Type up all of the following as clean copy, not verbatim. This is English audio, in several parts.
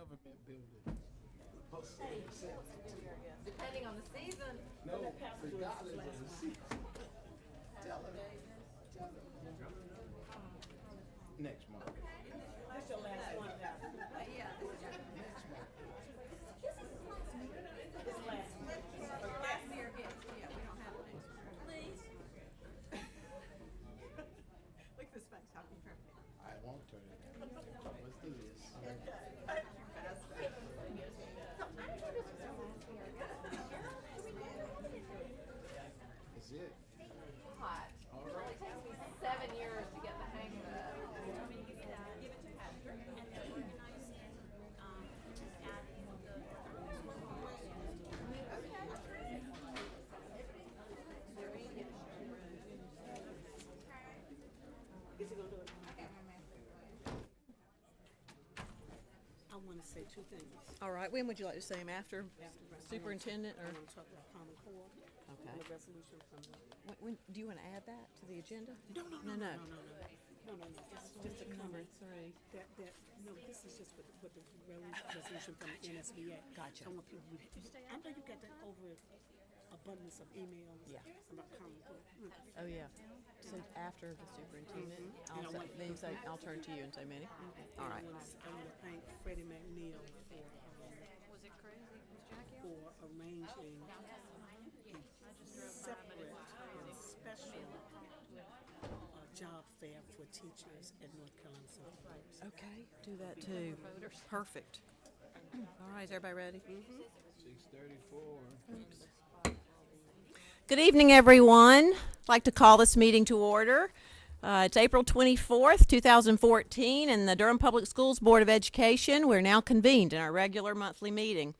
government building. Depending on the season. No, regardless of the season. Tell her. Next month. That's your last one now. Yeah. Next month. This last one. Last year, yes. Yeah, we don't have it next year. Please. Look at this face, how can you turn it? I won't turn it down. Let's do this. That's it. Hot. It only takes me 7 years to get the hang of it. Give it to Pastor. Is he gonna do it? I wanna say two things. All right, when would you like to say him? After superintendent I or? wanna talk about Common Core. Okay. And the resolution from the. Do you want to add that to the agenda? No. No. It's just a Number comment. 3. No, this is just with the resolution from the NSBA. Gotcha. I want people, I know you got that over abundance of emails Yeah. about Common Core. Oh, yeah. So after the superintendent, And I I'll say, want- then you say, I'll turn to you and say, Minnie. All right. I want to thank Freddie McNeil Was it crazy? Was Jackie on? for arranging a separate and special job fair for teachers at North Carolina Central Schools. Okay, do that too. Perfect. All right, is everybody ready? 6:34. Good evening, everyone. I'd like to call this meeting to order. It's April 24th, 2014, and the Durham Public Schools Board of Education. We're now convened in our regular monthly meeting.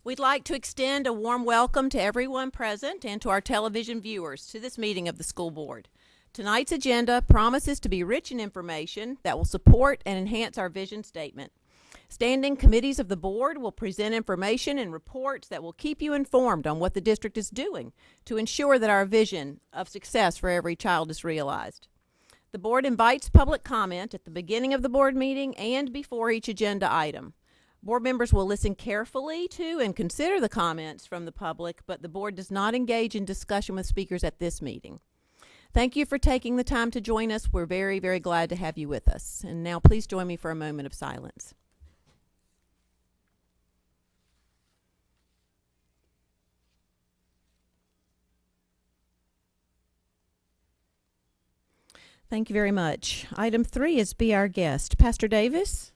We'd like to extend a warm welcome to everyone present and to our television viewers to this meeting of the school board. Tonight's agenda promises to be rich in information that will support and enhance our vision statement. Standing committees of the board will present information and reports that will keep you informed on what the district is doing to ensure that our vision of success for every child is realized. The board invites public comment at the beginning of the board meeting and before each agenda item. Board members will listen carefully to and consider the comments from the public, but the board does not engage in discussion with speakers at this meeting. Thank you for taking the time to join us. We're very, very glad to have you with us. And now please join me for a moment of silence. Thank you very much. Item 3 is Be Our Guest. Pastor Davis?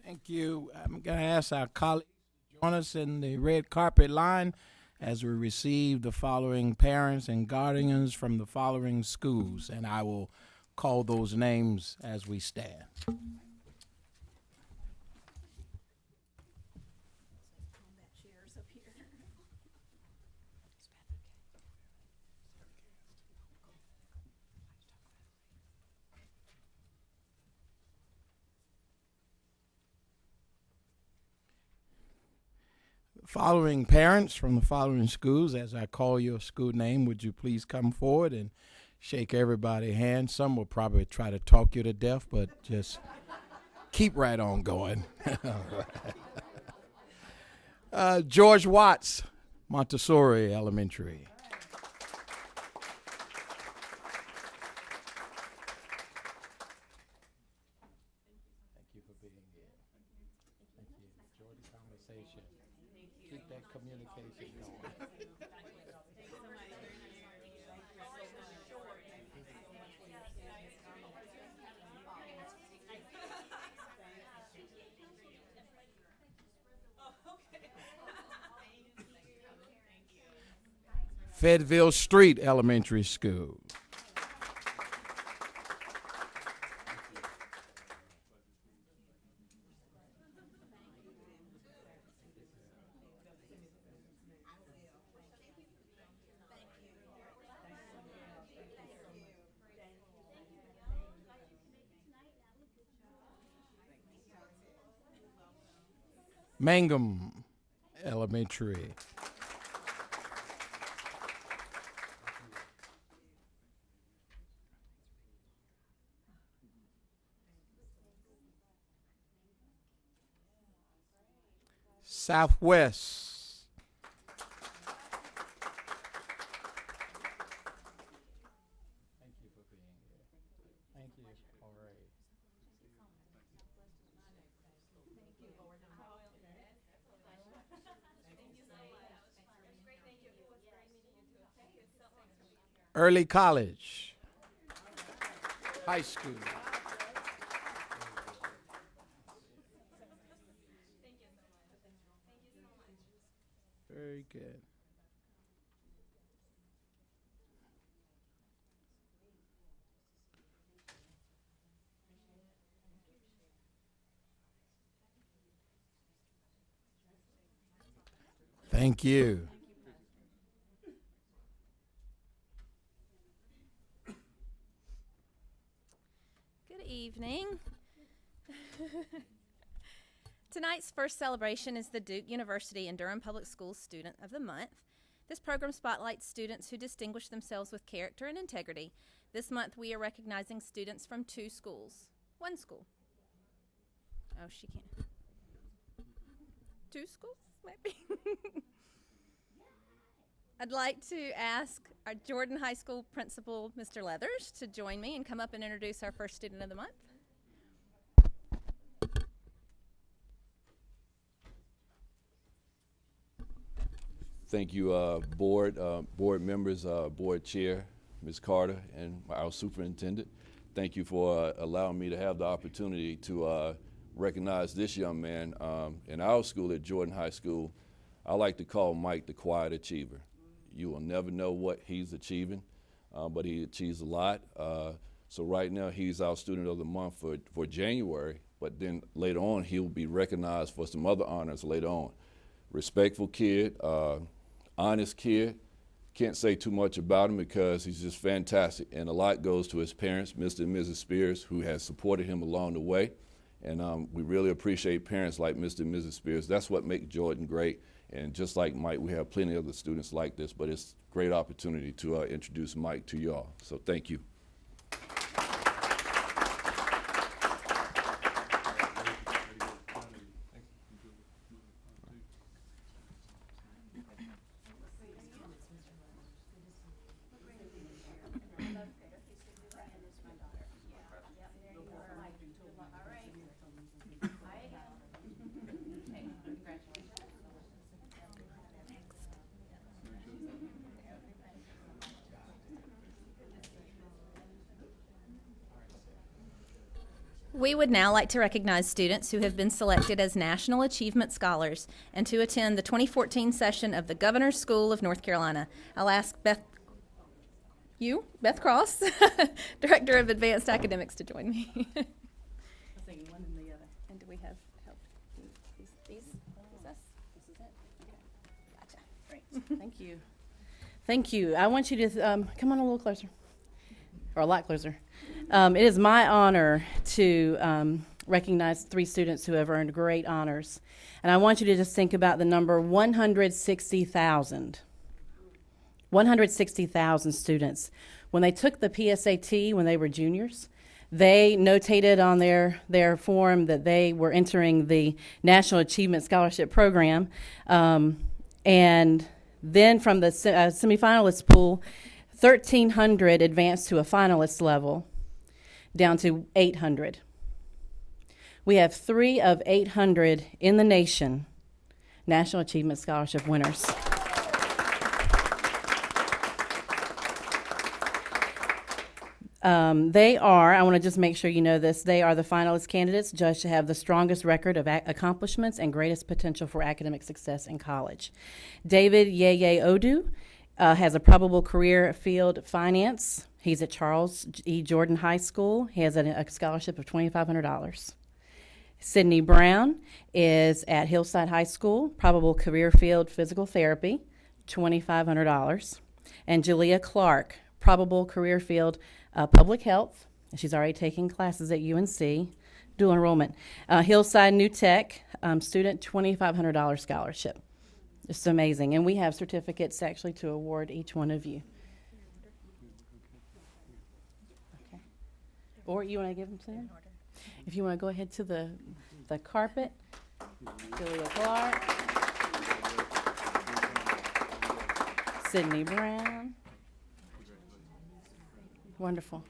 Thank you. I'm going to ask our colleagues to join us in the red carpet line as we receive the following parents and guardians from the following schools, and I will call those names as we stand. Following parents from the following schools, as I call your school name, would you please come forward and shake everybody's hand? Some will probably try to talk you to death, but just keep right on going. George Watts, Montessori Elementary. Thank you for being here. Thank you. Enjoy the conversation. Keep that communication going. Fayetteville Street Elementary School. Mangum Elementary. Southwest. Thank you for being here. Thank you. All right. Early college. High school. Very good. Thank you. Good evening. Tonight's first celebration is the Duke University and Durham Public Schools Student of the Month. This program spotlights students who distinguish themselves with character and integrity. This month we are recognizing students from one school. Oh, she can't. 2 schools, maybe? I'd like to ask our Jordan High School principal, Mr. Leathers, to join me and come up and introduce our first student of the month. Thank you, board members, board chair, Ms. Carter, and our superintendent. Thank you for allowing me to have the opportunity to recognize this young man. In our school at Jordan High School, I like to call Mike the quiet achiever. You will never know what he's achieving, but he achieves a lot. So right now he's our student of the month for January, but then later on he'll be recognized for some other honors later on. Respectful kid, honest kid. Can't say too much about him because he's just fantastic, and a lot goes to his parents, Mr. and Mrs. Spears, who has supported him along the way. And we really appreciate parents like Mr. and Mrs. Spears. That's what makes Jordan great. And just like Mike, we have plenty of other students like this, but it's a great opportunity to introduce Mike to y'all. So thank you. We would now like to recognize students who have been selected as National Achievement Scholars and to attend the 2014 session of the Governor's School of North Carolina. I'll ask Beth Cross, Director of Advanced Academics, to join me. I was thinking one and the other. And do we have help? These? Is this? This is it? Okay. Gotcha. Great. Thank you. Thank you. I want you to come on a little closer, or a lot closer. It is my honor to recognize 3 students who have earned great honors. And I want you to just think about the number 160,000. 160,000 students. When they took the PSAT when they were juniors, they notated on their form that they were entering the National Achievement Scholarship Program. And then from the semifinalist pool, 1,300 advanced to a finalist level, down to 800. We have 3 of 800 in the nation National Achievement Scholarship winners. They are, I want to just make sure you know this, they are the finalist candidates judged to have the strongest record of accomplishments and greatest potential for academic success in college. David Yeye Odu has a probable career field finance. He's at Charles E. Jordan High School. He has a scholarship of $2,500. Sydney Brown is at Hillside High School, probable career field physical therapy, $2,500. And Julia Clark, probable career field public health. She's already taking classes at UNC, dual enrollment. Hillside New Tech student, $2,500 scholarship. It's amazing. And we have certificates actually to award each one of you. Okay. Or you want to give them to them? If you want to go ahead to the carpet, Julia Clark. Sydney Brown. Wonderful.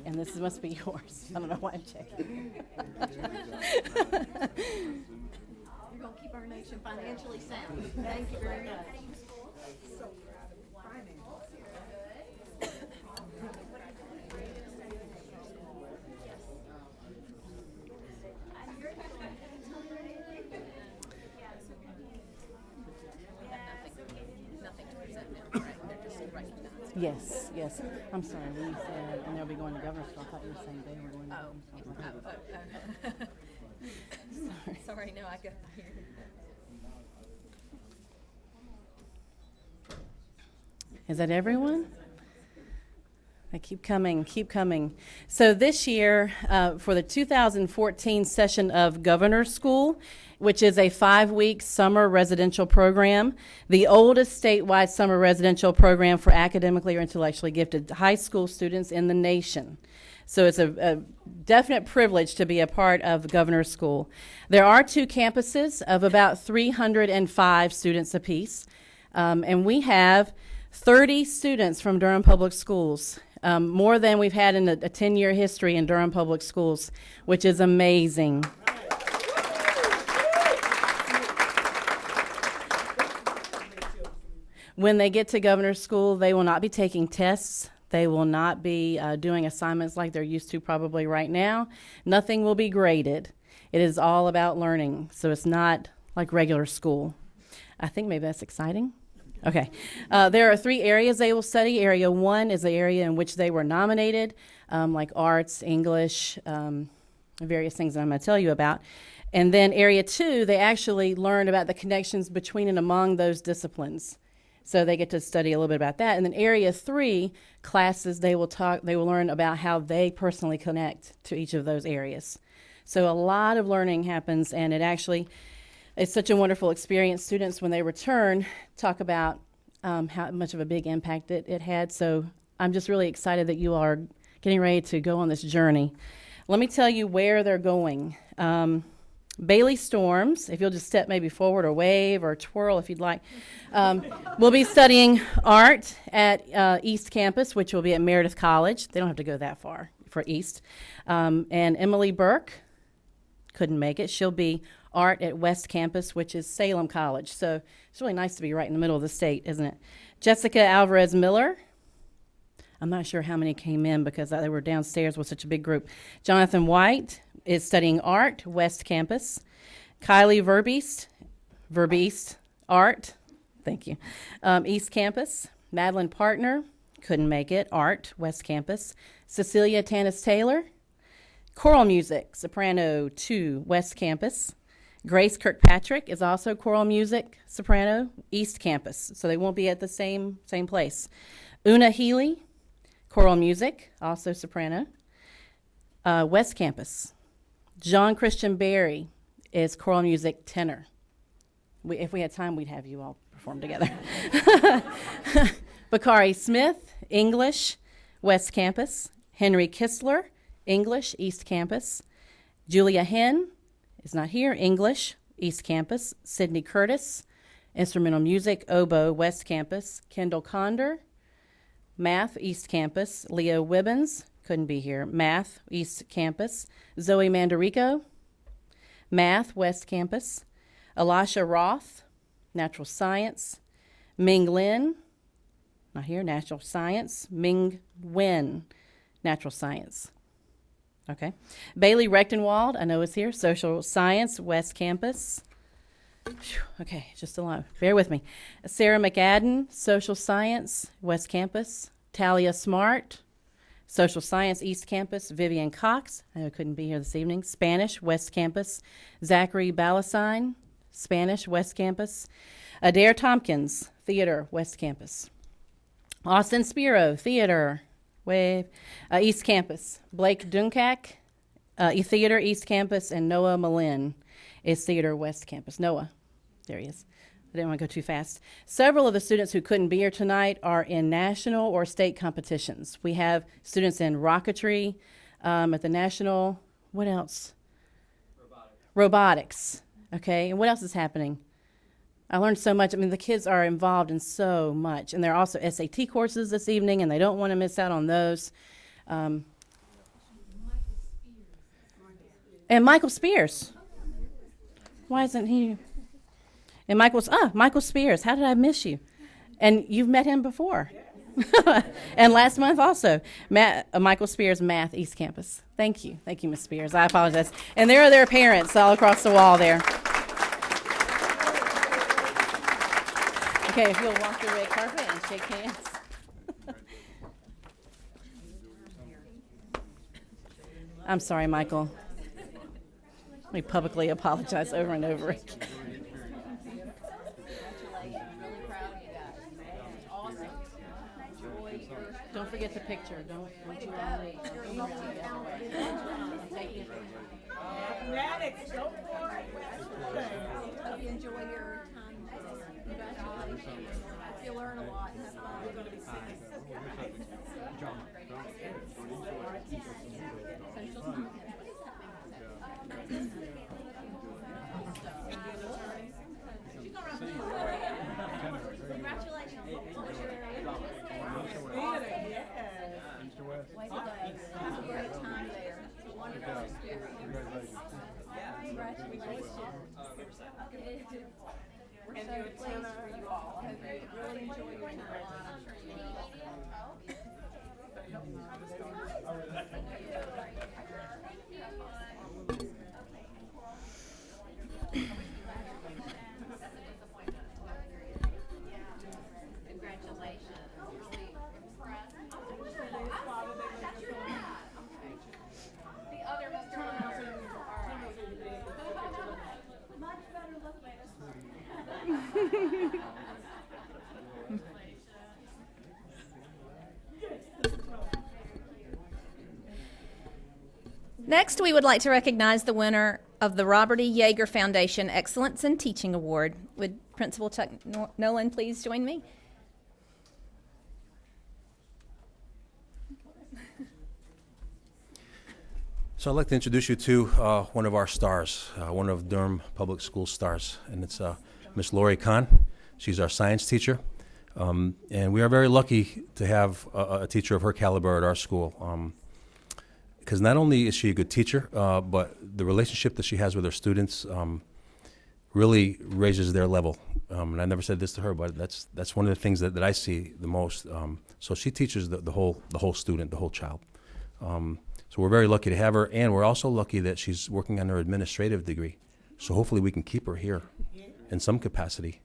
And this must be yours. I don't know why I'm checking. You're going to keep our nation financially sound. Thank you very much. Nothing to present now, right? They're just recognized. Yes, yes. I'm sorry, when you said, and they'll be going to governor's school, I thought you were saying they were going to governor's school. Sorry, no, I got here. Is that everyone? They keep coming, keep coming. So this year, for the 2014 session of Governor's School, which is a 5-week summer residential program, the oldest statewide summer residential program for academically or intellectually gifted high school students in the nation. So it's a definite privilege to be a part of Governor's School. There are 2 campuses of about 305 students apiece, and we have 30 students from Durham Public Schools, more than we've had in a 10-year history in Durham Public Schools, which is amazing. When they get to Governor's School, they will not be taking tests. They will not be doing assignments like they're used to probably right now. Nothing will be graded. It is all about learning, so it's not like regular school. I think maybe that's exciting. Okay. There are 3 areas they will study. Area 1 is the area in which they were nominated, like arts, English, various things that I'm going to tell you about. And then Area 2, they actually learn about the connections between and among those disciplines. So they get to study a little bit about that. And then Area 3 classes, they will learn about how they personally connect to each of those areas. So a lot of learning happens, and it's such a wonderful experience. Students, when they return, talk about how much of a big impact it had. So I'm just really excited that you are getting ready to go on this journey. Let me tell you where they're going. Bailey Storms, if you'll just step maybe forward or wave or twirl if you'd like, will be studying art at East Campus, which will be at Meredith College. They don't have to go that far for East. And Emily Burke couldn't make it. She'll be art at West Campus, which is Salem College. So it's really nice to be right in the middle of the state, isn't it? Jessica Alvarez Miller. I'm not sure how many came in because they were downstairs with such a big group. Jonathan White is studying art, West Campus. Kylie Verbeest, art, thank you, East Campus. Madeline Partner, couldn't make it, art, West Campus. Cecilia Tanis-Taylor, choral music, soprano 2, West Campus. Grace Kirkpatrick is also choral music, soprano, East Campus, so they won't be at the same place. Una Healy, choral music, also soprano, West Campus. John Christian Berry is choral music, tenor. If we had time, we'd have you all perform together. Bakari Smith, English, West Campus. Henry Kistler, English, East Campus. Julia Henn is not here, English, East Campus. Sydney Curtis, instrumental music, oboe, West Campus. Kendall Condor, math, East Campus. Leo Wibbins, couldn't be here, math, East Campus. Zoe Mandarico, math, West Campus. Elisha Roth, natural science. Ming Lin, not here, natural science. Ming Wen, natural science. Okay. Bailey Rechtenwald, I know is here, social science, West Campus. Whew, okay, just a lot. Bear with me. Sarah McAdden, social science, West Campus. Talia Smart, social science, East Campus. Vivian Cox, I know couldn't be here this evening, Spanish, West Campus. Zachary Balasine, Spanish, West Campus. Adair Tompkins, theater, West Campus. Austin Spiro, theater, wave, East Campus. Blake Dunkak, theater, East Campus. And Noah Malin is theater, West Campus. Noah, there he is. I didn't want to go too fast. Several of the students who couldn't be here tonight are in national or state competitions. We have students in rocketry at the national, what else? Robotics. Okay, and what else is happening? I learned so much. I mean, the kids are involved in so much, and there are also SAT courses this evening, and they don't want to miss out on those. And Michael Spears. Why isn't he? And Michael Spears. How did I miss you? And you've met him before. And last month also, Michael Spears, Math, East Campus. Thank you, Ms. Spears. I apologize. And there are their parents all across the wall there. Okay, if you'll walk the red carpet and shake hands. I'm sorry, Michael. Let me publicly apologize over and over again. Don't forget the picture. Don't you all Maddox, go for it. Hope you enjoy your time. Congratulations. Hope you learn a lot and have fun. Have a great time there. It's a wonderful experience. Congratulations. We're so pleased for you all. I hope you really enjoy your time. I'm sure you Congratulations. Really impressed. The other Mr. Hunter. All right. Much better look Next, we would like to recognize the winner of the Robert E. Yeager Foundation Excellence in Teaching Award. Would Principal Chuck Nolan please join me? So I'd like to introduce you to one of our stars, one of Durham Public School stars, and it's Miss Lori Kahn. She's our science teacher, and we are very lucky to have a teacher of her caliber at our school, because not only is she a good teacher, but the relationship that she has with her students really raises their level. And I never said this to her, but that's one of the things that I see the most. So she teaches the whole student, the whole child. So we're very lucky to have her, and we're also lucky that she's working on her administrative degree. So hopefully we can keep her here in some capacity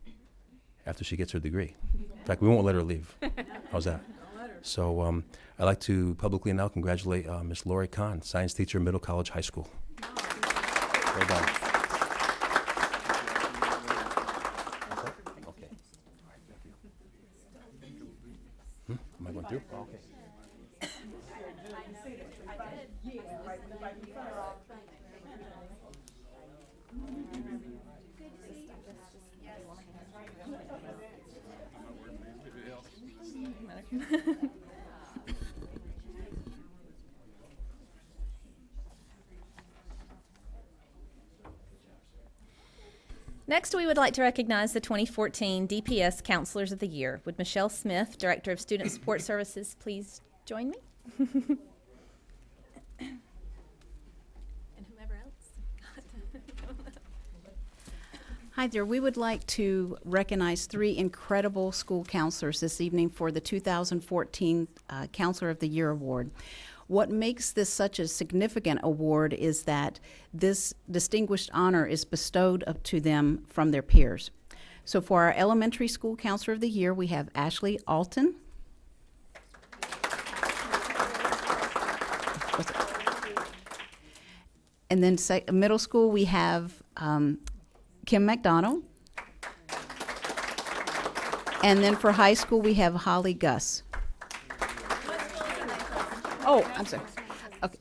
after she gets her degree. In fact, we won't let her leave. How's that? So I'd like to publicly now congratulate Miss Lori Kahn, science teacher, Middle College High School. Well done. Okay. Am I going through? Oh, okay. Next, we would like to recognize the 2014 DPS Counselors of the Year. Would Michelle Smith, Director of Student Support Services, please join me? And whomever else. Hi there. We would like to recognize 3 incredible school counselors this evening for the 2014 Counselor of the Year Award. What makes this such a significant award is that this distinguished honor is bestowed up to them from their peers. So for our elementary school Counselor of the Year, we have Ashley Alton. And then middle school, we have Kim McDonald. And then for high school, we have Holly Gus. Oh, I'm sorry. Okay.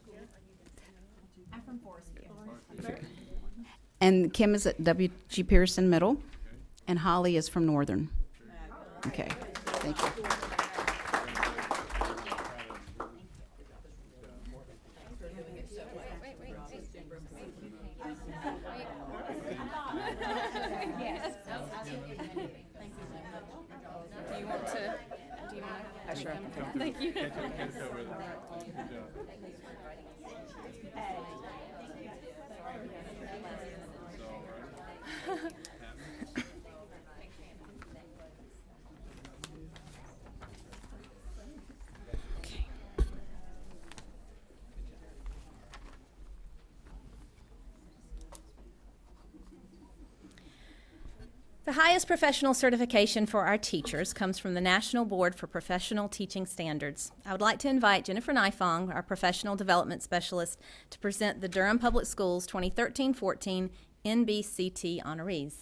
I'm from Forestville. And Kim is at W.G. Pearson Middle, and Holly is from Northern. Okay, thank you. Thank you. The highest professional certification for our teachers comes from the National Board for Professional Teaching Standards. I would like to invite Jennifer Nifong, our Professional Development Specialist, to present the Durham Public Schools 2013-14 NBCT honorees.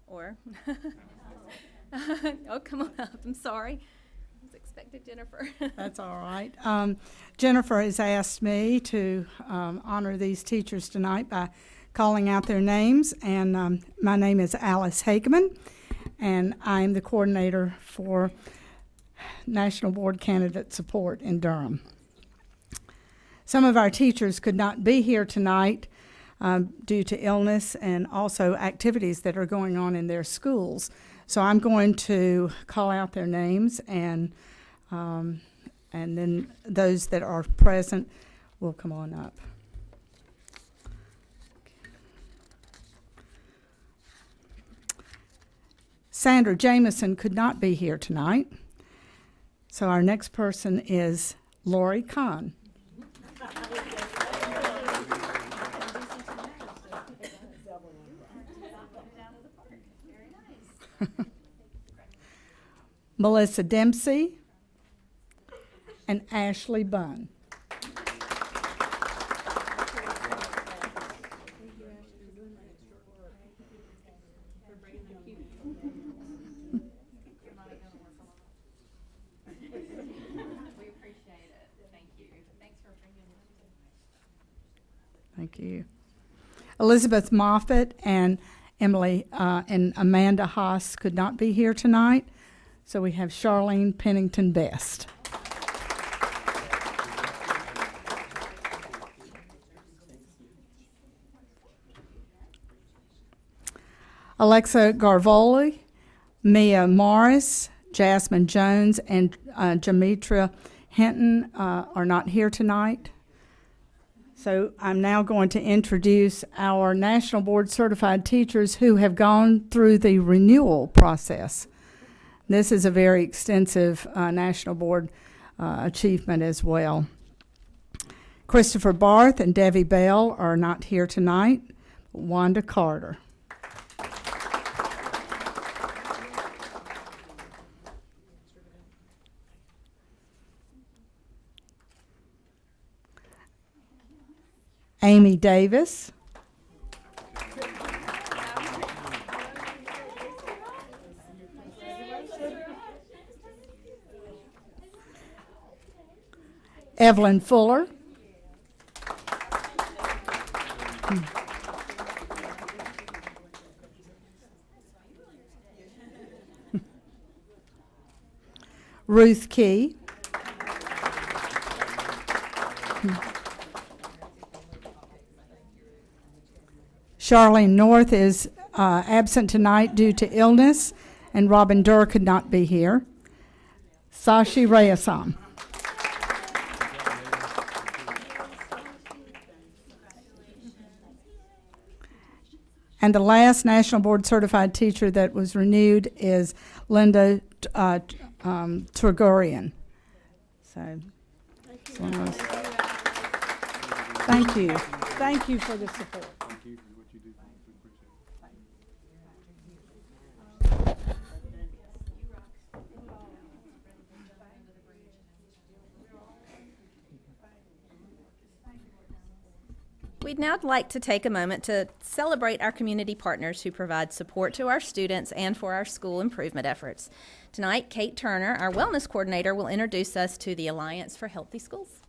Or, oh, come on up, I'm sorry. I was expecting Jennifer. That's all right. Jennifer has asked me to honor these teachers tonight by calling out their names, and my name is Alice Hageman, and I'm the coordinator for National Board Candidate Support in Durham. Some of our teachers could not be here tonight due to illness and also activities that are going on in their schools. So I'm going to call out their names, and then those that are present will come on up. Sandra Jameson could not be here tonight, so our next person is Lori Kahn. Melissa Dempsey and Ashley Bunn. Thank you. Elizabeth Moffett and Emily and Amanda Haas could not be here tonight, so we have Charlene Pennington Best. Alexa Garvoli, Mia Morris, Jasmine Jones, and Jamitra Hinton are not here tonight. So I'm now going to introduce our National Board Certified teachers who have gone through the renewal process. This is a very extensive National Board achievement as well. Christopher Barth and Debbie Bell are not here tonight. Wanda Carter. Amy Davis. Evelyn Fuller. Ruth Key. Charlene North is absent tonight due to illness, and Robin Durr could not be here. Sashi Rayasam. And the last National Board Certified teacher that was renewed is Linda Tregorian. So, thank you. Thank you for the support. Thank you for what you do. We appreciate it. We'd now like to take a moment to celebrate our community partners who provide support to our students and for our school improvement efforts. Tonight, Kate Turner, our wellness coordinator, will introduce us to the Alliance for Healthy Schools.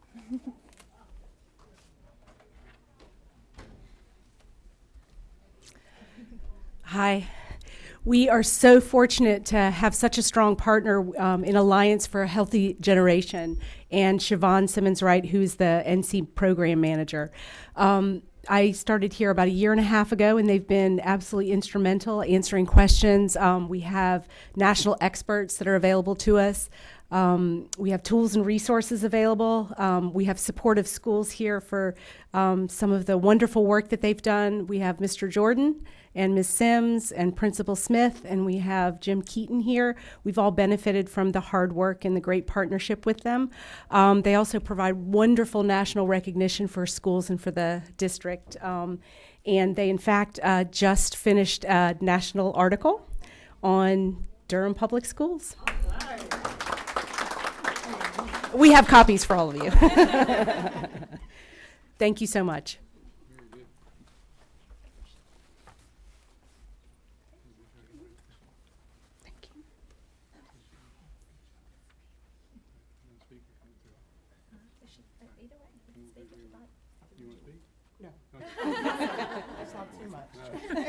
Hi. We are so fortunate to have such a strong partner in Alliance for a Healthy Generation, and Siobhan Simmons-Wright, who's the NC Program Manager. I started here about a year and a half ago, and they've been absolutely instrumental answering questions. We have national experts that are available to us. We have tools and resources available. We have supportive schools here for some of the wonderful work that they've done. We have Mr. Jordan and Ms. Sims and Principal Smith, and we have Jim Keaton here. We've all benefited from the hard work and the great partnership with them. They also provide wonderful national recognition for schools and for the district. And they, in fact, just finished a national article on Durham Public Schools. We have copies for all of you. Thank you so much. That's not too much. I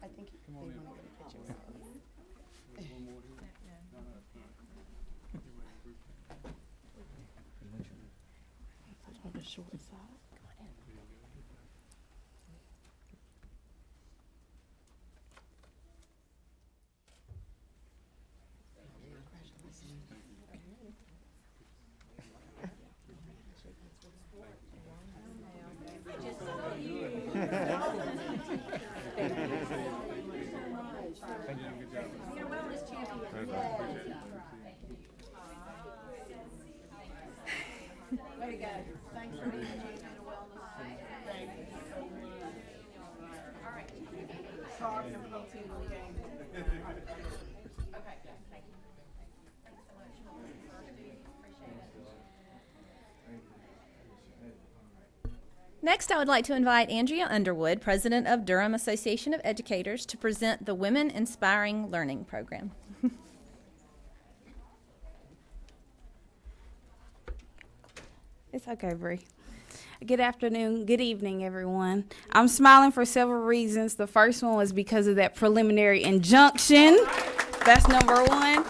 think they want to get a picture. On the short side. Way to go. Thanks for being here. Thank you so much. All right. Sorry for the team in the game. Okay, thank you. Thanks so much. Appreciate it. Next, I would like to invite Andrea Underwood, President of Durham Association of Educators, to present the Women Inspiring Learning Program. It's okay, Bree. Good afternoon, good evening, everyone. I'm smiling for several reasons. The first one was because of that preliminary injunction. That's number one.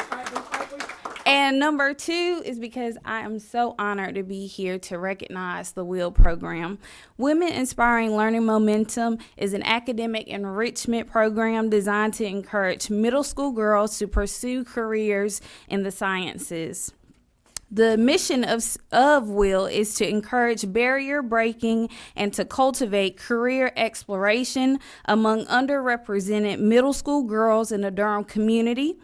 And number two is because I am so honored to be here to recognize the WIL program. Women Inspiring Learning Momentum is an academic enrichment program designed to encourage middle school girls to pursue careers in the sciences. The mission of WIL is to encourage barrier breaking and to cultivate career exploration among underrepresented middle school girls in the Durham community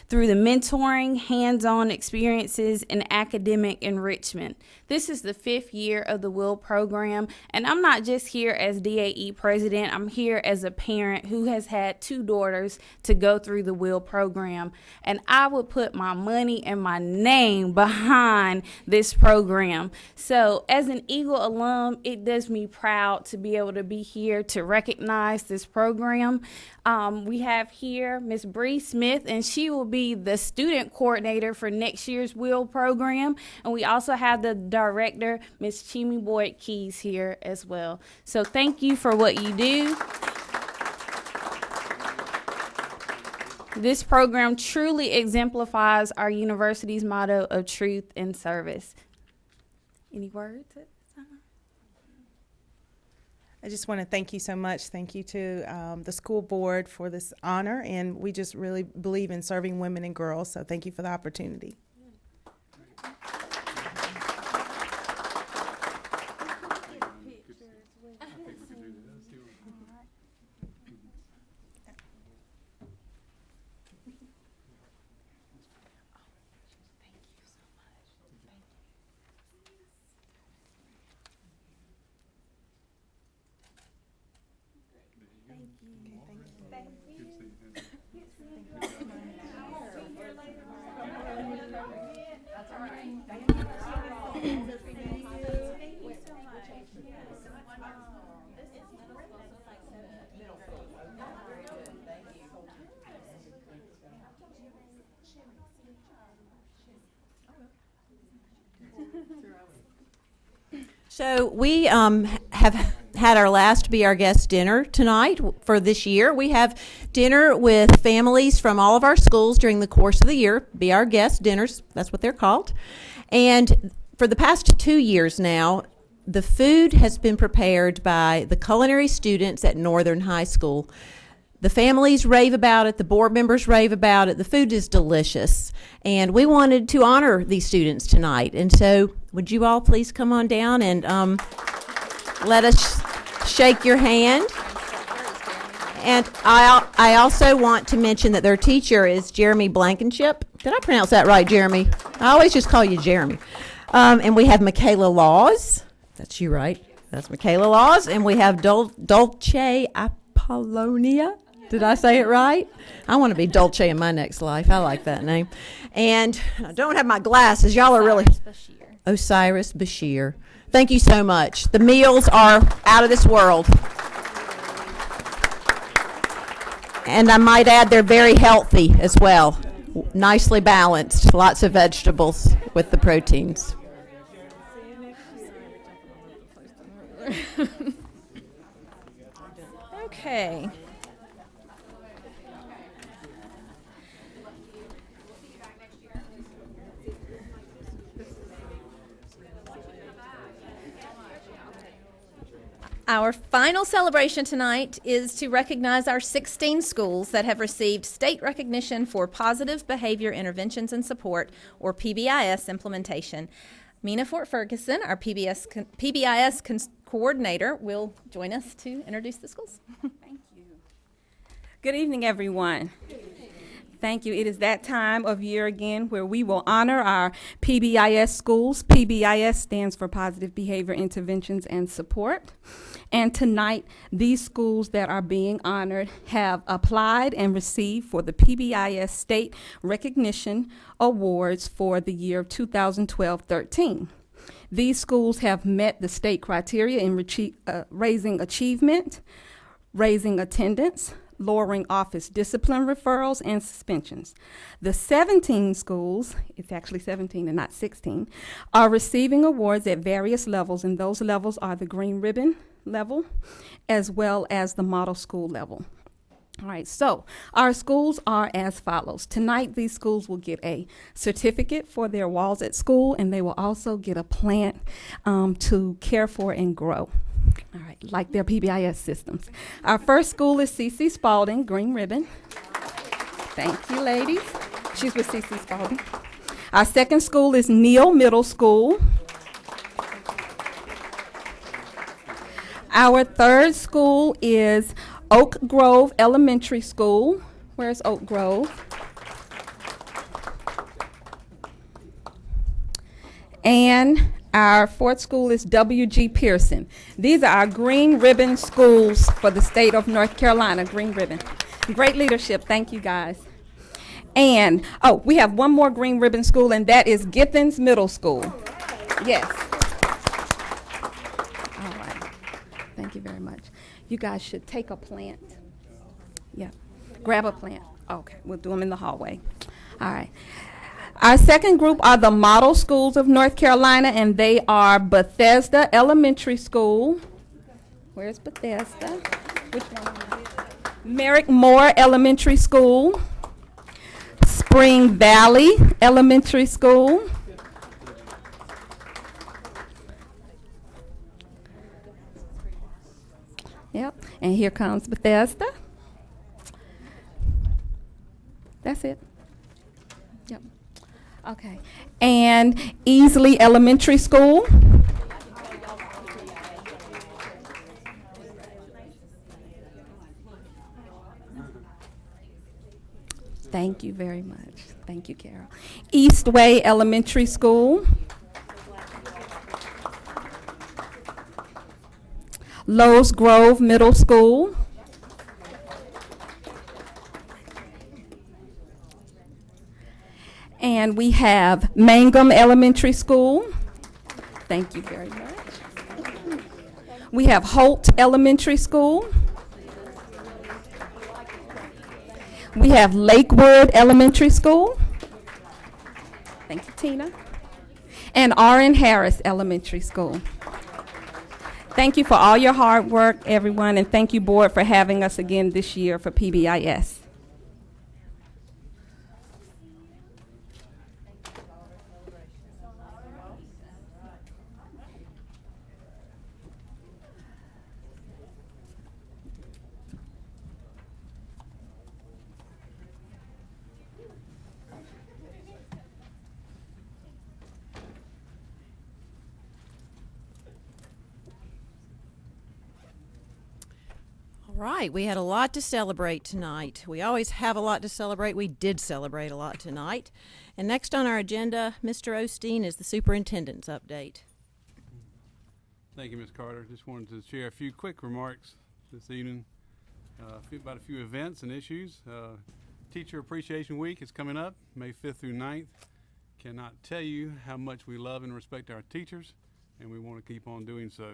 through the mentoring, hands-on experiences, and academic enrichment. This is the 5th year of the WIL program, and I'm not just here as DAE president. I'm here as a parent who has had 2 daughters to go through the WIL program, and I would put my money and my name behind this program. So as an Eagle alum, it does me proud to be able to be here to recognize this program. We have here Miss Bree Smith, and she will be the student coordinator for next year's WIL program. And we also have the director, Miss Chimi Boyd Keys, here as well. So thank you for what you do. This program truly exemplifies our university's motto of truth and service. Any words? I just want to thank you so much. Thank you to the school board for this honor, and we just really believe in serving women and girls, so thank you for the opportunity. So we have had our last Be Our Guest dinner tonight for this year. We have dinner with families from all of our schools during the course of the year. Be Our Guest dinners, that's what they're called. And for the past 2 years now, The food has been prepared by the culinary students at Northern High School. The families rave about it, the board members rave about it. The food is delicious. And we wanted to honor these students tonight. And so would you all please come on down and let us shake your hand. And I also want to mention that their teacher is Jeremy Blankenship. Did I pronounce that right, Jeremy? I always just call you Jeremy. And we have Michaela Laws. That's you, right? That's Michaela Laws. And we have Dulce Apollonia. Did I say it right? I want to be Dulce in my next life. I like that name. And I don't have my glasses. Y'all are really... Osiris Bashir. Thank you so much. The meals are out of this world. And I might add they're very healthy as well. Nicely balanced. Lots of vegetables with the proteins. Okay. Our final celebration tonight is to recognize our 16 schools that have received state recognition for positive behavior interventions and support, or PBIS implementation. Mina Fort Ferguson, our PBIS coordinator, will join us to introduce the schools. Thank you. Good evening, everyone. Thank you. It is that time of year again where we will honor our PBIS schools. PBIS stands for Positive Behavior Interventions and Support. And tonight, these schools that are being honored have applied and received for the PBIS State Recognition Awards for the year of 2012-13. These schools have met the state criteria in raising achievement, raising attendance, lowering office discipline referrals and suspensions. The 17 schools, it's actually 17 and not 16, are receiving awards at various levels, and those levels are the green ribbon level as well as the model school level. All right, so our schools are as follows. Tonight, these schools will get a certificate for their walls at school, and they will also get a plant to care for and grow. All right, like their PBIS systems. Our first school is C.C. Spalding, green ribbon. Thank you, ladies. She's with C.C. Spalding. Our second school is Neal Middle School. Our third school is Oak Grove Elementary School. Where's Oak Grove? And our fourth school is W.G. Pearson. These are our green ribbon schools for the state of North Carolina, green ribbon. Great leadership, thank you guys. And, we have one more green ribbon school, and that is Githens Middle School. Yes. All right, thank you very much. You guys should take a plant. Yeah, grab a plant. Okay, we'll do them in the hallway. All right. Our second group are the model schools of North Carolina, and they are Bethesda Elementary School. Where's Bethesda? Which one? Merrick Moore Elementary School. Spring Valley Elementary School. Yep, and here comes Bethesda. That's it. Yep. Okay. And Easley Elementary School. Thank you very much. Thank you, Carol. Eastway Elementary School. Lowe's Grove Middle School. And we have Mangum Elementary School. Thank you very much. We have Holt Elementary School. We have Lakewood Elementary School. Thank you, Tina. And R.N. Harris Elementary School. Thank you for all your hard work, everyone, and thank you, board, for having us again this year for PBIS. right, we had a lot to celebrate tonight. We always have a lot to celebrate. We did celebrate a lot tonight. And next on our agenda, Mr. Osteen, is the superintendent's update. Thank you, Ms. Carter. Just wanted to share a few quick remarks this evening about a few events and issues. Teacher Appreciation Week is coming up, May 5th through 9th. Cannot tell you how much we love and respect our teachers, and we want to keep on doing so.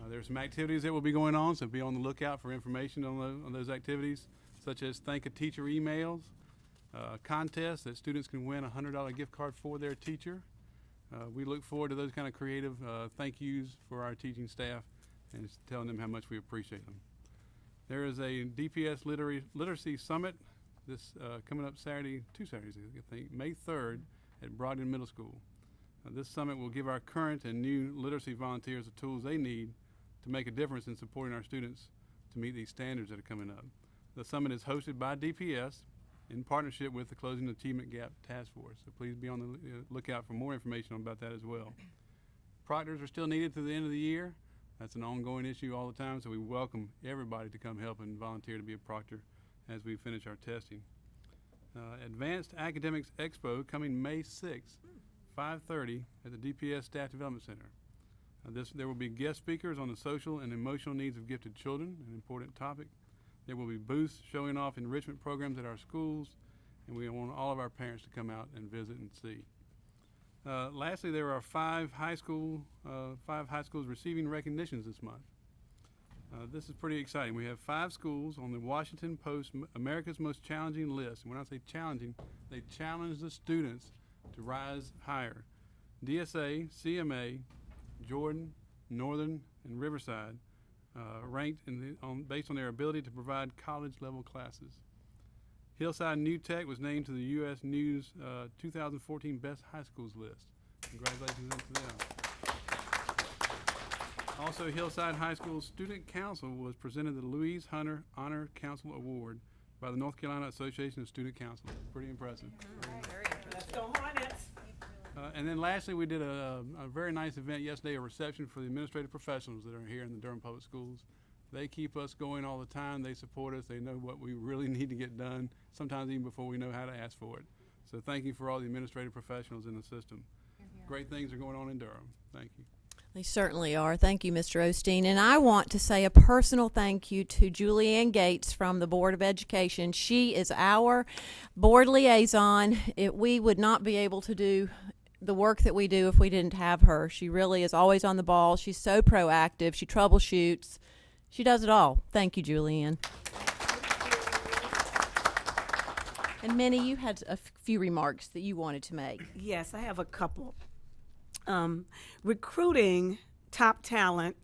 There's some activities that will be going on, so be on the lookout for information on those activities, such as Thank a Teacher emails, contests that students can win a $100 gift card for their teacher. We look forward to those kind of creative thank yous for our teaching staff and just telling them how much we appreciate them. There is a DPS Literacy Summit this coming up Saturday, 2 Saturdays, I think, May 3rd at Broadton Middle School. This summit will give our current and new literacy volunteers the tools they need to make a difference in supporting our students to meet these standards that are coming up. The summit is hosted by DPS in partnership with the Closing Achievement Gap Task Force. So please be on the lookout for more information about that as well. Proctors are still needed through the end of the year. That's an ongoing issue all the time, so we welcome everybody to come help and volunteer to be a proctor as we finish our testing. Advanced Academics Expo coming May 6th, 5:30 at the DPS Staff Development Center. There will be guest speakers on the social and emotional needs of gifted children, an important topic. There will be booths showing off enrichment programs at our schools, and we want all of our parents to come out and visit and see. Lastly, there are five high schools receiving recognitions this month. This is pretty exciting. We have 5 schools on the Washington Post America's Most Challenging list. And when I say challenging, they challenge the students to rise higher. DSA, CMA, Jordan, Northern, and Riverside ranked based on their ability to provide college-level classes. Hillside New Tech was named to the U.S. News 2014 Best High Schools list. Congratulations to them. Also, Hillside High School Student Council was presented the Louise Hunter Honor Council Award by the North Carolina Association of Student Councils. Pretty impressive. Let's go Hornets. And then lastly, we did a very nice event yesterday, a reception for the administrative professionals that are here in the Durham Public Schools. They keep us going all the time. They support us. They know what we really need to get done, sometimes even before we know how to ask for it. So thank you for all the administrative professionals in the system. Great things are going on in Durham. Thank you. They certainly are. Thank you, Mr. Osteen. And I want to say a personal thank you to Julianne Gates from the Board of Education. She is our board liaison. We would not be able to do the work that we do if we didn't have her. She really is always on the ball. She's so proactive. She troubleshoots. She does it all. Thank you, Julianne. And Minnie, you had a few remarks that you wanted to make. Yes, I have a couple. Recruiting top talent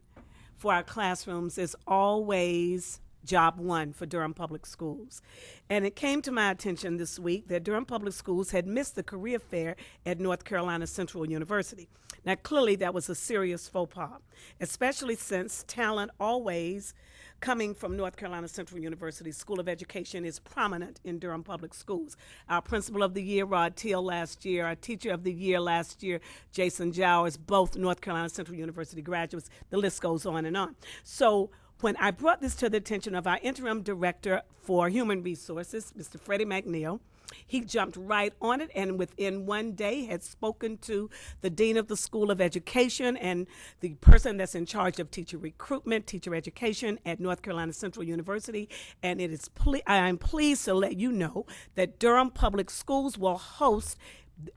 for our classrooms is always job one for Durham Public Schools. And it came to my attention this week that Durham Public Schools had missed the career fair at North Carolina Central University. Now, clearly that was a serious faux pas, especially since talent always coming from North Carolina Central University School of Education is prominent in Durham Public Schools. Our Principal of the Year, Rod Teal, last year, our Teacher of the Year last year, Jason Jowers, both North Carolina Central University graduates. The list goes on and on. So when I brought this to the attention of our Interim Director for Human Resources, Mr. Freddie McNeil, he jumped right on it and within one day had spoken to the Dean of the School of Education and the person that's in charge of teacher recruitment, teacher education at North Carolina Central University. And it is I am pleased to let you know that Durham Public Schools will host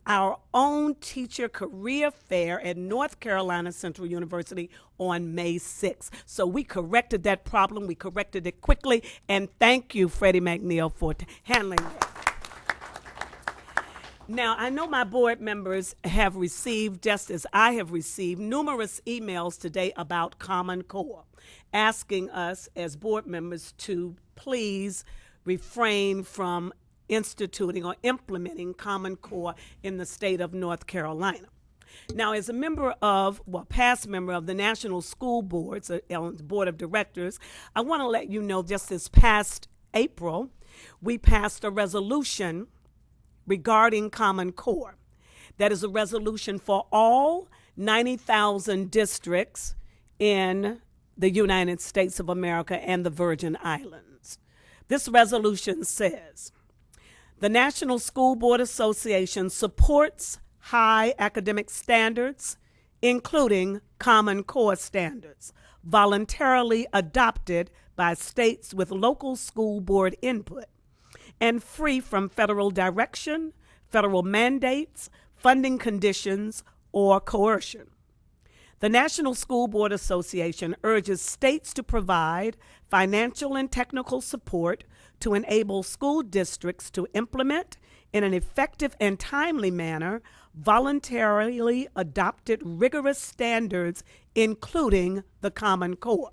our own teacher career fair at North Carolina Central University on May 6th. So we corrected that problem. We corrected it quickly. And thank you, Freddie McNeil, for handling that. Now, I know my board members have received, just as I have received, numerous emails today about Common Core, asking us as board members to please refrain from instituting or implementing Common Core in the state of North Carolina. Now, as a past member of the National School Board's Board of Directors, I want to let you know just this past April, we passed a resolution regarding Common Core. That is a resolution for all 90,000 districts in the United States of America and the Virgin Islands. This resolution says, the National School Board Association supports high academic standards, including Common Core standards, voluntarily adopted by states with local school board input, and free from federal direction, federal mandates, funding conditions, or coercion. The National School Board Association urges states to provide financial and technical support to enable school districts to implement in an effective and timely manner voluntarily adopted rigorous standards, including the Common Core.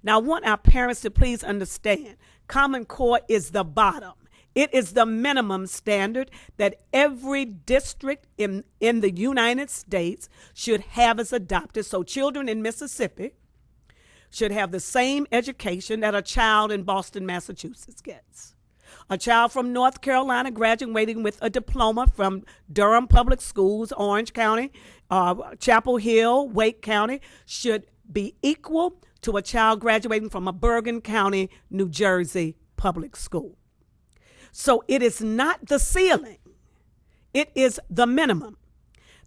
Now, I want our parents to please understand, Common Core is the bottom. It is the minimum standard that every district in the United States should have as adopted. So children in Mississippi should have the same education that a child in Boston, Massachusetts gets. A child from North Carolina graduating with a diploma from Durham Public Schools, Orange County, Chapel Hill, Wake County, should be equal to a child graduating from a Bergen County, New Jersey public school. So it is not the ceiling, it is the minimum.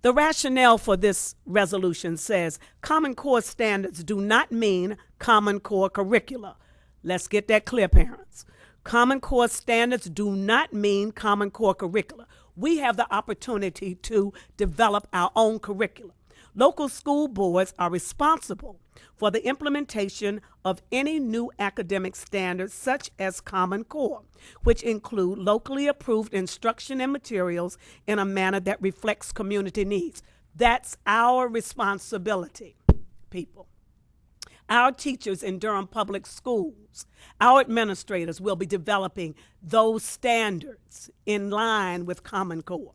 The rationale for this resolution says Common Core standards do not mean Common Core curricula. Let's get that clear, parents. Common Core standards do not mean Common Core curricula. We have the opportunity to develop our own curricula. Local school boards are responsible for the implementation of any new academic standards such as Common Core, which include locally approved instruction and materials in a manner that reflects community needs. That's our responsibility, people. Our teachers in Durham Public Schools, our administrators will be developing those standards in line with Common Core.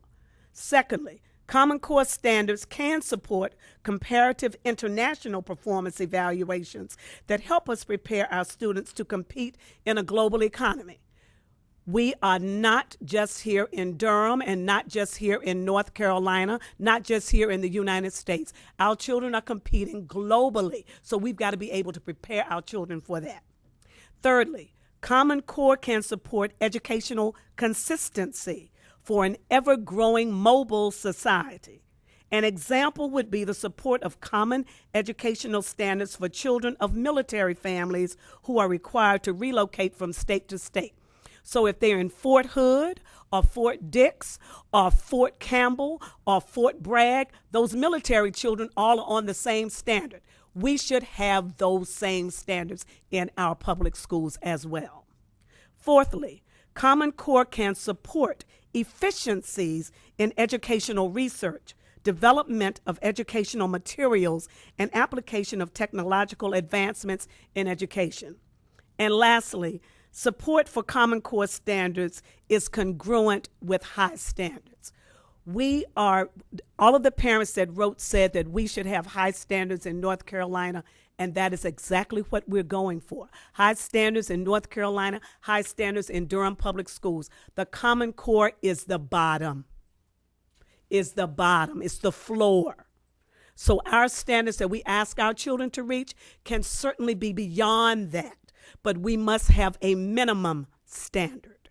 Secondly, Common Core standards can support comparative international performance evaluations that help us prepare our students to compete in a global economy. We are not just here in Durham and not just here in North Carolina, not just here in the United States. Our children are competing globally, so we've got to be able to prepare our children for that. Thirdly, Common Core can support educational consistency for an ever-growing mobile society. An example would be the support of common educational standards for children of military families who are required to relocate from state to state. So if they're in Fort Hood or Fort Dix or Fort Campbell or Fort Bragg, those military children all are on the same standard. We should have those same standards in our public schools as well. Fourthly, Common Core can support efficiencies in educational research, development of educational materials, and application of technological advancements in education. And lastly, support for Common Core standards is congruent with high standards. All of the parents that wrote said that we should have high standards in North Carolina, and that is exactly what we're going for. High standards in North Carolina, high standards in Durham Public Schools. The Common Core is the bottom. It's the floor. So our standards that we ask our children to reach can certainly be beyond that, but we must have a minimum standard.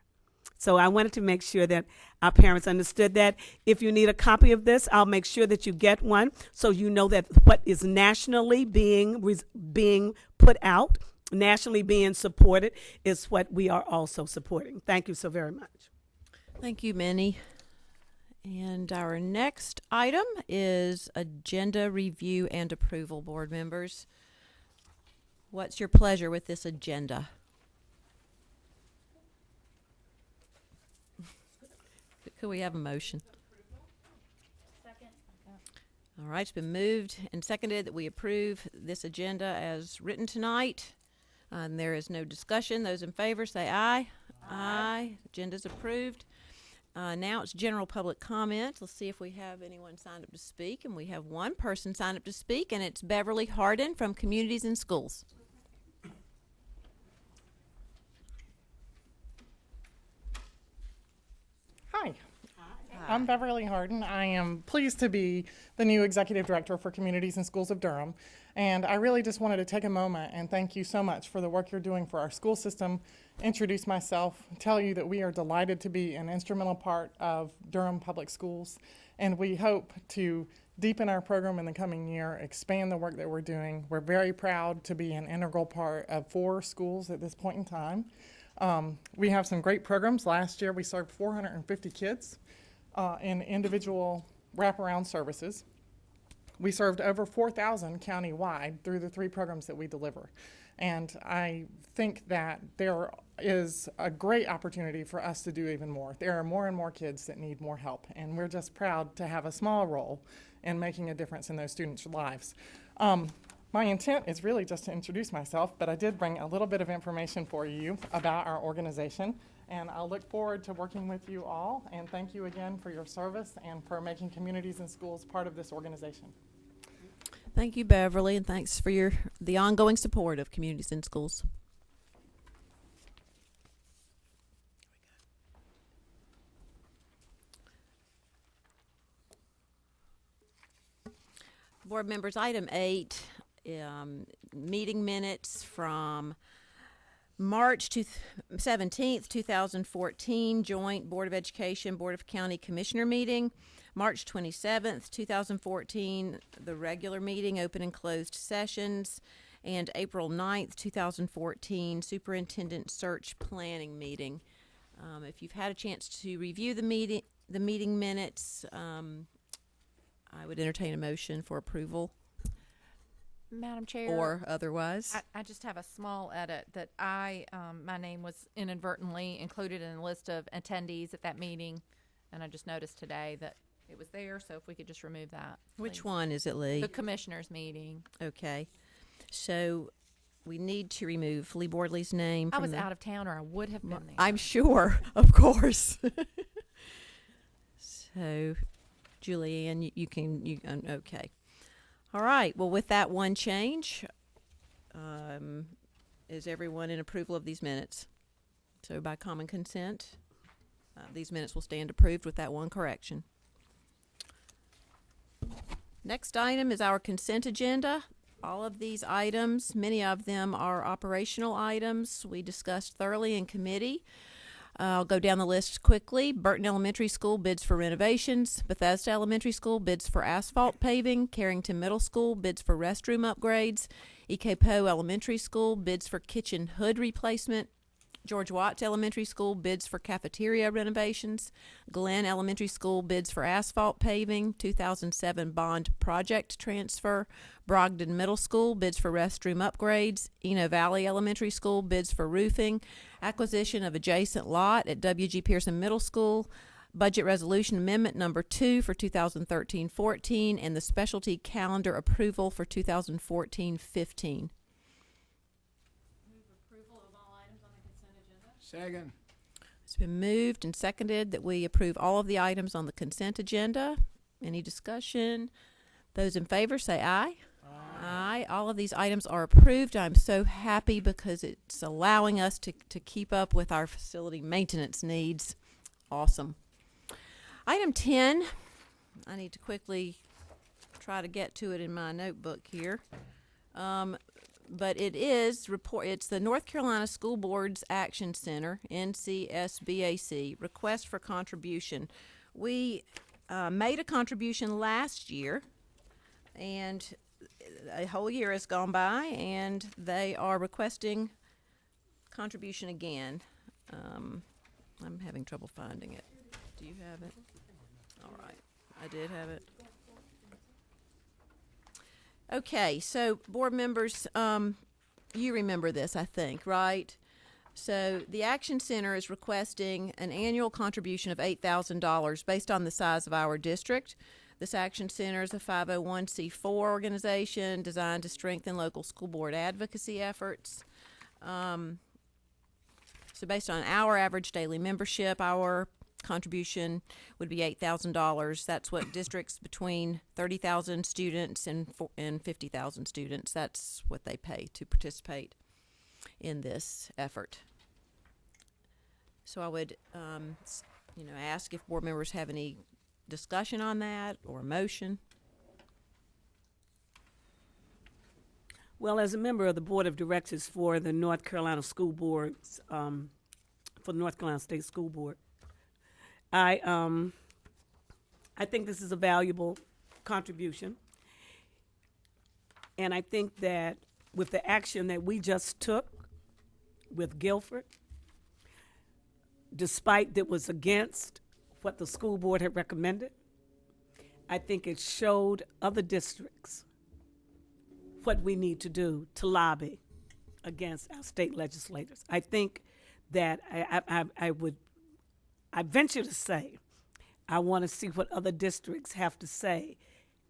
So I wanted to make sure that our parents understood that. If you need a copy of this, I'll make sure that you get one so you know that what is nationally being put out, nationally being supported, is what we are also supporting. Thank you so very much. Thank you, Minnie. And our next item is agenda review and approval, board members. What's your pleasure with this agenda? Could we have a motion? Second. All right, it's been moved and seconded that we approve this agenda as written tonight. And there is no discussion. Those in favor say aye. Aye. Agenda's approved. Now it's general public comment. Let's see if we have anyone signed up to speak. And we have one person signed up to speak, and it's Beverly Harden from Communities and Schools. Hi. I'm Beverly Harden. I am pleased to be the new Executive Director for Communities and Schools of Durham. And I really just wanted to take a moment and thank you so much for the work you're doing for our school system, introduce myself, tell you that we are delighted to be an instrumental part of Durham Public Schools. And we hope to deepen our program in the coming year, expand the work that we're doing. We're very proud to be an integral part of 4 schools at this point in time. We have some great programs. Last year we served 450 kids in individual wraparound services. We served over 4,000 countywide through the 3 programs that we deliver. And I think that there is a great opportunity for us to do even more. There are more and more kids that need more help, and we're just proud to have a small role in making a difference in those students' lives. My intent is really just to introduce myself, but I did bring a little bit of information for you about our organization, and I'll look forward to working with you all, and thank you again for your service and for making Communities and Schools part of this organization. Thank you, Beverly, and thanks for the ongoing support of Communities and Schools. Board members, item 8, meeting minutes from March 17th, 2014, joint Board of Education, Board of County Commissioner meeting. March 27th, 2014, the regular meeting, open and closed sessions. And April 9th, 2014, superintendent search planning meeting. If you've had a chance to review the meeting minutes, I would entertain a motion for approval. Madam Chair. Or otherwise. I just have a small edit that my name was inadvertently included in the list of attendees at that meeting, and I just noticed today that it was there, so if we could just remove that. Which please. one is it, Lee? The commissioners meeting. Okay. So we need to remove Lee Boardley's name. I from was the, out of town, or I would have been there. I'm sure, of course. So, Julianne, you can, okay. All right. Well, with that one change, is everyone in approval of these minutes? So by common consent, these minutes will stand approved with that one correction. Next item is our consent agenda. All of these items, many of them are operational items we discussed thoroughly in committee. I'll go down the list quickly. Burton Elementary School bids for renovations. Bethesda Elementary School bids for asphalt paving. Carrington Middle School bids for restroom upgrades. E.K. Poe Elementary School bids for kitchen hood replacement. George Watts Elementary School bids for cafeteria renovations. Glenn Elementary School bids for asphalt paving. 2007 bond project transfer. Brogdon Middle School bids for restroom upgrades. Eno Valley Elementary School bids for roofing. Acquisition of adjacent lot at W.G. Pearson Middle School. Budget Resolution Amendment Number 2 for 2013-14 and the specialty calendar approval for 2014-15. Second. It's been moved and seconded that we approve all of the items on the consent agenda. Any discussion? Those in favor say aye. Aye. All of these items are approved. I'm so happy because it's allowing us to keep up with our facility maintenance needs. Awesome. Item 10, I need to quickly try to get to it in my notebook here. But it is it's the North Carolina School Boards Action Center, NCSBAC, request for contribution. We made a contribution last year, and a whole year has gone by, and they are requesting contribution again. I'm having trouble finding it. Do you have it? All right. I did have it. Okay, so board members, you remember this, I think, right? So the Action Center is requesting an annual contribution of $8,000 based on the size of our district. This Action Center is a 501c4 organization designed to strengthen local school board advocacy efforts. So based on our average daily membership, our contribution would be $8,000. That's what districts between 30,000 students and 50,000 students, that's what they pay to participate in this effort. So I would ask if board members have any discussion on that or a motion? Well, as a member of the Board of Directors for the North Carolina School Boards, for the North Carolina State School Board, I think this is a valuable contribution. And I think that with the action that we just took with Guilford, despite that was against what the school board had recommended, I think it showed other districts what we need to do to lobby against our state legislators. I think that I venture to say, I want to see what other districts have to say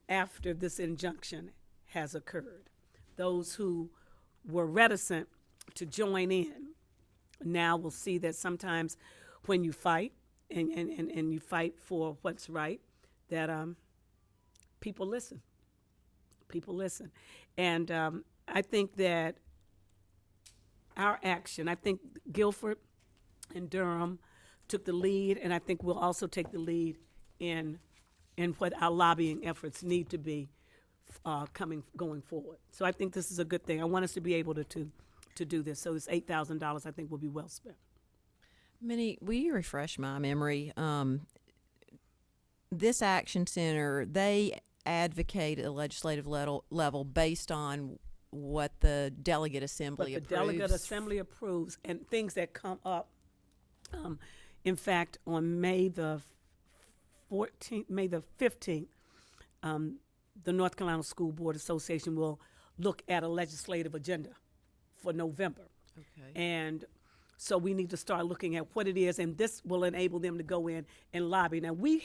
after this injunction has occurred. Those who were reticent to join in now will see that sometimes when you fight and you fight for what's right, that people listen. People listen. And I think that our action, I think Guilford and Durham took the lead, and I think we'll also take the lead in what our lobbying efforts need to be going forward. So I think this is a good thing. I want us to be able to do this. So this $8,000 I think will be well spent. Minnie, will you refresh my memory? This Action Center, they advocate at a legislative level based on what the delegate assembly But the approves. delegate assembly approves, and things that come up. In fact, on May the 15th, the North Carolina School Board Association will look at a legislative agenda for November. Okay. And so we need to start looking at what it is, and this will enable them to go in and lobby. Now, we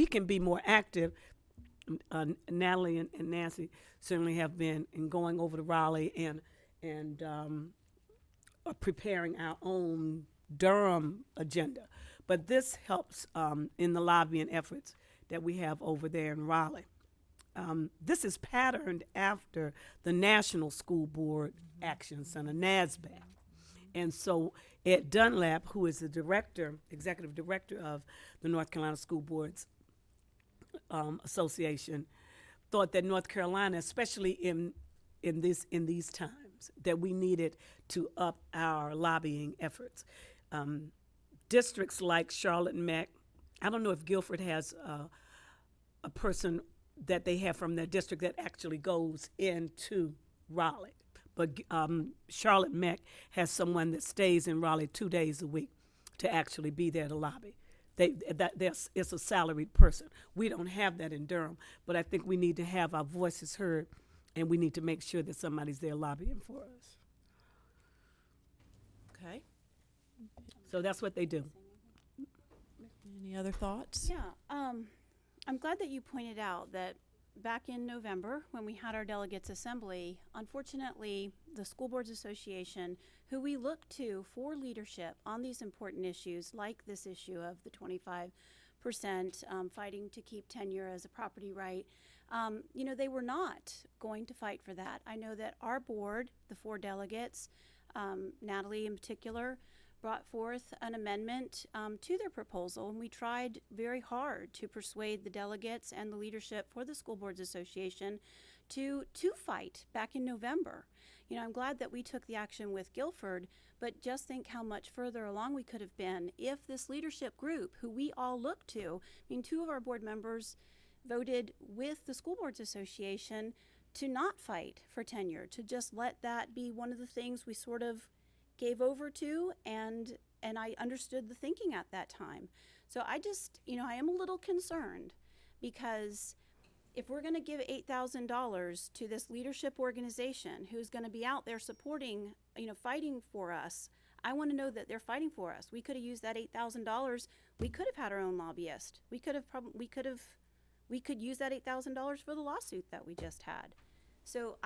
can be more active. Natalie and Nancy certainly have been in going over to Raleigh and are preparing our own Durham agenda. But this helps in the lobbying efforts that we have over there in Raleigh. This is patterned after the National School Board Action Center, NASBAC. And so Ed Dunlap, who is the executive director of the North Carolina School Boards Association, thought that North Carolina, especially in these times, that we needed to up our lobbying efforts. Districts like Charlotte and Mack, I don't know if Guilford has a person that they have from their district that actually goes into Raleigh, but Charlotte Mack has someone that stays in Raleigh 2 days a week to actually be there to lobby. It's a salaried person. We don't have that in Durham, but I think we need to have our voices heard, and we need to make sure that somebody's there lobbying for us. Okay. So that's what they do. Any other thoughts? Yeah, I'm glad that you pointed out that back in November, when we had our delegates assembly, unfortunately, the School Boards Association, who we look to for leadership on these important issues, like this issue of the 25% fighting to keep tenure as a property right, they were not going to fight for that. I know that our board, the 4 delegates, Natalie in particular, brought forth an amendment to their proposal, and we tried very hard to persuade the delegates and the leadership for the School Boards Association to fight back in November. I'm glad that we took the action with Guilford, but just think how much further along we could have been if this leadership group, who we all look to, 2 of our board members voted with the School Boards Association to not fight for tenure, to just let that be one of the things we sort of gave over to, and I understood the thinking at that time. So I just, I am a little concerned, because if we're going to give $8,000 to this leadership organization who's going to be out there supporting, fighting for us, I want to know that they're fighting for us. We could have used that $8,000. We could have had our own lobbyist. We could use that $8,000 for the lawsuit that we just had. So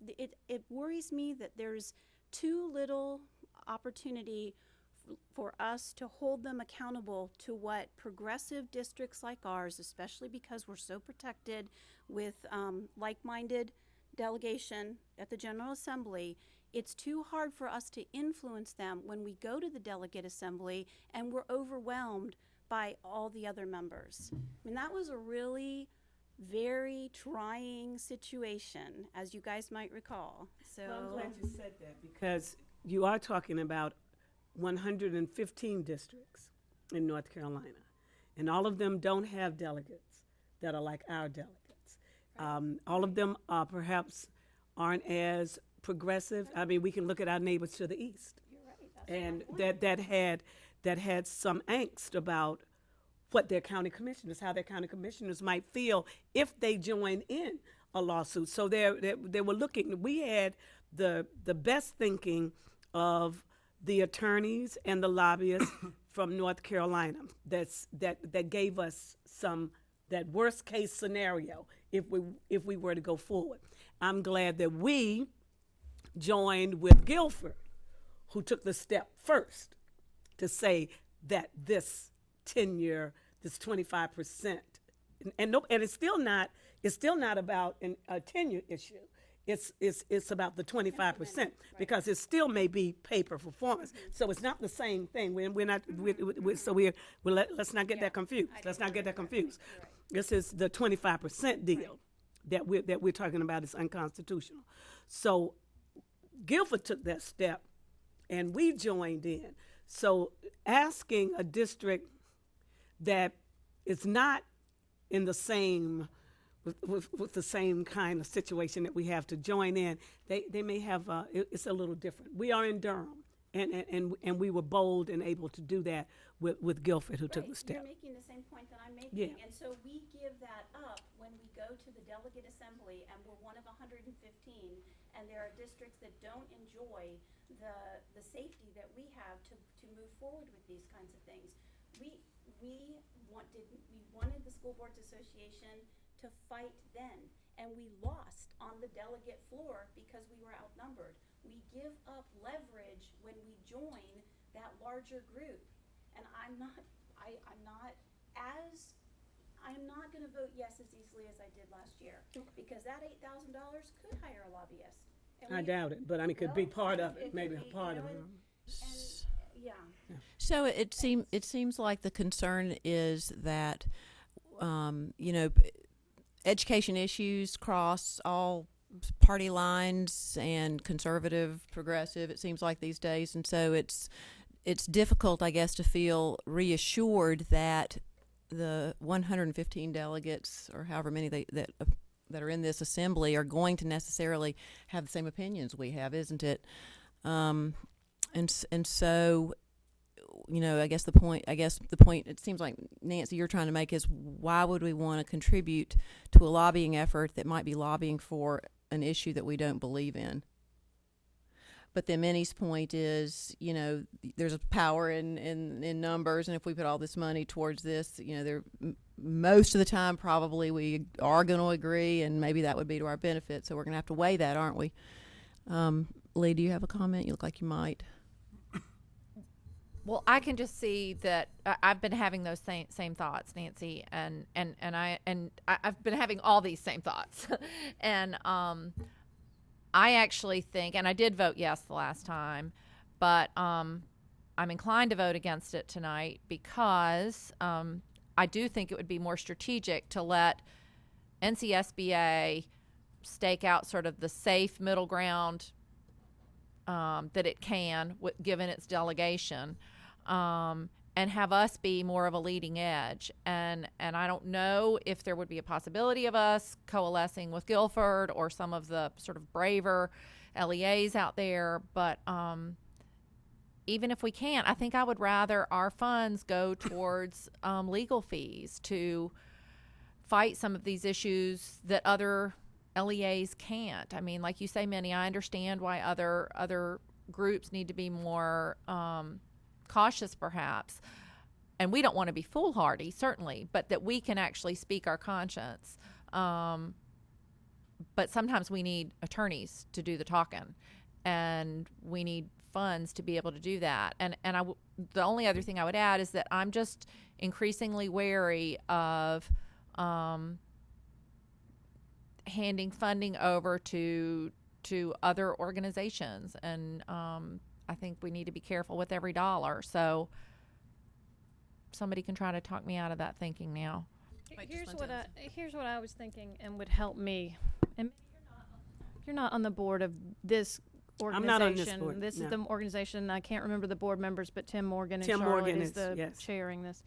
it worries me that there's too little opportunity for us to hold them accountable to what progressive districts like ours, especially because we're so protected with like-minded delegation at the General Assembly, it's too hard for us to influence them when we go to the delegate assembly and we're overwhelmed by all the other members. I mean, that was a really very trying situation, as you guys might recall. So Well, I'm glad you said that, because you are talking about 115 districts in North Carolina, and all of them don't have delegates that are like our delegates. All of them perhaps aren't as progressive. I mean, we can look at our neighbors to the east, and that had some angst about what their county commissioners, how their county commissioners might feel if they join in a lawsuit. So they were looking. We had the best thinking of the attorneys and the lobbyists from North Carolina. That gave us that worst case scenario if we were to go forward. I'm glad that we joined with Guilford, who took the step first to say that this tenure, this 25%, and it's still not about a tenure issue. It's about the 25%, because it still may be pay per performance. So it's not the same thing. Let's not get that confused. Let's not get that confused. This is the 25% deal that we're talking about is unconstitutional. So Guilford took that step, and we joined in. So asking a district that is not in the same with the same kind of situation that we have to join in, they may have it's a little different. We are in Durham, and we were bold and able to do that with Guilford, who took the step. You're making the same point that I'm making, Yeah. And so we give that up when we go to the delegate assembly, and we're one of 115, and there are districts that don't enjoy the safety that we have to move forward with these kinds of things. We wanted the School Boards Association to fight then, and we lost on the delegate floor because we were outnumbered. We give up leverage when we join that larger group, and I'm not going to vote yes as easily as I did last year, because that $8,000 could hire a lobbyist. And I doubt it, but I mean, could be part of it, maybe a part of it. Yeah. So it seems like the concern is that, education issues cross all party lines and conservative, progressive, it seems like these days. And so it's difficult, I guess, to feel reassured that the 115 delegates, or however many that are in this assembly, are going to necessarily have the same opinions we have, isn't it? And so, I guess the point it seems like, Nancy, you're trying to make is, why would we want to contribute to a lobbying effort that might be lobbying for an issue that we don't believe in? But then Minnie's point is, there's a power in numbers, and if we put all this money towards this, most of the time probably we are going to agree, and maybe that would be to our benefit. So we're going to have to weigh that, aren't we? Lee, do you have a comment? You look like you might. Well, I can just see that I've been having those same thoughts, Nancy, and I've been having all these same thoughts, and I actually think, and I did vote yes the last time, but I'm inclined to vote against it tonight because I do think it would be more strategic to let NCSBA stake out sort of the safe middle ground that it can, given its delegation, and have us be more of a leading edge. And I don't know if there would be a possibility of us coalescing with Guilford or some of the sort of braver LEAs out there, but even if we can't, I think I would rather our funds go towards legal fees to fight some of these issues that other LEAs can't. I mean, like you say, Minnie, I understand why other groups need to be more cautious, perhaps. And we don't want to be foolhardy, certainly, but that we can actually speak our conscience. But sometimes we need attorneys to do the talking, and we need funds to be able to do that. And the only other thing I would add is that I'm just increasingly wary of handing funding over to other organizations, and I think we need to be careful with every dollar. So somebody can try to talk me out of that thinking now. Here's what I was thinking and would help me. And you're not on the board of this organization. I'm not on this board. This no. is the organization. I can't remember the board members, but Tim Morgan and Tim Charlotte Morgan is the yes. chairing this.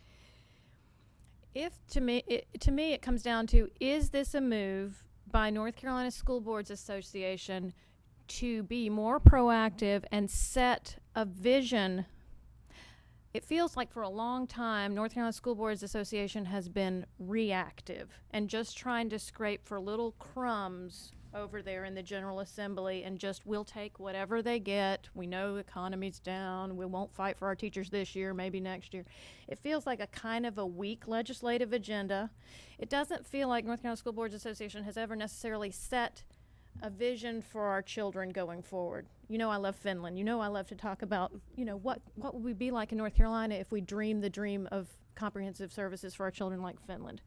If to me it comes down to, is this a move by North Carolina School Boards Association to be more proactive and set a vision? It feels like for a long time, North Carolina School Boards Association has been reactive and just trying to scrape for little crumbs over there in the General Assembly, and just we'll take whatever they get. We know the economy's down. We won't fight for our teachers this year, maybe next year. It feels like a kind of a weak legislative agenda. It doesn't feel like North Carolina School Boards Association has ever necessarily set a vision for our children going forward. You know I love Finland. You know I love to talk about, what would we be like in North Carolina if we dreamed the dream of comprehensive services for our children like Finland.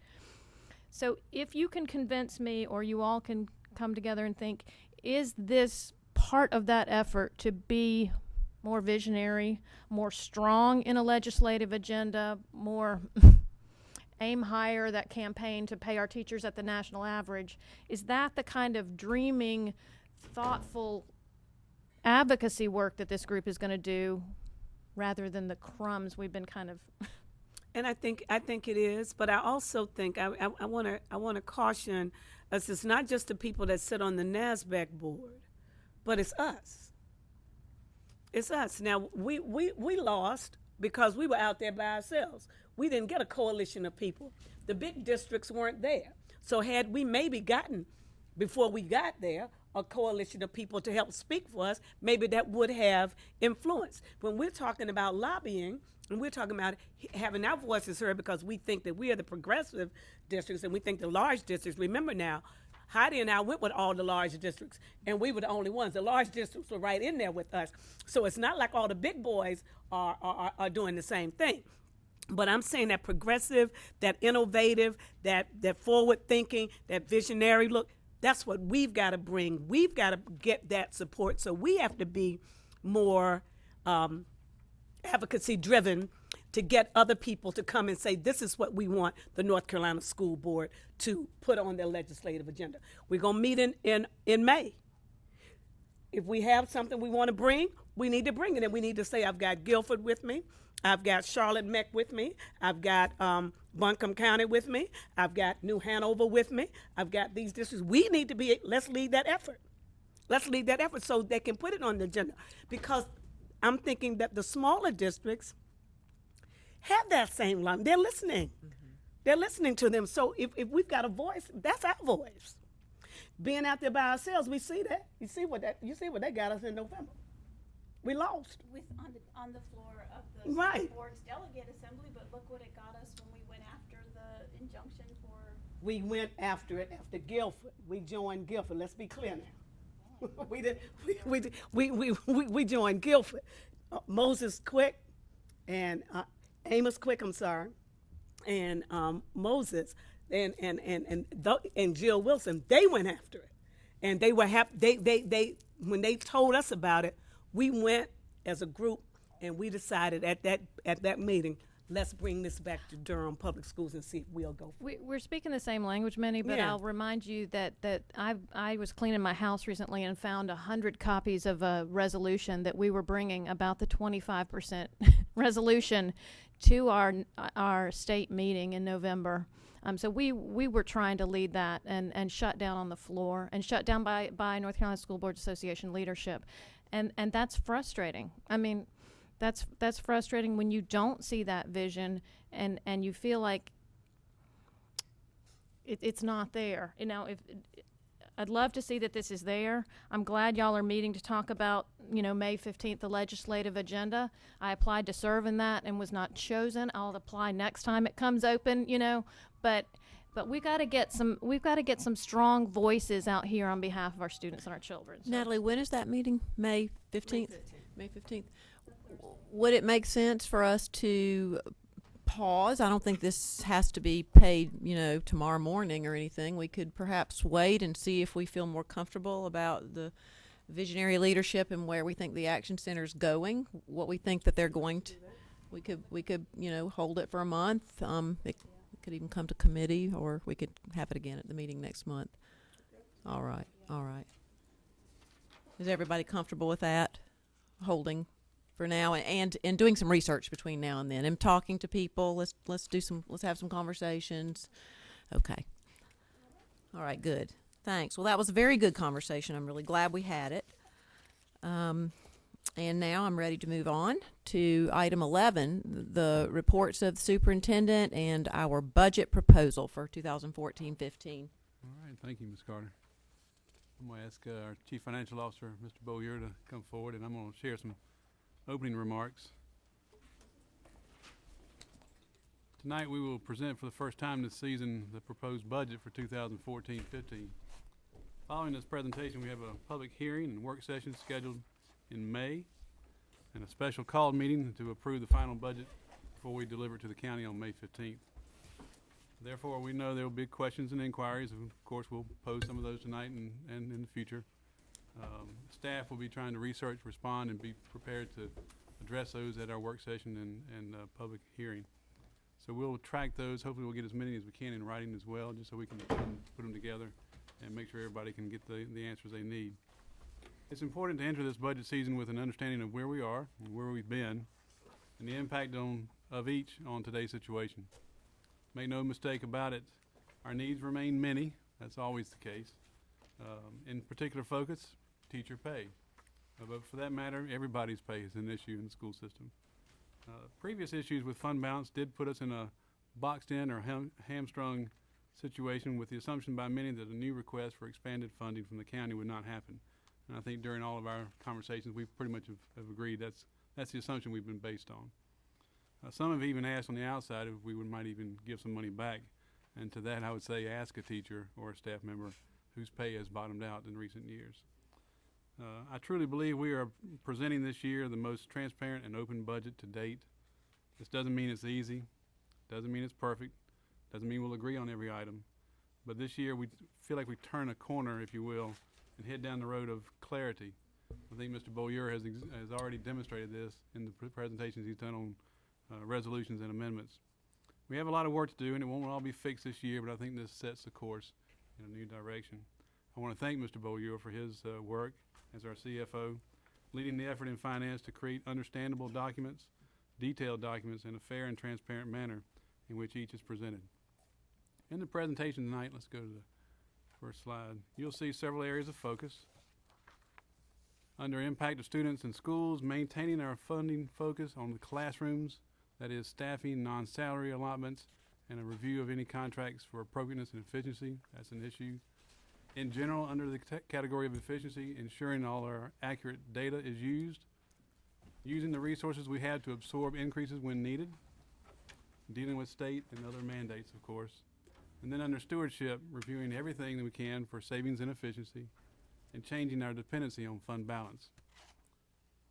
So if you can convince me, or you all can come together and think, is this part of that effort to be more visionary, more strong in a legislative agenda, more aim higher, that campaign to pay our teachers at the national average, is that the kind of dreaming, thoughtful advocacy work that this group is going to do, rather than the crumbs we've been kind of And I think it is, but I also think I want to caution us. It's not just the people that sit on the NASBEC board, but it's us. It's us. Now we lost because we were out there by ourselves. We didn't get a coalition of people. The big districts weren't there. So had we maybe gotten, before we got there, a coalition of people to help speak for us, maybe that would have influence. When we're talking about lobbying, and we're talking about having our voices heard because we think that we are the progressive districts and we think the large districts, remember now, Heidi and I went with all the large districts, and we were the only ones. The large districts were right in there with us. So it's not like all the big boys are doing the same thing. But I'm saying that progressive, that innovative, that forward thinking, that visionary look, that's what we've got to bring. We've got to get that support. So we have to be more advocacy driven to get other people to come and say, this is what we want the North Carolina School Board to put on their legislative agenda. We're going to meet in May. If we have something we want to bring, we need to bring it. And we need to say, I've got Guilford with me. I've got Charlotte Meck with me. I've got Buncombe County with me. I've got New Hanover with me. I've got these districts. We need to be, let's lead that effort. Let's lead that effort so they can put it on the agenda. Because I'm thinking that the smaller districts have that same line. They're listening. Mm-hmm. They're listening to them. So if we've got a voice, that's our voice. Being out there by ourselves, we see that. You see what they got us in November. We lost. On the floor of the right. School Board's Delegate Assembly, but look what it got us when we went after the injunction for. We went after it after Guilford. We joined Guilford. Let's be clear now. We joined Guilford. Moses Quick and Amos Quick, I'm sorry, and Moses and Jill Wilson, they went after it, and they were happy. They when they told us about it, we went as a group and we decided at that meeting, let's bring this back to Durham Public Schools and see if we'll go. We're speaking the same language, Minnie, but yeah. I'll remind you that I was cleaning my house recently and found 100 copies of a resolution that we were bringing about the 25% resolution to our state meeting in November. So we were trying to lead that and shut down on the floor and shut down by North Carolina School Boards Association leadership. And that's frustrating. I mean, that's frustrating when you don't see that vision and you feel like it's not there. I'd love to see that this is there. I'm glad y'all are meeting to talk about, May 15th, the legislative agenda. I applied to serve in that and was not chosen. I'll apply next time it comes open, but we've got to get some strong voices out here on behalf of our students and our children. So. Natalie, when is that meeting? May 15th? May 15th. Would it make sense for us to pause? I don't think this has to be paid, tomorrow morning or anything. We could perhaps wait and see if we feel more comfortable about the visionary leadership and where we think the Action Center is going, what we think that they're going to. We could hold it for a month. It could even come to committee, or we could have it again at the meeting next month. All right. Is everybody comfortable with that? Holding for now, and doing some research between now and then, and talking to people. Let's have some conversations. Okay. All right. Good. Thanks. Well, that was a very good conversation. I'm really glad we had it. And now I'm ready to move on to item 11, the reports of the superintendent and our budget proposal for 2014-15. All right, thank you, Ms. Carter. I'm going to ask our Chief Financial Officer, Mr. Beaulieu, to come forward, and I'm going to share some opening remarks. Tonight we will present for the first time this season the proposed budget for 2014-15. Following this presentation, we have a public hearing and work session scheduled in May, and a special called meeting to approve the final budget before we deliver it to the county on May 15th. Therefore, we know there will be questions and inquiries, and of course we'll pose some of those tonight and in the future. Staff will be trying to research, respond, and be prepared to address those at our work session and public hearing. So we'll track those. Hopefully we'll get as many as we can in writing as well, just so we can put them together and make sure everybody can get the answers they need. It's important to enter this budget season with an understanding of where we are and where we've been and the impact of each on today's situation. Make no mistake about it, our needs remain many. That's always the case. In particular focus, teacher pay. But for that matter, everybody's pay is an issue in the school system. Previous issues with fund balance did put us in a boxed-in or hamstrung situation with the assumption by many that a new request for expanded funding from the county would not happen. And I think during all of our conversations, we pretty much have agreed that's the assumption we've been based on. Some have even asked on the outside if we might even give some money back. And to that, I would say ask a teacher or a staff member whose pay has bottomed out in recent years. I truly believe we are presenting this year the most transparent and open budget to date. This doesn't mean it's easy, doesn't mean it's perfect, doesn't mean we'll agree on every item. But this year we feel like we turn a corner, if you will, and head down the road of clarity. I think Mr. Beaulieu has already demonstrated this in the presentations he's done on resolutions and amendments. We have a lot of work to do, and it won't all be fixed this year, but I think this sets the course in a new direction. I want to thank Mr. Beaulieu for his work as our CFO, leading the effort in finance to create understandable documents, detailed documents in a fair and transparent manner in which each is presented. In the presentation tonight, let's go to the first slide. You'll see several areas of focus. Under impact of students and schools, maintaining our funding focus on the classrooms, that is staffing, non-salary allotments, and a review of any contracts for appropriateness and efficiency. That's an issue. In general, under the category of efficiency, ensuring all our accurate data is used, using the resources we have to absorb increases when needed, dealing with state and other mandates, of course. And then under stewardship, reviewing everything that we can for savings and efficiency, and changing our dependency on fund balance.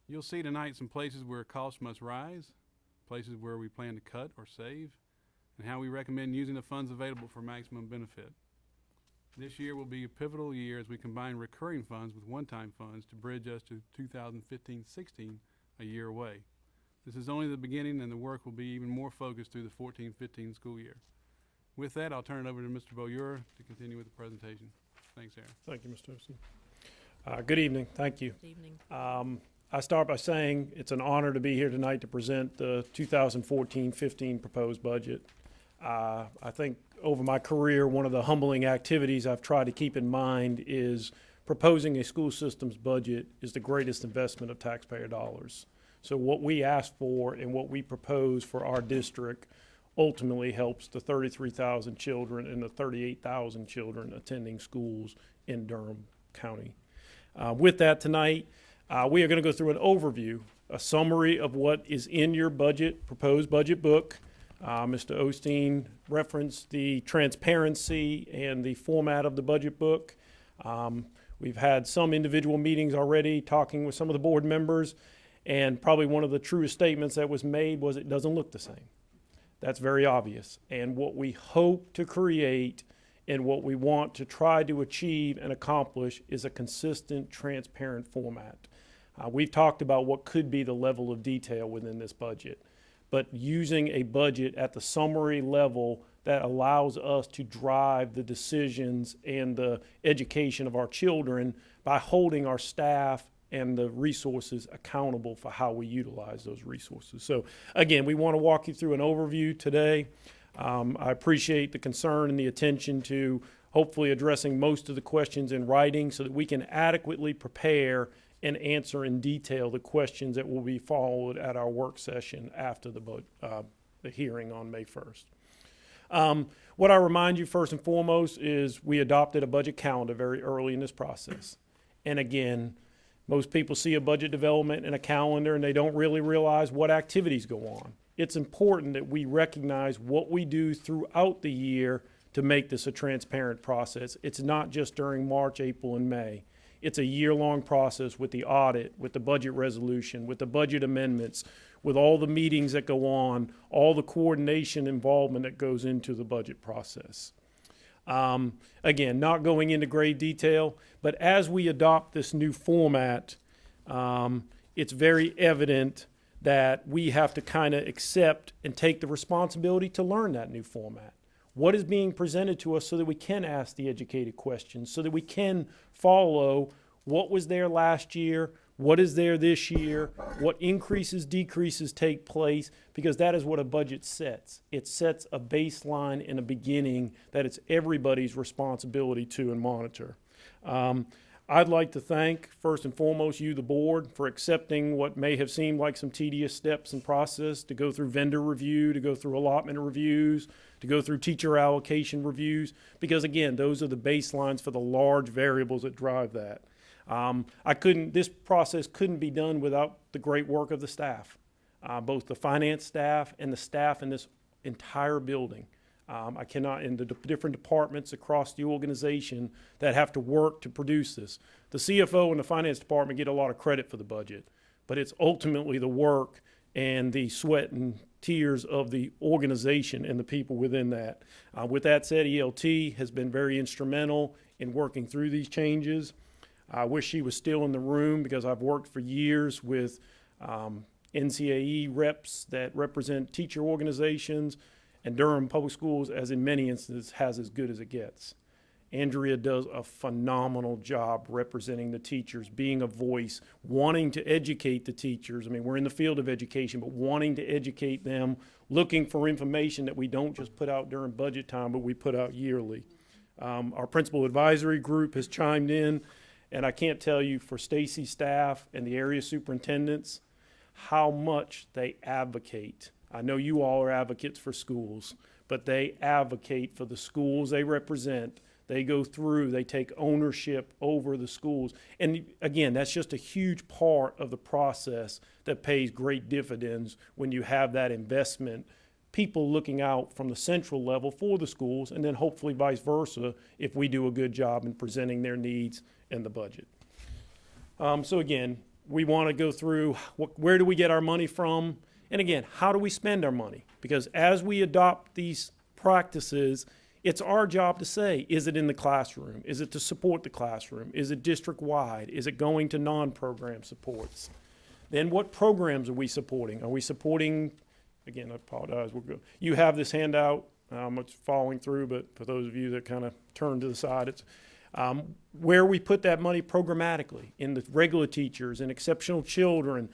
You'll see tonight some places where costs must rise, places where we plan to cut or save, and how we recommend using the funds available for maximum benefit. This year will be a pivotal year as we combine recurring funds with one-time funds to bridge us to 2015-16, a year away. This is only the beginning, and the work will be even more focused through the 14-15 school year. With that, I'll turn it over to Mr. Beaulieu to continue with the presentation. Thanks, Aaron. Thank you, Mr. Tosin. Good evening. Thank you. Good evening. I start by saying it's an honor to be here tonight to present the 2014-15 proposed budget. I think over my career, one of the humbling activities I've tried to keep in mind is proposing a school system's budget is the greatest investment of taxpayer dollars. So what we ask for and what we propose for our district ultimately helps the 33,000 children and the 38,000 children attending schools in Durham County. With that tonight, we are going to go through an overview, a summary of what is in your budget, proposed budget book. Mr. Osteen referenced the transparency and the format of the budget book. We've had some individual meetings already talking with some of the board members, and probably one of the truest statements that was made was it doesn't look the same. That's very obvious. And what we hope to create and what we want to try to achieve and accomplish is a consistent, transparent format. We've talked about what could be the level of detail within this budget. but using a budget at the summary level that allows us to drive the decisions and the education of our children by holding our staff and the resources accountable for how we utilize those resources. So again, we want to walk you through an overview today. I appreciate the concern and the attention to hopefully addressing most of the questions in writing so that we can adequately prepare and answer in detail the questions that will be followed at our work session after the hearing on May 1st. What I remind you first and foremost is we adopted a budget calendar very early in this process. And again, most people see a budget development and a calendar and they don't really realize what activities go on. It's important that we recognize what we do throughout the year to make this a transparent process. It's not just during March, April, and May. It's a year-long process with the audit, with the budget resolution, with the budget amendments, with all the meetings that go on, all the coordination involvement that goes into the budget process. Again, not going into great detail, but as we adopt this new format, it's very evident that we have to kind of accept and take the responsibility to learn that new format. What is being presented to us so that we can ask the educated questions, so that we can follow what was there last year, what is there this year, what increases, decreases take place, because that is what a budget sets. It sets a baseline and a beginning that it's everybody's responsibility to and monitor. I'd like to thank, first and foremost, you, the board, for accepting what may have seemed like some tedious steps and process to go through vendor review, to go through allotment reviews, to go through teacher allocation reviews, because again, those are the baselines for the large variables that drive that. This process couldn't be done without the great work of the staff, both the finance staff and the staff in this entire building. I cannot, in the different departments across the organization that have to work to produce this. The CFO and the finance department get a lot of credit for the budget, but it's ultimately the work and the sweat and tears of the organization and the people within that. With that said, ELT has been very instrumental in working through these changes. I wish she was still in the room because I've worked for years with NCAE reps that represent teacher organizations, and Durham Public Schools, as in many instances, has as good as it gets. Andrea does a phenomenal job representing the teachers, being a voice, wanting to educate the teachers. I mean, we're in the field of education, but wanting to educate them, looking for information that we don't just put out during budget time, but we put out yearly. Our principal advisory group has chimed in, and I can't tell you for Stacy's staff and the area superintendents how much they advocate. I know you all are advocates for schools, but they advocate for the schools they represent. They go through, they take ownership over the schools. And again, that's just a huge part of the process that pays great dividends when you have that investment, people looking out from the central level for the schools, and then hopefully vice versa if we do a good job in presenting their needs and the budget. So again, we want to go through where do we get our money from? And again, how do we spend our money? Because as we adopt these practices, it's our job to say, is it in the classroom? Is it to support the classroom? Is it district-wide? Is it going to non-program supports? Then what programs are we supporting? Are we supporting, again, I apologize, we're good. You have this handout, it's following through, but for those of you that kind of turn to the side, it's where we put that money programmatically in the regular teachers and exceptional children.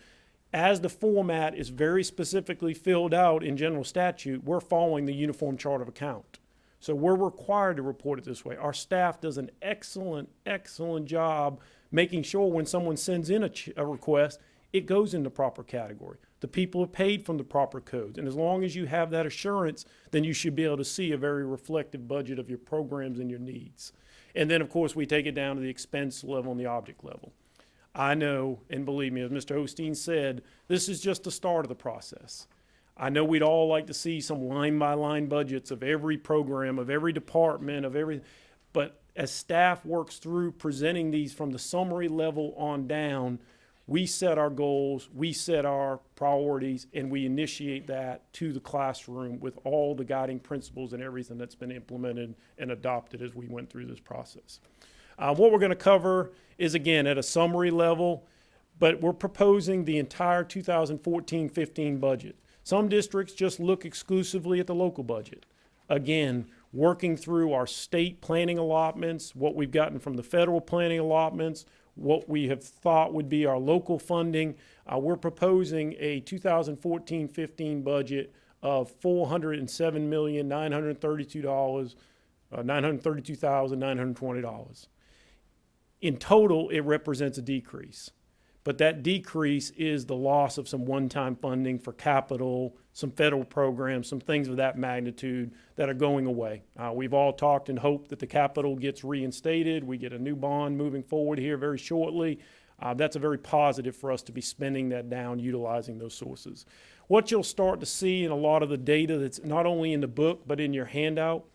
As the format is very specifically filled out in general statute, we're following the Uniform Chart of Account. So we're required to report it this way. Our staff does an excellent, excellent job making sure when someone sends in a request, it goes in the proper category. The people are paid from the proper codes. And as long as you have that assurance, then you should be able to see a very reflective budget of your programs and your needs. And then, of course, we take it down to the expense level and the object level. I know, and believe me, as Mr. Osteen said, this is just the start of the process. I know we'd all like to see some line-by-line budgets of every program, of every department, of every, but as staff works through presenting these from the summary level on down, we set our goals, we set our priorities, and we initiate that to the classroom with all the guiding principles and everything that's been implemented and adopted as we went through this process. What we're going to cover is, again, at a summary level, but we're proposing the entire 2014-15 budget. Some districts just look exclusively at the local budget. Again, working through our state planning allotments, what we've gotten from the federal planning allotments, what we have thought would be our local funding, we're proposing a 2014-15 budget of $932,920. In total, it represents a decrease. But that decrease is the loss of some one-time funding for capital, some federal programs, some things of that magnitude that are going away. We've all talked and hoped that the capital gets reinstated. We get a new bond moving forward here very shortly. That's a very positive for us to be spending that down, utilizing those sources. What you'll start to see in a lot of the data that's not only in the book but in your handout,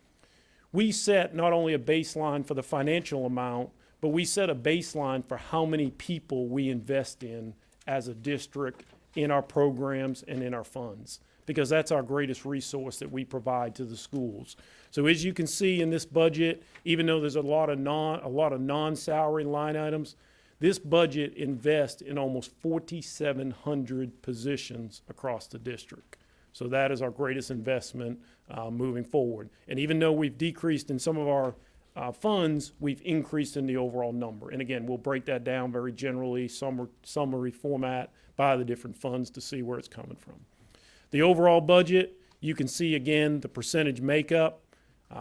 we set not only a baseline for the financial amount, but we set a baseline for how many people we invest in as a district in our programs and in our funds, because that's our greatest resource that we provide to the schools. So as you can see in this budget, even though there's a lot of non-salary line items, this budget invests in almost 4,700 positions across the district. So that is our greatest investment moving forward. And even though we've decreased in some of our funds, we've increased in the overall number. And again, we'll break that down very generally, summary format by the different funds to see where it's coming from. The overall budget, you can see again the percentage makeup,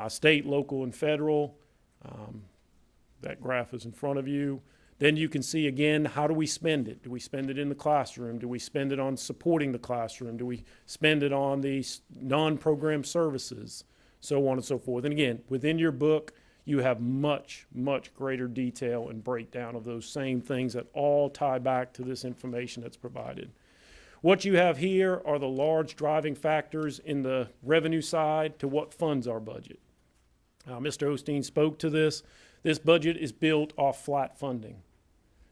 state, local, and federal. That graph is in front of you. Then you can see again, how do we spend it? Do we spend it in the classroom? Do we spend it on supporting the classroom? Do we spend it on the non-program services? So on and so forth. And again, within your book, you have much, much greater detail and breakdown of those same things that all tie back to this information that's provided. What you have here are the large driving factors in the revenue side to what funds our budget. Mr. Osteen spoke to this. This budget is built off flat funding.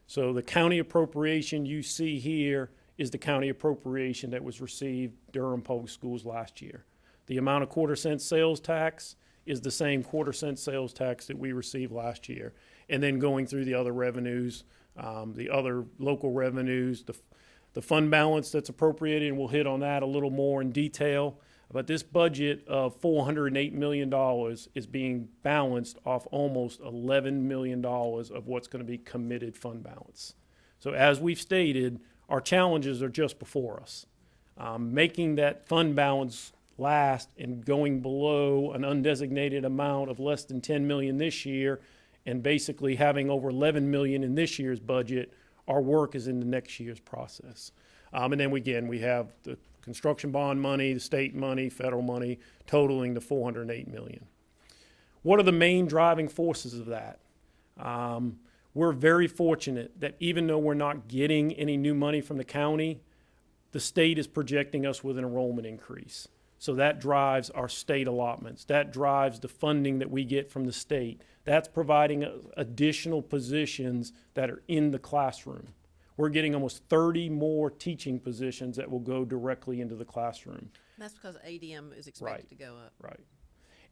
So the county appropriation you see here is the county appropriation that was received Durham Public Schools last year. The amount of quarter-cent sales tax is the same quarter-cent sales tax that we received last year. And then going through the other revenues, the other local revenues, the fund balance that's appropriated, and we'll hit on that a little more in detail. But this budget of $408 million is being balanced off almost $11 million of what's going to be committed fund balance. So as we've stated, our challenges are just before us. Making that fund balance last and going below an undesignated amount of less than $10 million this year and basically having over $11 million in this year's budget, our work is in the next year's process. And then again, we have the construction bond money, the state money, federal money, totaling the $408 million. What are the main driving forces of that? We're very fortunate that even though we're not getting any new money from the county, the state is projecting us with an enrollment increase. So that drives our state allotments. That drives the funding that we get from the state. That's providing additional positions that are in the classroom. We're getting almost 30 more teaching positions that will go directly into the classroom. That's because ADM is expected to go up. Right.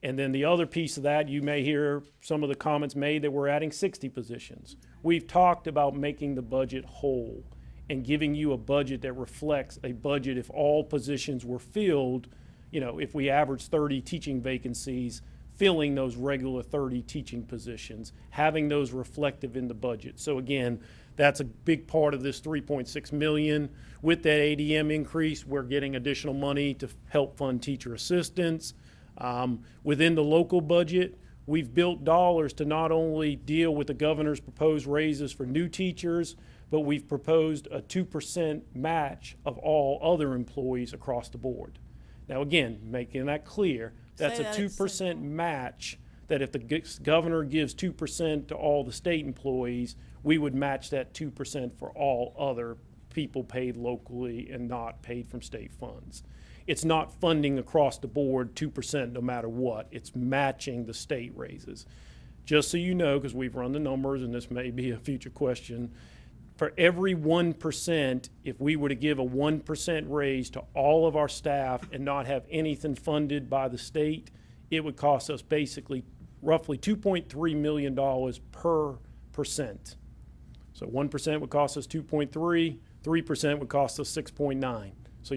And then the other piece of that, you may hear some of the comments made that we're adding 60 positions. We've talked about making the budget whole and giving you a budget that reflects a budget if all positions were filled. You know, if we average 30 teaching vacancies, filling those regular 30 teaching positions, having those reflective in the budget. So again, that's a big part of this $3.6 million. With that ADM increase, we're getting additional money to help fund teacher assistants. Within the local budget, we've built dollars to not only deal with the governor's proposed raises for new teachers, but we've proposed a 2% match of all other employees across the board. Now again, making that clear, that's a 2% match that if the governor gives 2% to all the state employees, we would match that 2% for all other people paid locally and not paid from state funds. It's not funding across the board 2% no matter what. It's matching the state raises. Just so you know, because we've run the numbers and this may be a future question, for every 1%, if we were to give a 1% raise to all of our staff and not have anything funded by the state, it would cost us basically roughly $2.3 million per percent. So 1% would cost us 2.3, 3% would cost us 6.9. So,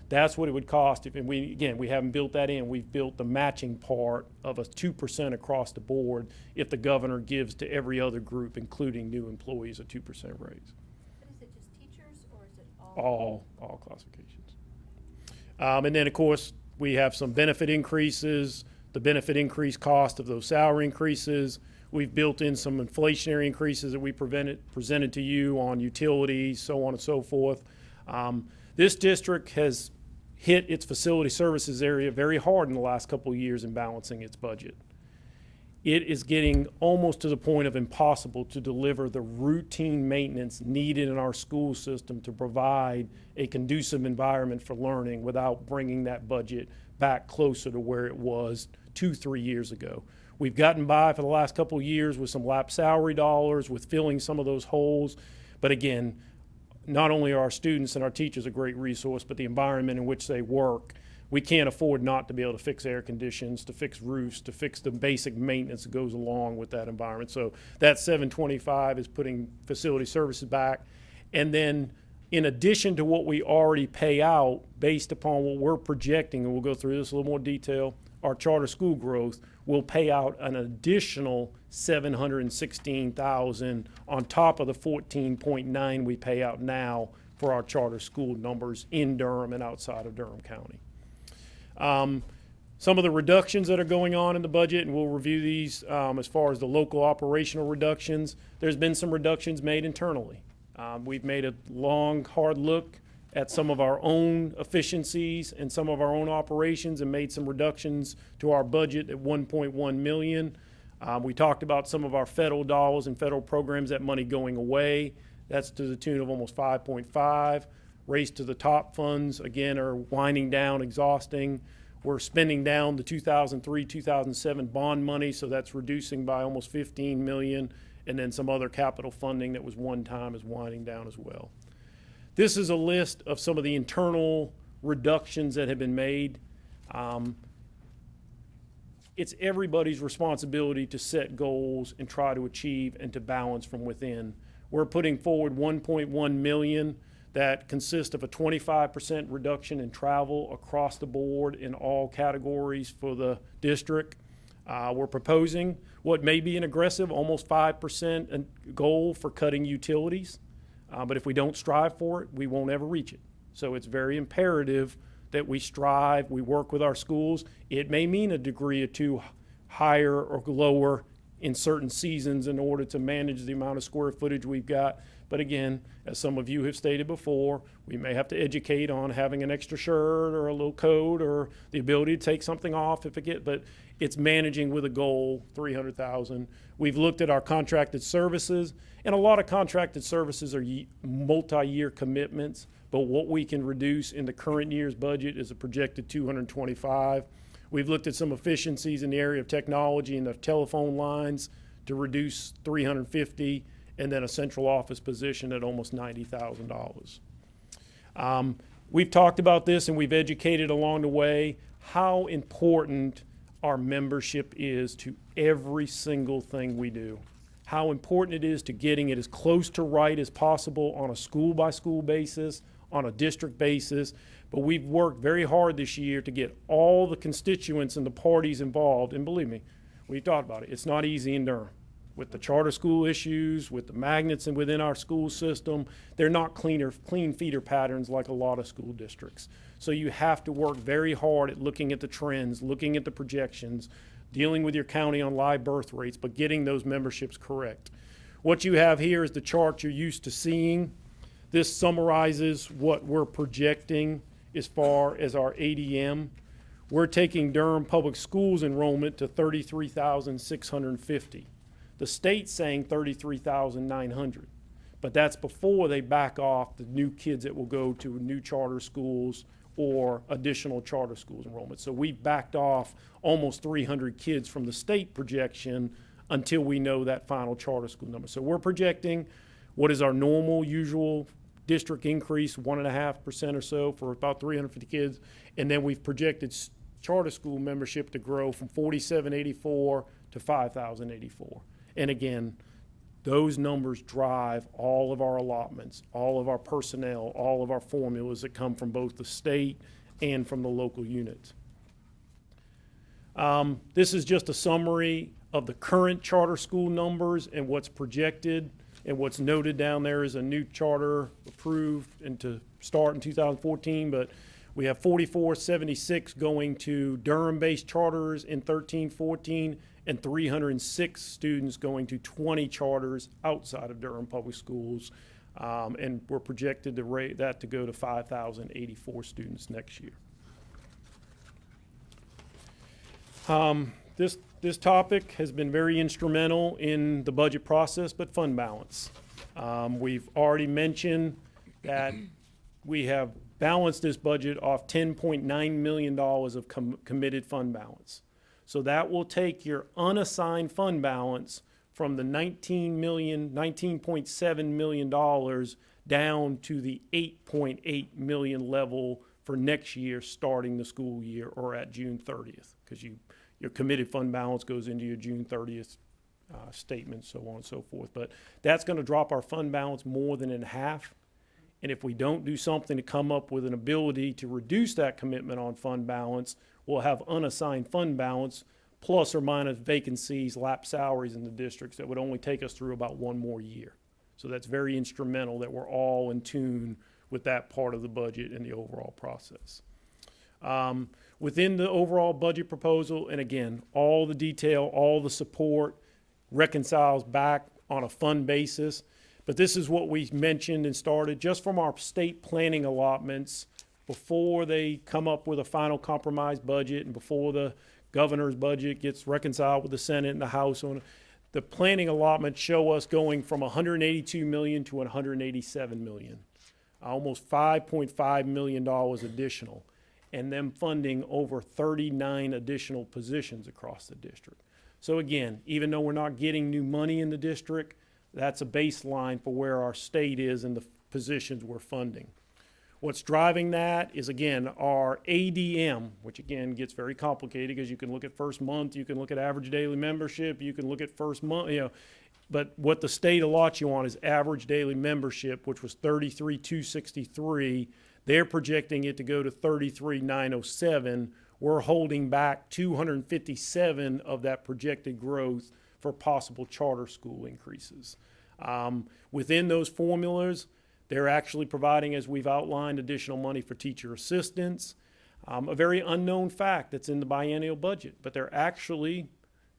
that's what it would cost if, and we haven't built that in. We've built the matching part of a 2% across the board if the governor gives to every other group, including new employees, a 2% raise. But is it just teachers or is it all? All classifications. And then, of course, we have some benefit increases, the benefit increase cost of those salary increases. We've built in some inflationary increases that we presented to you on utilities, so on and so forth. This district has hit its facility services area very hard in the last couple of years in balancing its budget. It is getting almost to the point of impossible to deliver the routine maintenance needed in our school system to provide a conducive environment for learning without bringing that budget back closer to where it was 2-3 years ago. We've gotten by for the last couple of years with some lapsed salary dollars, with filling some of those holes. But again, not only are our students and our teachers a great resource, but the environment in which they work. We can't afford not to be able to fix air conditions, to fix roofs, to fix the basic maintenance that goes along with that environment. So that 725 is putting facility services back. And then in addition to what we already pay out, based upon what we're projecting, and we'll go through this in a little more detail, our charter school growth will pay out an additional $716,000 on top of the $14.9 we pay out now for our charter school numbers in Durham and outside of Durham County. Some of the reductions that are going on in the budget, and we'll review these as far as the local operational reductions. There's been some reductions made internally. We've made a long, hard look at some of our own efficiencies and some of our own operations and made some reductions to our budget at $1.1 million. We talked about some of our federal dollars and federal programs, that money going away. That's to the tune of almost 5.5. Race to the Top funds, again, are winding down, exhausting. We're spending down the 2003-2007 bond money, so that's reducing by almost $15 million. And then some other capital funding that was one time is winding down as well. This is a list of some of the internal reductions that have been made. It's everybody's responsibility to set goals and try to achieve and to balance from within. We're putting forward $1.1 million that consists of a 25% reduction in travel across the board in all categories for the district. We're proposing what may be an aggressive, almost 5% goal for cutting utilities. But if we don't strive for it, we won't ever reach it. So it's very imperative that we strive, we work with our schools. It may mean a degree or two higher or lower in certain seasons in order to manage the amount of square footage we've got. But again, as some of you have stated before, we may have to educate on having an extra shirt or a little coat or the ability to take something off if it gets, but it's managing with a goal, $300,000. We've looked at our contracted services, and a lot of contracted services are multi-year commitments, but what we can reduce in the current year's budget is a projected $225,000. We've looked at some efficiencies in the area of technology and the telephone lines to reduce $350,000, and then a central office position at almost $90,000. We've talked about this and we've educated along the way how important our membership is to every single thing we do. How important it is to getting it as close to right as possible on a school-by-school basis, on a district basis. But we've worked very hard this year to get all the constituents and the parties involved. And believe me, we've talked about it. It's not easy in Durham. With the charter school issues, with the magnets and within our school system, they're not clean feeder patterns like a lot of school districts. So you have to work very hard at looking at the trends, looking at the projections, dealing with your county on live birth rates, but getting those memberships correct. What you have here is the chart you're used to seeing. This summarizes what we're projecting as far as our ADM. We're taking Durham Public Schools enrollment to 33,650. The state's saying 33,900, but that's before they back off the new kids that will go to new charter schools or additional charter schools enrollment. So we backed off almost 300 kids from the state projection until we know that final charter school number. So we're projecting what is our normal, usual district increase, 1.5% or so for about 350 kids, and then we've projected charter school membership to grow from 4,784 to 5,084. And again, Those numbers drive all of our allotments, all of our personnel, all of our formulas that come from both the state and from the local units. This is just a summary of the current charter school numbers and what's projected, and what's noted down there is a new charter approved and to start in 2014, but we have 4476 going to Durham-based charters in 13-14, and 306 students going to 20 charters outside of Durham Public Schools, and we're projected to rate that to go to 5,084 students next year. This topic has been very instrumental in the budget process, but fund balance. We've already mentioned that we have balanced this budget off $10.9 million of committed fund balance. So that will take your unassigned fund balance from the $19.7 million down to the $8.8 million level for next year, starting the school year or at June 30th, because your committed fund balance goes into your June 30th statement, so on and so forth. But that's going to drop our fund balance more than in half. And if we don't do something to come up with an ability to reduce that commitment on fund balance, we'll have unassigned fund balance plus or minus vacancies, lapsed salaries in the districts that would only take us through about one more year. So that's very instrumental that we're all in tune with that part of the budget and the overall process. Within the overall budget proposal, and again, all the detail, all the support reconciles back on a fund basis. But this is what we mentioned and started just from our state planning allotments before they come up with a final compromise budget and before the governor's budget gets reconciled with the Senate and the House. The planning allotments show us going from $182 million to $187 million, almost $5.5 million additional, and them funding over 39 additional positions across the district. So again, even though we're not getting new money in the district, that's a baseline for where our state is and the positions we're funding. What's driving that is, again, our ADM, which again gets very complicated because you can look at first month, you can look at average daily membership, you can look at first month, but what the state allots you on is average daily membership, which was 33,263. They're projecting it to go to 33,907. We're holding back 257 of that projected growth for possible charter school increases. Within those formulas, they're actually providing, as we've outlined, additional money for teacher assistants. A very unknown fact that's in the biennial budget, but they're actually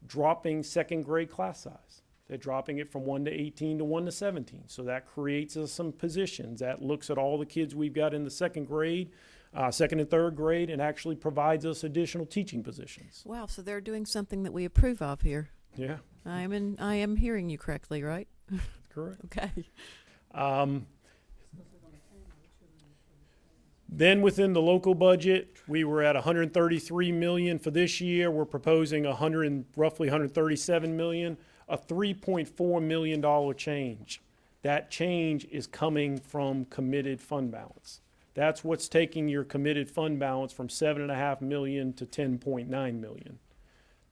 dropping second grade class size. They're dropping it from 1 to 18 to 1 to 17. So that creates some positions. That looks at all the kids we've got in the second grade, second and third grade, and actually provides us additional teaching positions. Wow, so they're doing something that we approve of here. Yeah. I am hearing you correctly, right? Correct. Okay. Then within the local budget, we were at $133 million for this year. We're proposing roughly $137 million, a $3.4 million change. That change is coming from committed fund balance. That's what's taking your committed fund balance from $7.5 million to $10.9 million.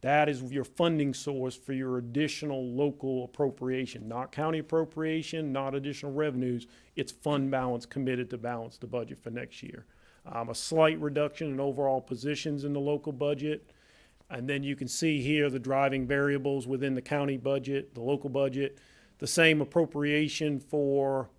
That is your funding source for your additional local appropriation, not county appropriation, not additional revenues. It's fund balance committed to balance the budget for next year. A slight reduction in overall positions in the local budget. And then you can see here the driving variables within the county budget, the local budget, the same appropriation for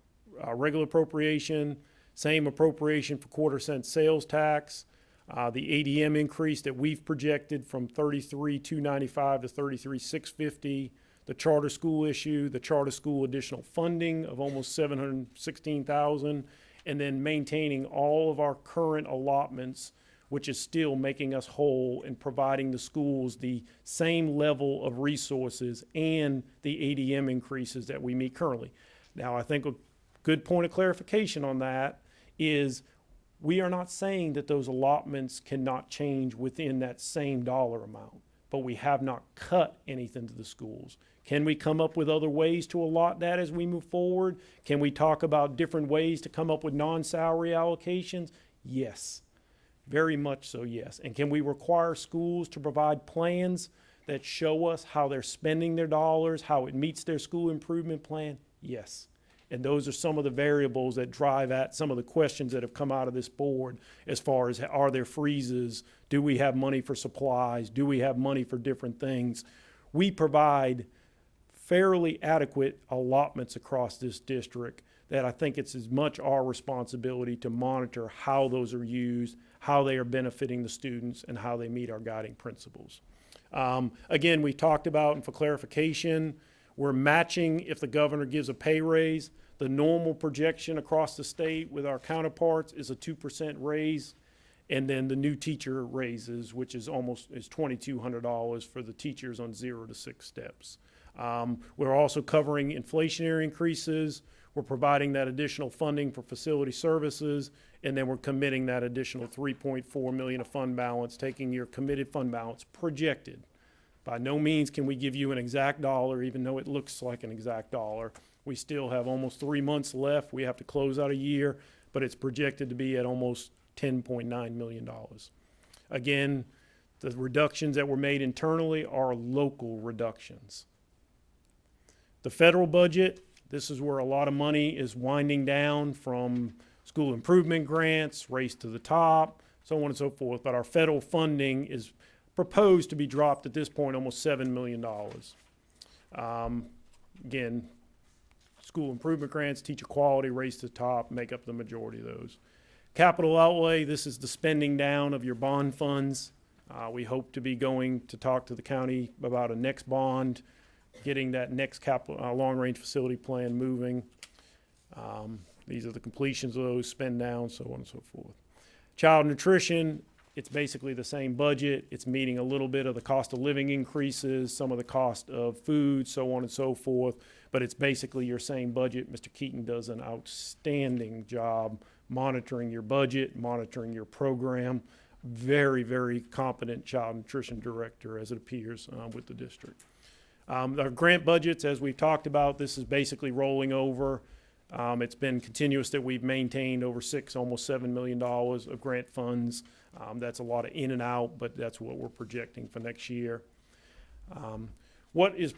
regular appropriation, same appropriation for quarter-cent sales tax. The ADM increase that we've projected from $33,295 to $33,650, the charter school issue, the charter school additional funding of almost $716,000, and then maintaining all of our current allotments, which is still making us whole and providing the schools the same level of resources and the ADM increases that we meet currently. Now, I think a good point of clarification on that is we are not saying that those allotments cannot change within that same dollar amount, but we have not cut anything to the schools. Can we come up with other ways to allot that as we move forward? Can we talk about different ways to come up with non-salary allocations? Yes, very much so, yes. And can we require schools to provide plans that show us how they're spending their dollars, how it meets their school improvement plan? Yes. And those are some of the variables that drive at some of the questions that have come out of this board as far as, are there freezes? Do we have money for supplies? Do we have money for different things? We provide fairly adequate allotments across this district that I think it's as much our responsibility to monitor how those are used, how they are benefiting the students, and how they meet our guiding principles. Again, we talked about, and for clarification, we're matching if the governor gives a pay raise. The normal projection across the state with our counterparts is a 2% raise, and then the new teacher raises, which is $2,200 for the teachers on 0 to 6 steps. We're also covering inflationary increases. We're providing that additional funding for facility services, and then we're committing that additional $3.4 million of fund balance, taking your committed fund balance projected. By no means can we give you an exact dollar, even though it looks like an exact dollar. We still have almost 3 months left. We have to close out a year, but it's projected to be at almost $10.9 million. Again, the reductions that were made internally are local reductions. The federal budget, this is where a lot of money is winding down from school improvement grants, race to the top, so on and so forth. But our federal funding is proposed to be dropped at this point almost $7 million. Again, school improvement grants, teacher quality, race to the top, make up the majority of those. Capital outlay, this is the spending down of your bond funds. We hope to be going to talk to the county about a next bond, getting that next capital long-range facility plan moving. These are the completions of those, spend down, so on and so forth. Child nutrition, it's basically the same budget. It's meeting a little bit of the cost of living increases, some of the cost of food, so on and so forth, but it's basically your same budget. Mr. Keaton does an outstanding job monitoring your budget, monitoring your program. Very, very competent child nutrition director, as it appears, with the district. Our grant budgets, as we've talked about, this is basically rolling over. It's been continuous that we've maintained over almost $7 million of grant funds. That's a lot of in and out, but that's what we're projecting for next year. What is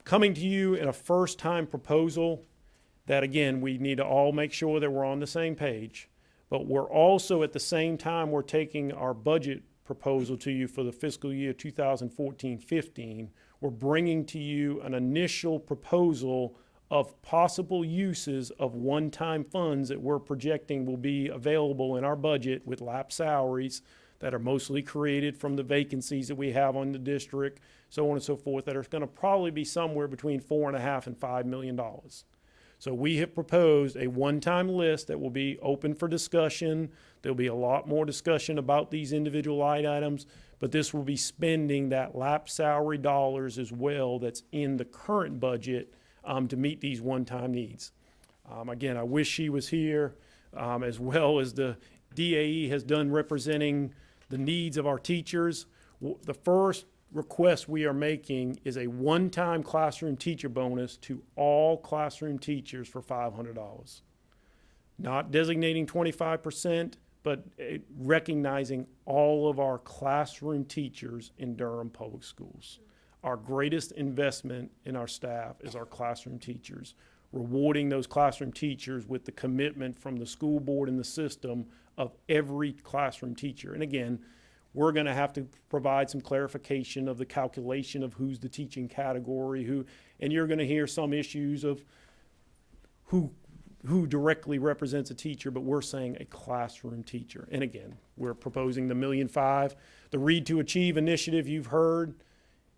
coming to you in a first-time proposal that, again, we need to all make sure that we're on the same page, but we're also at the same time we're taking our budget proposal to you for the fiscal year 2014-15. We're bringing to you an initial proposal of possible uses of one-time funds that we're projecting will be available in our budget with lapsed salaries that are mostly created from the vacancies that we have on the district, so on and so forth, that are going to probably be somewhere between $4.5 and $5 million. So we have proposed a one-time list that will be open for discussion. There'll be a lot more discussion about these individual line items, but this will be spending that lapsed salary dollars as well that's in the current budget to meet these one-time needs. Again, I wish she was here, as well as the DAE has done representing the needs of our teachers. The first request we are making is a one-time classroom teacher bonus to all classroom teachers for $500. Not designating 25%, but recognizing all of our classroom teachers in Durham Public Schools. Our greatest investment in our staff is our classroom teachers, rewarding those classroom teachers with the commitment from the school board and the system of every classroom teacher. And again, we're going to have to provide some clarification of the calculation of who's the teaching category, and you're going to hear some issues of who directly represents a teacher, but we're saying a classroom teacher. And again, we're proposing the $1.5 million. The Read to Achieve initiative you've heard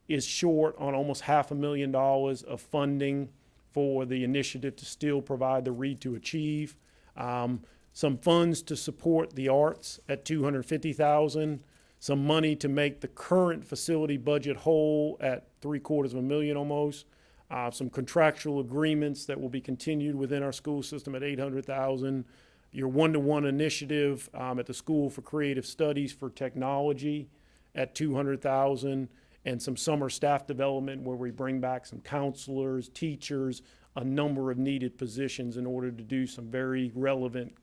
is short on almost $500,000 of funding for the initiative to still provide the Read to Achieve. Some funds to support the arts at $250,000. Some money to make the current facility budget whole at $750,000 almost. Some contractual agreements that will be continued within our school system at $800,000. Your one-to-one initiative at the School for Creative Studies for Technology at $200,000, and some summer staff development where we bring back some counselors, teachers, a number of needed positions in order to do some very relevant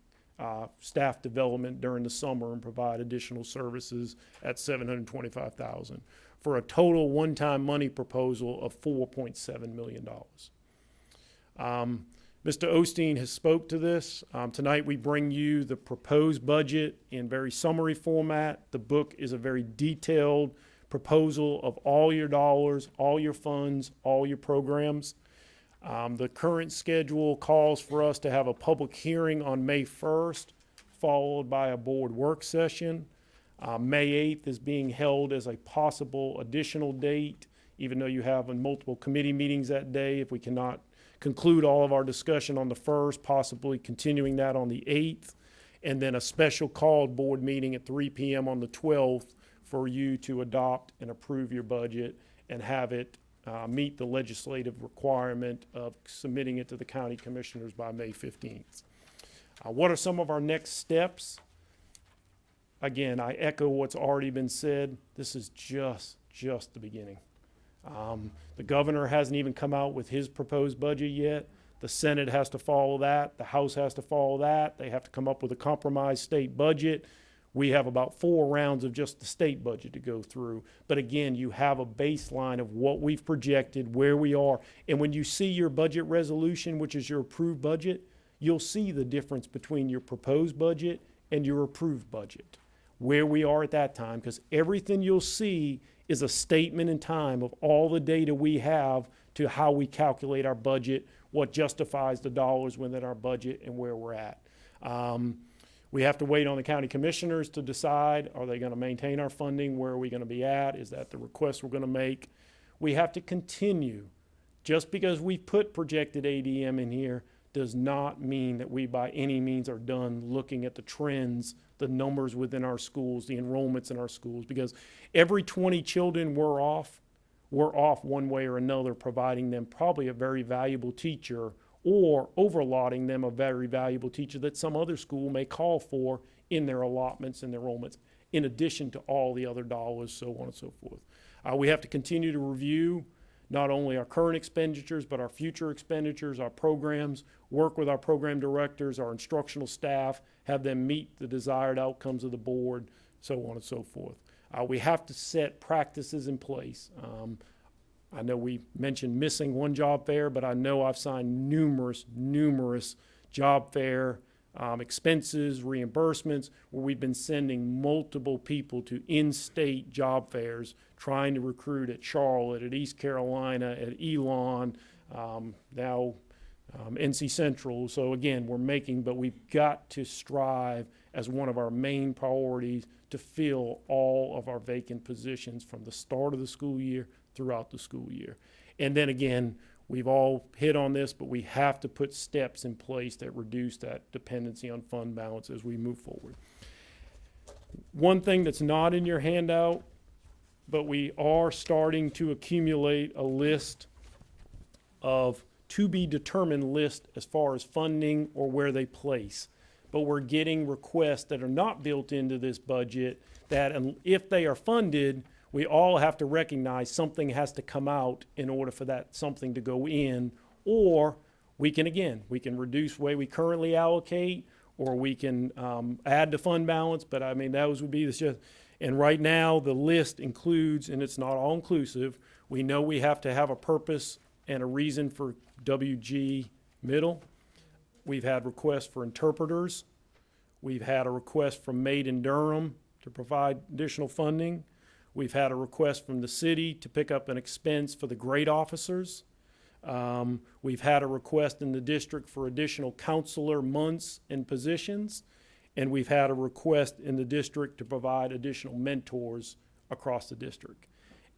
staff development during the summer and provide additional services at $725,000. for a total one-time money proposal of $4.7 million. Mr. Osteen has spoke to this. Tonight we bring you the proposed budget in very summary format. The book is a very detailed proposal of all your dollars, all your funds, all your programs. The current schedule calls for us to have a public hearing on May 1st, followed by a board work session. May 8th is being held as a possible additional date, even though you have multiple committee meetings that day. If we cannot conclude all of our discussion on the 1st, possibly continuing that on the 8th, and then a special called board meeting at 3 p.m. on the 12th for you to adopt and approve your budget and have it meet the legislative requirement of submitting it to the county commissioners by May 15th. What are some of our next steps? Again, I echo what's already been said. This is just the beginning. The governor hasn't even come out with his proposed budget yet. The Senate has to follow that. The House has to follow that. They have to come up with a compromised state budget. We have about 4 rounds of just the state budget to go through. But again, you have a baseline of what we've projected, where we are. And when you see your budget resolution, which is your approved budget, you'll see the difference between your proposed budget and your approved budget, where we are at that time, because everything you'll see is a statement in time of all the data we have to how we calculate our budget, what justifies the dollars within our budget, and where we're at. We have to wait on the county commissioners to decide, are they going to maintain our funding? Where are we going to be at? Is that the request we're going to make? We have to continue. Just because we put projected ADM in here does not mean that we by any means are done looking at the trends, the numbers within our schools, the enrollments in our schools, because every 20 children we're off one way or another, providing them probably a very valuable teacher or overallotting them a very valuable teacher that some other school may call for in their allotments and their enrollments, in addition to all the other dollars, so on and so forth. We have to continue to review not only our current expenditures, but our future expenditures, our programs, work with our program directors, our instructional staff, have them meet the desired outcomes of the board, so on and so forth. We have to set practices in place. I know we mentioned missing one job fair, but I know I've signed numerous job fair expenses, reimbursements, where we've been sending multiple people to in-state job fairs, trying to recruit at Charlotte, at East Carolina, at Elon, now NC Central. So again, but we've got to strive as one of our main priorities to fill all of our vacant positions from the start of the school year throughout the school year. And then again, we've all hit on this, but we have to put steps in place that reduce that dependency on fund balance as we move forward. One thing that's not in your handout, but we are starting to accumulate a list of to be determined list as far as funding or where they place. But we're getting requests that are not built into this budget that if they are funded, we all have to recognize something has to come out in order for that something to go in, or we can reduce the way we currently allocate, or we can add to fund balance. But I mean, those would be and right now the list includes, and it's not all inclusive, we know we have to have a purpose and a reason for WG middle. We've had requests for interpreters. We've had a request from Made in Durham to provide additional funding. We've had a request from the city to pick up an expense for the grade officers. We've had a request in the district for additional counselor months and positions. And we've had a request in the district to provide additional mentors across the district.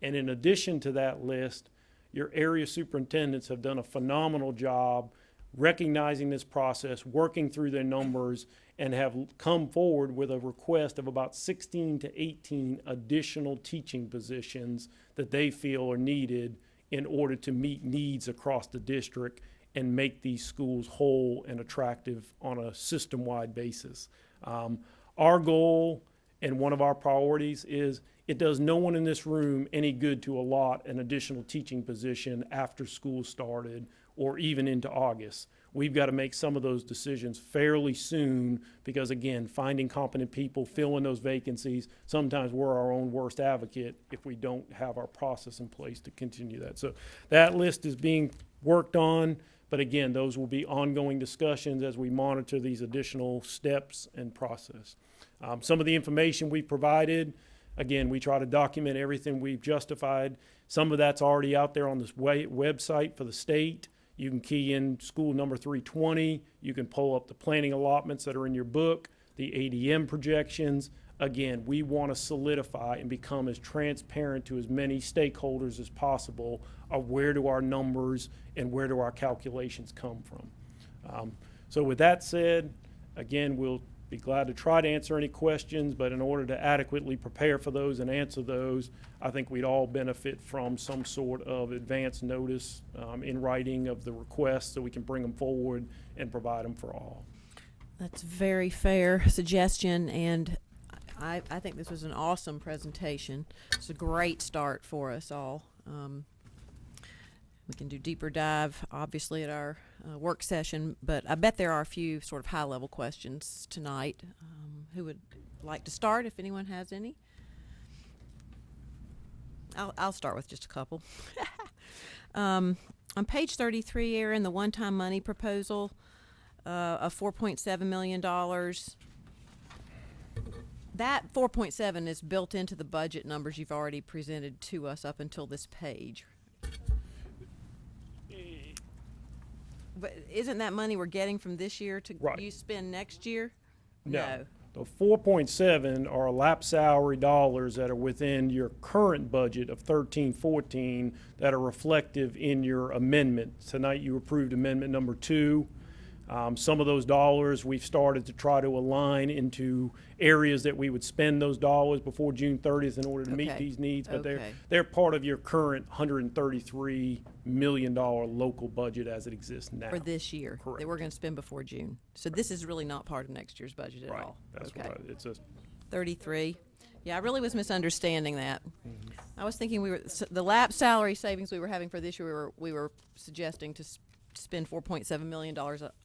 And in addition to that list, your area superintendents have done a phenomenal job recognizing this process, working through their numbers, and have come forward with a request of about 16 to 18 additional teaching positions that they feel are needed in order to meet needs across the district and make these schools whole and attractive on a system-wide basis. Our goal and one of our priorities is it does no one in this room any good to allot an additional teaching position after school started or even into August. we've got to make some of those decisions fairly soon because, again, finding competent people, filling those vacancies, sometimes we're our own worst advocate if we don't have our process in place to continue that. So that list is being worked on, but again, those will be ongoing discussions as we monitor these additional steps and process. Some of the information we provided, again, we try to document everything we've justified. Some of that's already out there on this website for the state. You can key in school number 320. You can pull up the planning allotments that are in your book, the ADM projections. Again, we want to solidify and become as transparent to as many stakeholders as possible of where do our numbers and where do our calculations come from. So with that said, again, we'll be glad to try to answer any questions, but in order to adequately prepare for those and answer those, I think we'd all benefit from some sort of advance notice in writing of the requests so we can bring them forward and provide them for all. That's a very fair suggestion, and I think this was an awesome presentation. It's a great start for us all. We can do deeper dive, obviously, at our work session, but I bet there are a few sort of high-level questions tonight. Who would like to start, if anyone has any? I'll start with just a couple. On page 33, Aaron, the one-time money proposal of $4.7 million, that 4.7 is built into the budget numbers you've already presented to us up until this page. But isn't that money we're getting from this year to you spend next year? No. The 4.7 are lap salary dollars that are within your current budget of 13-14 that are reflective in your amendment. Tonight you approved amendment number 2. Some of those dollars we've started to try to align into areas that we would spend those dollars before June 30th in order to meet these needs, but they're part of your current $133 million local budget as it exists now. For this year. Correct. That we're going to spend before June. So this is really not part of next year's budget at all. That's right. It's a 33. Yeah, I really was misunderstanding that. I was thinking the lap salary savings we were having for this year, we were suggesting to spend $4.7 million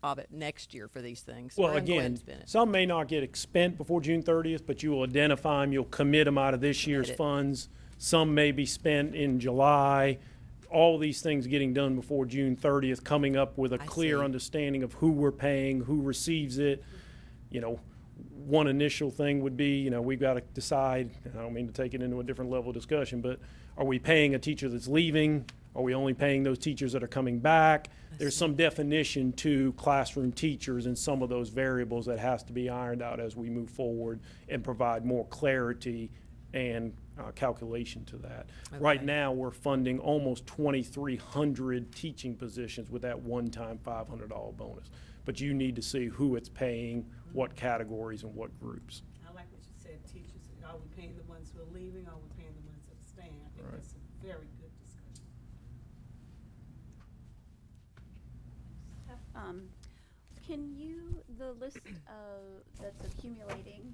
of it next year for these things. So well, again, some may not get spent before June 30th, but you will identify them, you'll commit them out of this year's funds. Some may be spent in July. All these things getting done before June 30th, coming up with a clear understanding of who we're paying, who receives it. You know, one initial thing would be, you know, we've got to decide, I don't mean to take it into a different level of discussion, but are we paying a teacher that's leaving? Are we only paying those teachers that are coming back? There's some definition to classroom teachers and some of those variables that has to be ironed out as we move forward and provide more clarity and calculation to that. Right now, we're funding almost 2,300 teaching positions with that one-time $500 bonus. But you need to see who it's paying, what categories, and what groups. I like what you said, teachers. Are we paying the ones who are leaving, or are we paying the ones that are staying? I think that's a very good discussion. Can you, the list that's accumulating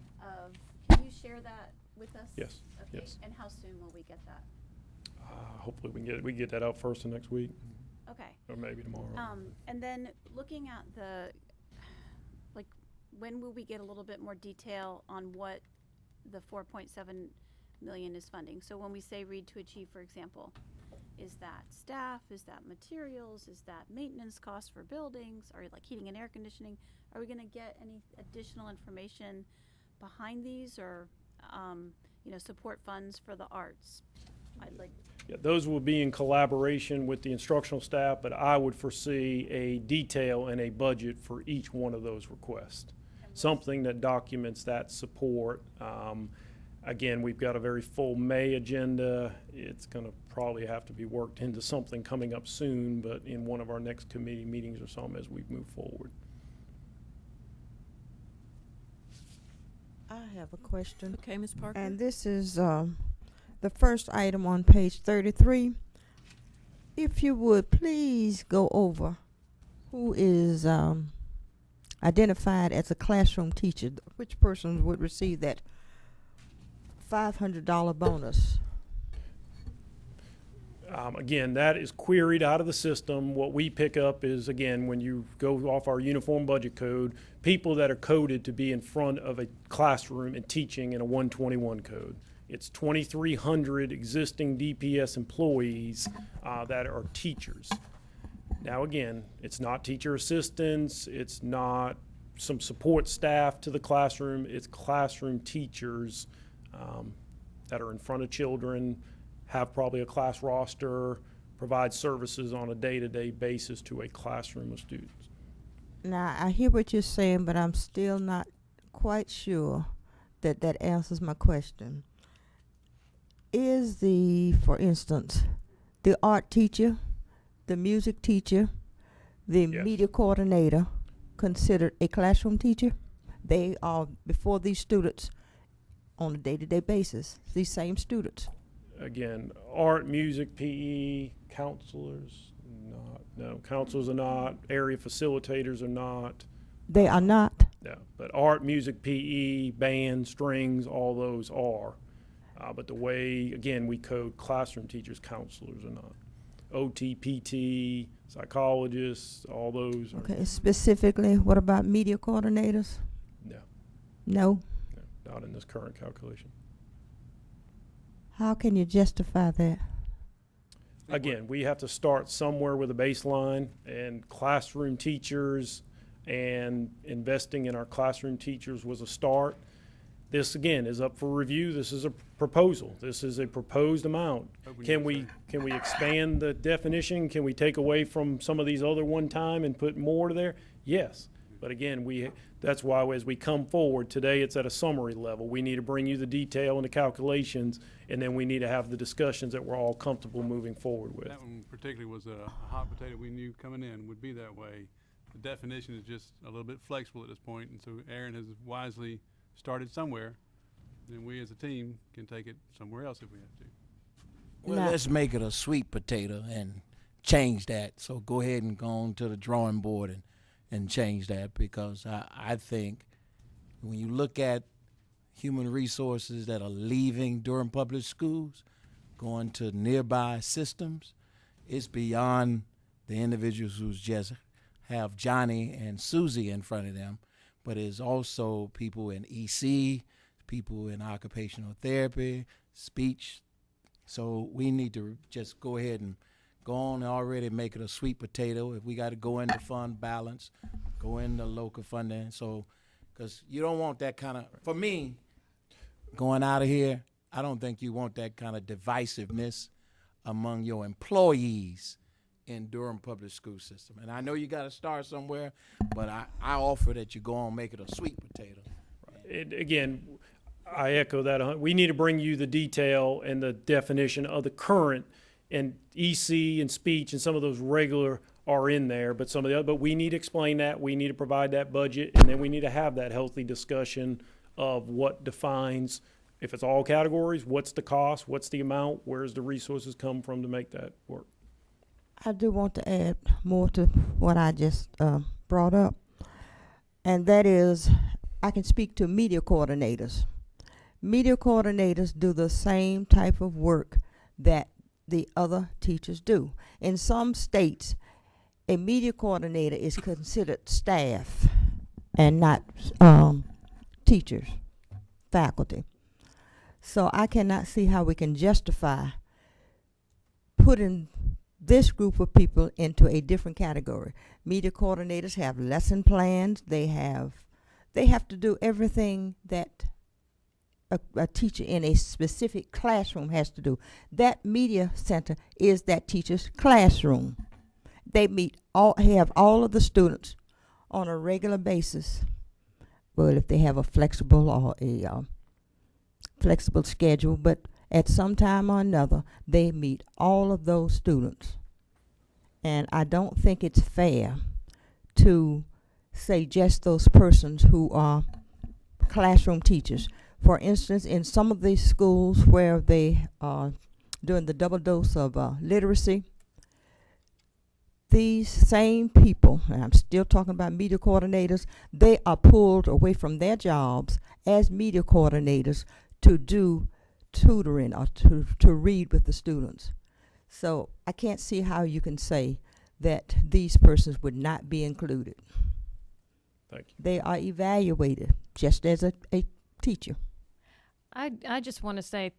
can you share that with us? Yes. Okay. Yes. And how soon will we get that? Hopefully we can get that out first of next week. Okay. Or maybe tomorrow. And then looking at when will we get a little bit more detail on what the 4.7 million is funding? So when we say Read to Achieve, for example, is that staff? Is that materials? Is that maintenance costs for buildings? Or like heating and air conditioning? Are we going to get any additional information behind these, or support funds for the arts? Yeah, those will be in collaboration with the instructional staff, but I would foresee a detail and a budget for each one of those requests. Something that documents that support. Again, we've got a very full May agenda. It's going to probably have to be worked into something coming up soon, but in one of our next committee meetings or something as we move forward. I have a question. Okay, Ms. Parker. And this is the first item on page 33. If you would please go over who is identified as a classroom teacher, which person would receive that $500 bonus? Again, that is queried out of the system. What we pick up is, again, when you go off our uniform budget code, people that are coded to be in front of a classroom and teaching in a 121 code. It's 2,300 existing DPS employees that are teachers. Now, again, it's not teacher assistants, it's not some support staff to the classroom, it's classroom teachers that are in front of children, have probably a class roster, provide services on a day-to-day basis to a classroom of students. Now, I hear what you're saying, but I'm still not quite sure that that answers my question. Is for instance, the art teacher, the music teacher, the media coordinator considered a classroom teacher? They are before these students on a day-to-day basis, these same students. Again, art, music, PE, counselors, no, counselors are not, area facilitators are not. They are not? Yeah, but art, music, PE, band, strings, all those are. But the way, again, we code classroom teachers, counselors are not. OT, PT, psychologists, all those are. Okay, specifically, what about media coordinators? No. No? No, not in this current calculation. How can you justify that? Again, we have to start somewhere with a baseline, and classroom teachers and investing in our classroom teachers was a start. This, again, is up for review. This is a proposal. This is a proposed amount. Can we expand the definition? Can we take away from some of these other one time and put more there? Yes. But again, that's why as we come forward, today it's at a summary level. We need to bring you the detail and the calculations, and then we need to have the discussions that we're all comfortable moving forward with. That one particularly was a hot potato we knew coming in would be that way. The definition is just a little bit flexible at this point, and so Aaron has wisely started somewhere, then we as a team can take it somewhere else if we have to. Well, let's make it a sweet potato and change that. So go ahead and go on to the drawing board and change that, because I think when you look at human resources that are leaving Durham Public Schools, going to nearby systems, it's beyond the individuals who just have Johnny and Susie in front of them, but it's also people in EC, people in occupational therapy, speech. So we need to just go ahead and go on and already make it a sweet potato. If we got to go into fund balance, go into local funding. So, because you don't want that kind of, for me, going out of here, I don't think you want that kind of divisiveness among your employees in Durham Public School System. And I know you got to start somewhere, but I offer that you go on and make it a sweet potato. Again, I echo that. We need to bring you the detail and the definition of the current, and EC and speech and some of those regular are in there, but some of the other, but we need to explain that. We need to provide that budget, and then we need to have that healthy discussion of what defines, if it's all categories, what's the cost, what's the amount, where's the resources come from to make that work. I do want to add more to what I just brought up, and that is I can speak to media coordinators. Media coordinators do the same type of work that the other teachers do. In some states, a media coordinator is considered staff and not teachers, faculty. So I cannot see how we can justify putting this group of people into a different category. Media coordinators have lesson plans. They have to do everything that a teacher in a specific classroom has to do. That media center is that teacher's classroom. They have all of the students on a regular basis. Well, if they have a flexible or a flexible schedule, but at some time or another, they meet all of those students. And I don't think it's fair to say just those persons who are classroom teachers. For instance, in some of these schools where they are doing the double dose of literacy, these same people, and I'm still talking about media coordinators, they are pulled away from their jobs as media coordinators to do tutoring or to read with the students. So I can't see how you can say that these persons would not be included. Thank you. They are evaluated just as a teacher. I just want to say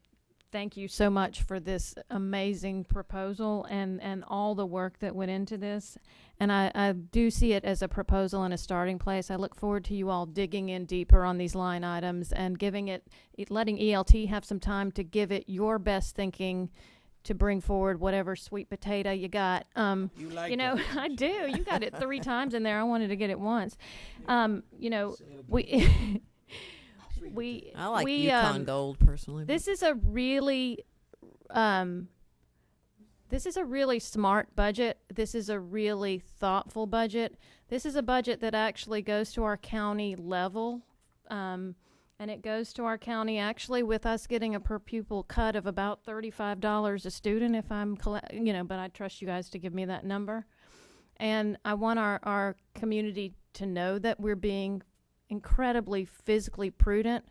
thank you so much for this amazing proposal and all the work that went into this. And I do see it as a proposal and a starting place. I look forward to you all digging in deeper on these line items and letting ELT have some time to give it your best thinking to bring forward whatever sweet potato you got. You like you know, that. I do. You got it 3 times in there. I wanted to get it once. You know, we I like we, Yukon Gold personally. This is a really smart budget. This is a really thoughtful budget. This is a budget that actually goes to our county level, and it goes to our county actually with us getting a per pupil cut of about $35 a student if I'm, but I trust you guys to give me that number. And I want our community to know that we're being incredibly physically prudent,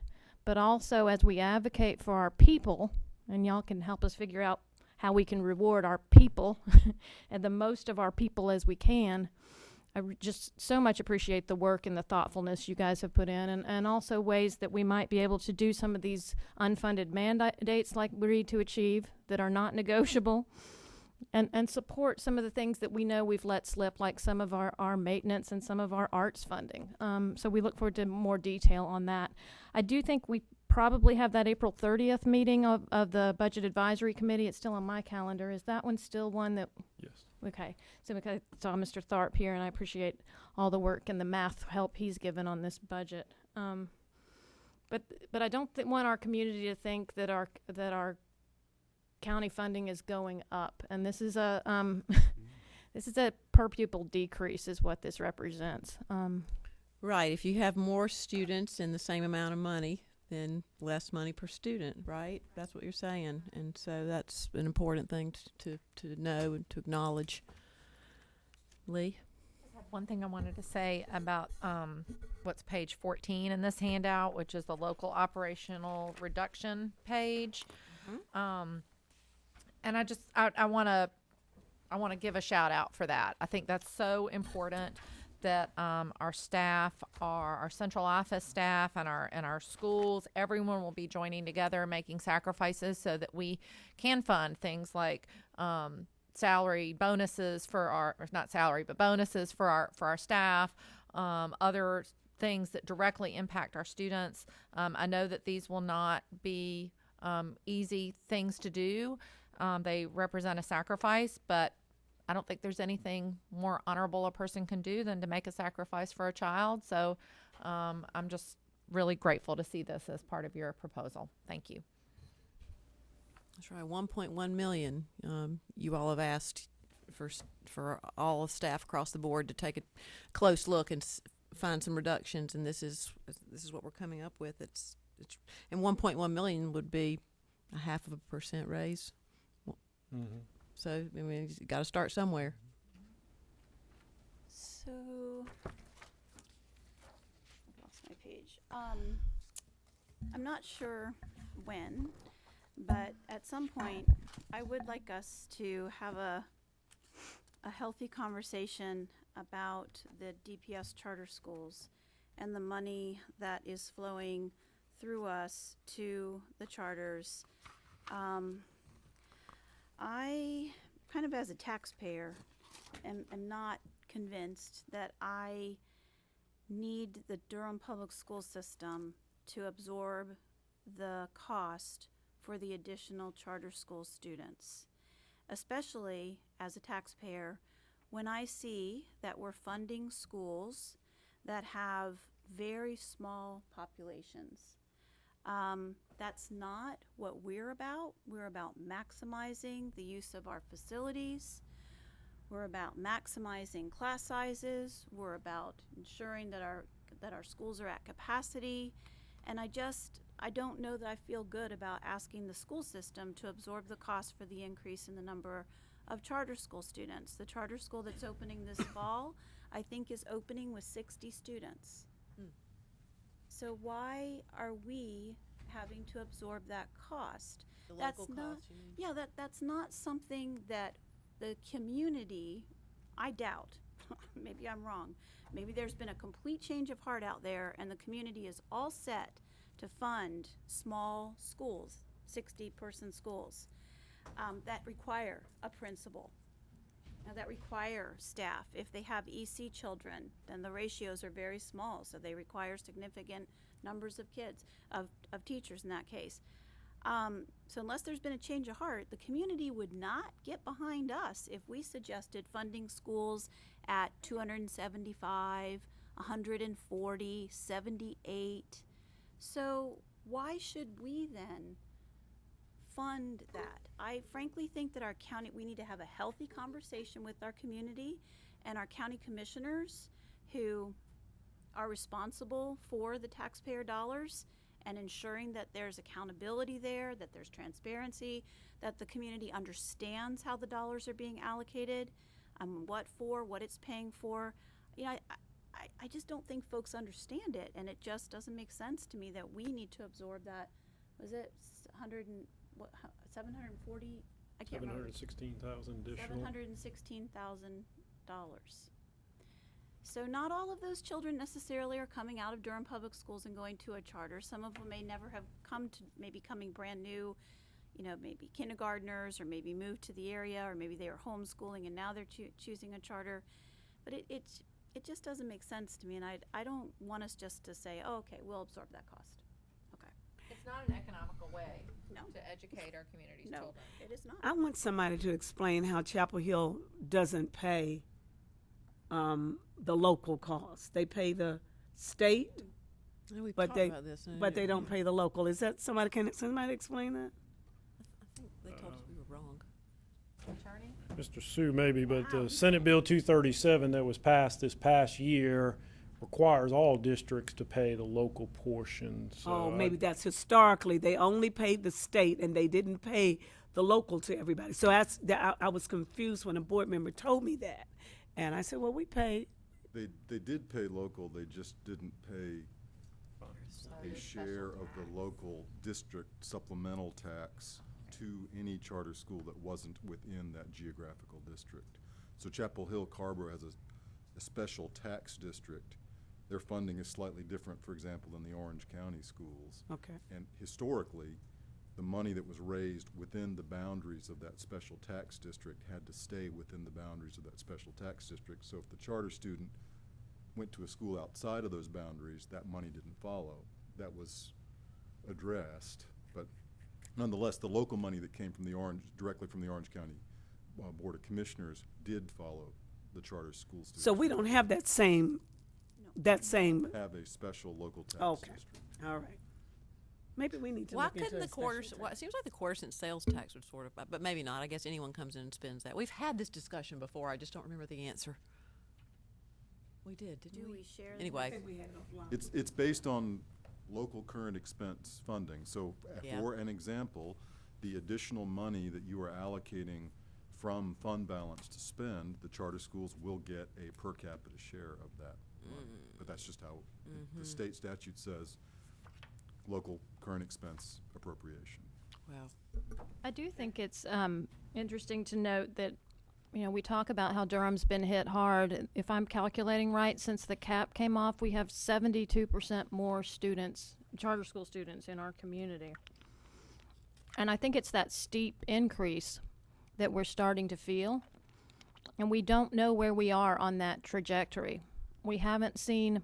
but also as we advocate for our people, and y'all can help us figure out how we can reward our people and the most of our people as we can. I just so much appreciate the work and the thoughtfulness you guys have put in, and also ways that we might be able to do some of these unfunded mandates like Read to Achieve that are not negotiable, and support some of the things that we know we've let slip, like some of our maintenance and some of our arts funding. So we look forward to more detail on that. I do think we probably have that April 30th meeting of the Budget Advisory Committee. It's still on my calendar. Is that one still one that... Yes. Okay. So because I saw Mr. Tharp here, and I appreciate all the work and the math help he's given on this budget. But I don't want our community to think that our county funding is going up, and this is a this is a per pupil decrease is what this represents. Right. If you have more students and the same amount of money, then less money per student, right? That's what you're saying. And so that's an important thing to know and to acknowledge. Lee? One thing I wanted to say about what's page 14 in this handout, which is the local operational reduction page. Mm-hmm. And I want to give a shout out for that. I think that's so important that our staff, our central office staff, and our schools, everyone will be joining together, making sacrifices so that we can fund things like salary bonuses for our, or not salary, but bonuses for our staff, other things that directly impact our students. I know that these will not be easy things to do. They represent a sacrifice, but I don't think there's anything more honorable a person can do than to make a sacrifice for a child. So I'm just really grateful to see this as part of your proposal. Thank you. That's right, 1.1 million. You all have asked for all of staff across the board to take a close look and find some reductions, and this is what we're coming up with. It's and 1.1 million would be a 0.5% raise. Mm-hmm. So I mean, you got to start somewhere. So, I lost my page. I'm not sure when, but at some point, I would like us to have a healthy conversation about the DPS charter schools and the money that is flowing through us to the charters. I, kind of as a taxpayer, am not convinced that I need the Durham Public School System to absorb the cost for the additional charter school students, especially as a taxpayer when I see that we're funding schools that have very small populations. That's not what we're about. We're about maximizing the use of our facilities. We're about maximizing class sizes. We're about ensuring that our schools are at capacity. And I don't know that I feel good about asking the school system to absorb the cost for the increase in the number of charter school students. The charter school that's opening this fall, I think, is opening with 60 students. So why are we having to absorb that cost. The That's local not, cost, you mean? yeah, that's not something that the community, I doubt, maybe I'm wrong, maybe there's been a complete change of heart out there and the community is all set to fund small schools, 60-person schools, that require a principal, that require staff. If they have EC children, then the ratios are very small, so they require significant numbers of kids, of teachers in that case. So unless there's been a change of heart, the community would not get behind us if we suggested funding schools at 275, 140, 78. So why should we then fund that? I frankly think that our county, we need to have a healthy conversation with our community and our county commissioners who are responsible for the taxpayer dollars and ensuring that there's accountability there, that there's transparency, that the community understands how the dollars are being allocated, what for, what it's paying for. You know, I just don't think folks understand it, and it just doesn't make sense to me that we need to absorb that. Was it 740? I can't remember. 716,000 additional. $716,000. So not all of those children necessarily are coming out of Durham Public Schools and going to a charter. Some of them may never have come to, maybe coming brand new, you know, maybe kindergartners, or maybe moved to the area, or maybe they were homeschooling and now they're choosing a charter. But it just doesn't make sense to me, and I don't want us just to say, oh, okay, we'll absorb that cost. Okay. It's not an economical way No. to educate our community's No, children. it is not. I want somebody to explain how Chapel Hill doesn't pay the local costs. They pay the state, We've but talked they about this, they don't pay the local. Is that somebody? Can somebody explain that? I think they told us we were wrong. Attorney? Mr. Sue, maybe, but the Senate Bill 237 that was passed this past year requires all districts to pay the local portion. So Oh, maybe that's historically. They only paid the state and they didn't pay the local to everybody. So I was confused when a board member told me that. And I said, well, we pay. They did pay local, they just didn't pay a share of the local district supplemental tax to any charter school that wasn't within that geographical district. So Chapel Hill Carrboro has a special tax district. Their funding is slightly different, for example, than the Orange County schools. Okay. And historically, the money that was raised within the boundaries of that special tax district had to stay within the boundaries of that special tax district. So if the charter student went to a school outside of those boundaries, that money didn't follow. That was addressed, but nonetheless, the local money that came from directly from the Orange County Board of Commissioners did follow the charter school students. So we don't have that same. Have a special local tax district. All right. Maybe we need to Why look into couldn't the a special quarter? tax. Well, it seems like the quarter cent sales tax would sort of, but maybe not. I guess anyone comes in and spends that. We've had this discussion before. I just don't remember the answer. We did Do we share? Anyway, It's based on local current expense funding. So Yeah. for an example, the additional money that you are allocating from fund balance to spend, the charter schools will get a per capita share of that money. But that's just how the state statute says, local current expense appropriation. Wow. I do think it's interesting to note that, you know, we talk about how Durham's been hit hard. If I'm calculating right, since the cap came off, we have 72% more students, charter school students in our community. And I think it's that steep increase that we're starting to feel. And we don't know where we are on that trajectory. We haven't seen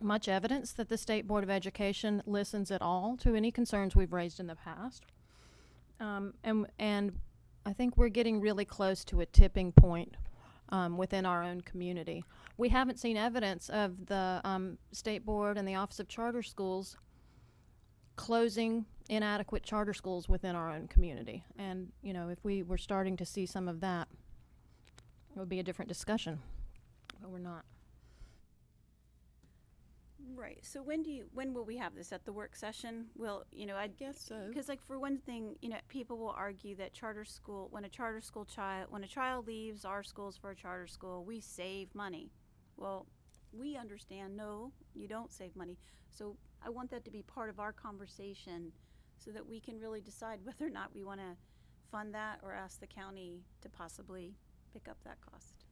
much evidence that the State Board of Education listens at all to any concerns we've raised in the past. And I think we're getting really close to a tipping point within our own community. We haven't seen evidence of the State Board and the Office of Charter Schools closing inadequate charter schools within our own community. And, you know, if we were starting to see some of that, it would be a different discussion, but we're not. Right. So when will we have this at the work session? Well, you know, I guess so. Because, like, for one thing, you know, people will argue that when a child leaves our schools for a charter school, we save money. Well, we understand, no, you don't save money. So I want that to be part of our conversation so that we can really decide whether or not we want to fund that or ask the county to possibly pick up that cost.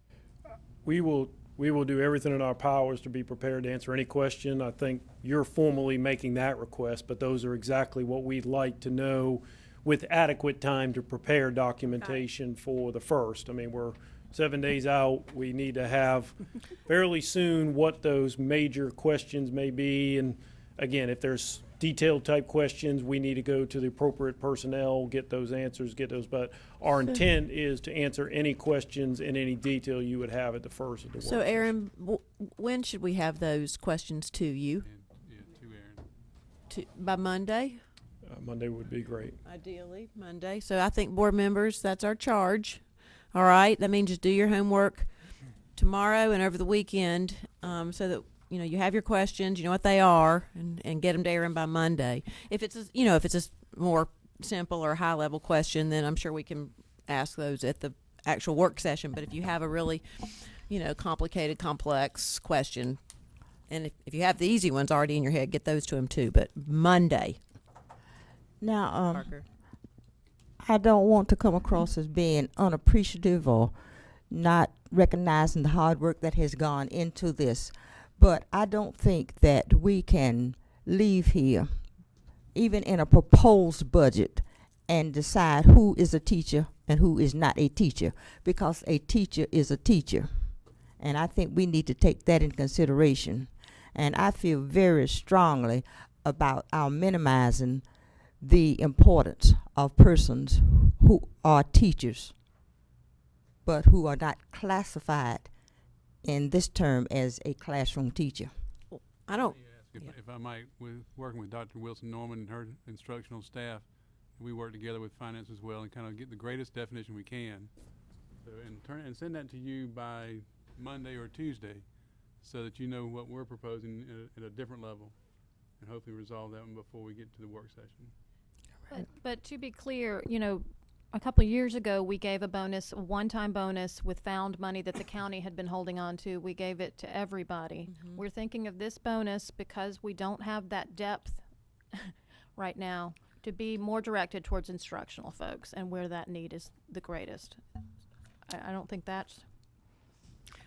We will do everything in our powers to be prepared to answer any question. I think you're formally making that request, but those are exactly what we'd like to know with adequate time to prepare documentation for the first. I mean, we're 7 days out. We need to have fairly soon what those major questions may be. And again, if there's detailed type questions, we need to go to the appropriate personnel, get those answers, get those. But our intent is to answer any questions in any detail you would have at the first of the work. So, Aaron, when should we have those questions to you? To Aaron. By Monday? Monday would be great. Ideally, Monday. So I think board members, that's our charge. All right? That means just do your homework tomorrow and over the weekend, so that you have your questions, you know what they are, and get them to Aaron by Monday. If it's if it's a more simple or high level question, then I'm sure we can ask those at the actual work session. But if you have a really complicated, complex question, and if you have the easy ones already in your head, get those to him too. But Monday. Now, Parker. I don't want to come across as being unappreciative or not recognizing the hard work that has gone into this, but I don't think that we can leave here, even in a proposed budget, and decide who is a teacher and who is not a teacher, because a teacher is a teacher. And I think we need to take that in consideration. And I feel very strongly about our minimizing the importance of persons who are teachers, but who are not classified in this term as a classroom teacher. I don't. If I might, with working with Dr. Wilson Norman and her instructional staff, we work together with finance as well and kind of get the greatest definition we can. So, and send that to you by Monday or Tuesday, so that you know what we're proposing at a different level, and hopefully resolve that one before we get to the work session. But to be clear, a couple of years ago, we gave a one-time bonus with found money that the county had been holding on to. We gave it to everybody. Mm-hmm. We're thinking of this bonus because we don't have that depth right now to be more directed towards instructional folks and where that need is the greatest. I don't think that's...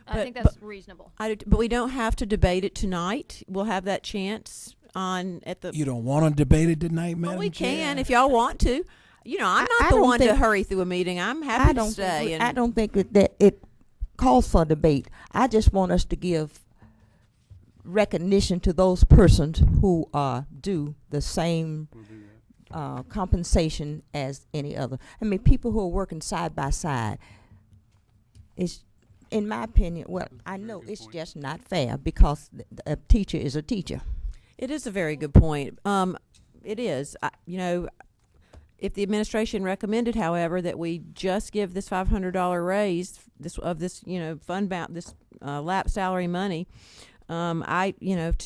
I think that's reasonable. But we don't have to debate it tonight. We'll have that chance at the... You don't want to debate it tonight, Madam Well, we Chair? can if y'all want to. I'm not the one to hurry through a meeting. I'm happy to stay. I don't think that it calls for debate. I just want us to give recognition to those persons who are due the same compensation as any other. I mean, people who are working side by side. It's, in my opinion, well, I know it's just not fair, because a teacher is a teacher. It is a very good point. It is. If the administration recommended, however, that we just give this $500 raise, lap salary money,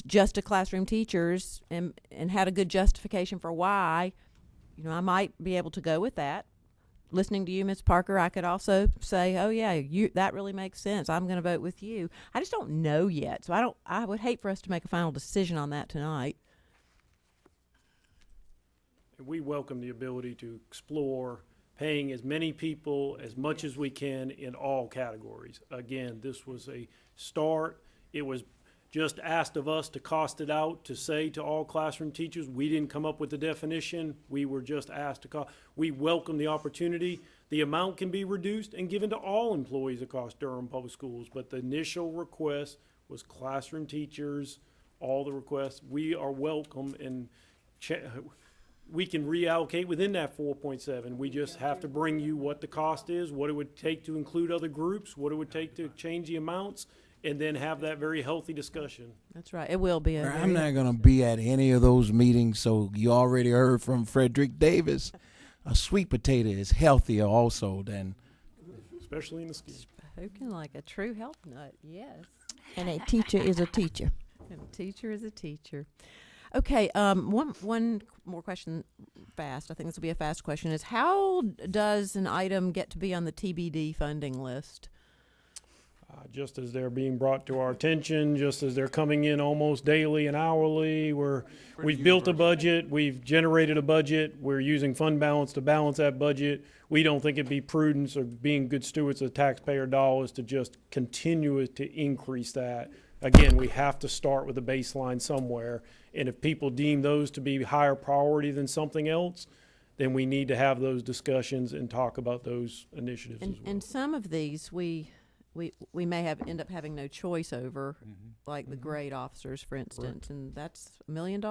just to classroom teachers, and had a good justification for why, I might be able to go with that. Listening to you, Ms. Parker, I could also say, oh yeah, that really makes sense. I'm going to vote with you. I just don't know yet, so I would hate for us to make a final decision on that tonight. We welcome the ability to explore paying as many people as much as we can in all categories. Again, this was a start. It was just asked of us to cost it out, to say to all classroom teachers. We didn't come up with the definition. We were just asked to cost. We welcome the opportunity. The amount can be reduced and given to all employees across Durham Public Schools, but the initial request was classroom teachers, all the requests. We are welcome, and we can reallocate within that 4.7. We just have to bring you what the cost is, what it would take to include other groups, what it would take to change the amounts, and then have that very healthy discussion. That's right. It will be. I'm not going to be at any of those meetings, so you already heard from Frederick Davis. A sweet potato is healthier also than... Especially in the skin. Spoken like a true health nut, yes. And a teacher is a teacher. And a teacher is a teacher. Okay, one more question fast. I think this will be a fast question. Is how does an item get to be on the TBD funding list? Just as they're being brought to our attention, just as they're coming in almost daily and hourly, we've built a budget, we've generated a budget, we're using fund balance to balance that budget. We don't think it'd be prudent or being good stewards of taxpayer dollars to just continue to increase that. Again, we have to start with a baseline somewhere, and if people deem those to be higher priority than something else, then we need to have those discussions and talk about those initiatives as well. And some of these we may end up having no choice over, like the grade officers, for instance, and that's $1 million.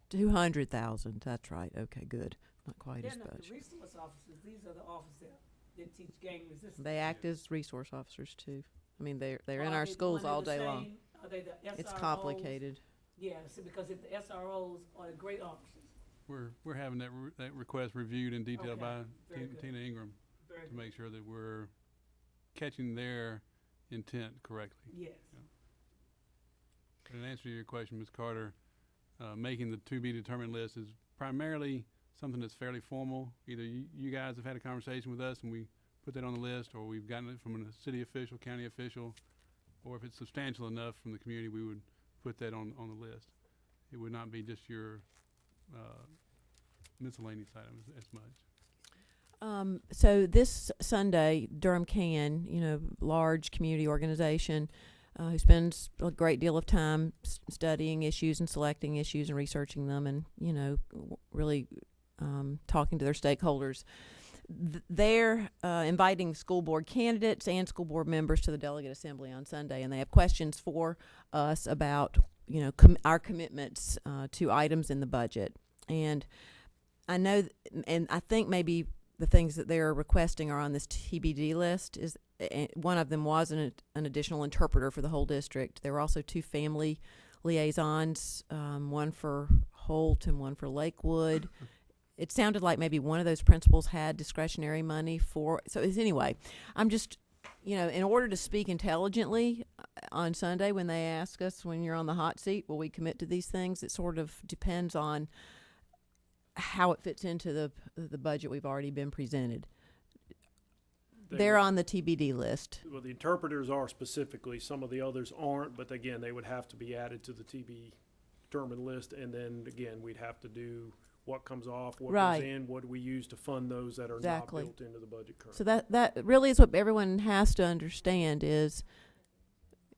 200,000. That's right. Okay, good. Not quite as much. The resource officers, these are the officers that teach gang resistance. They act as resource officers too. I mean, they're in our schools all day long. Are they the SROs? It's complicated. Yeah, because if the SROs are the grade officers. We're having that request reviewed in detail by Very Tina Ingram Very to make sure that we're catching their intent correctly. Yes. In answer to your question, Ms. Carter, making the to be determined list is primarily something that's fairly formal. Either you guys have had a conversation with us and we put that on the list, or we've gotten it from a city official, county official, or if it's substantial enough from the community, we would put that on the list. It would not be just your miscellaneous items as much. So this Sunday, Durham Can, large community organization who spends a great deal of time studying issues and selecting issues and researching them and, really talking to their stakeholders. They're inviting school board candidates and school board members to the delegate assembly on Sunday, and they have questions for us about, our commitments to items in the budget. And I know, and I think maybe the things that they're requesting are on this TBD list. Is one of them was an additional interpreter for the whole district. There were also 2 family liaisons, one for Holt and one for Lakewood. It sounded like maybe one of those principals had discretionary money for. So anyway, I'm just, in order to speak intelligently on Sunday when they ask us, when you're on the hot seat, will we commit to these things? It sort of depends on how it fits into the budget we've already been presented. They're on the TBD list. Well, the interpreters are specifically. Some of the others aren't, but again, they would have to be added to the TB determined list, and then again, we'd have to do what comes off, what goes in, what we use to fund those that are not built into the budget currently. So that really is what everyone has to understand is,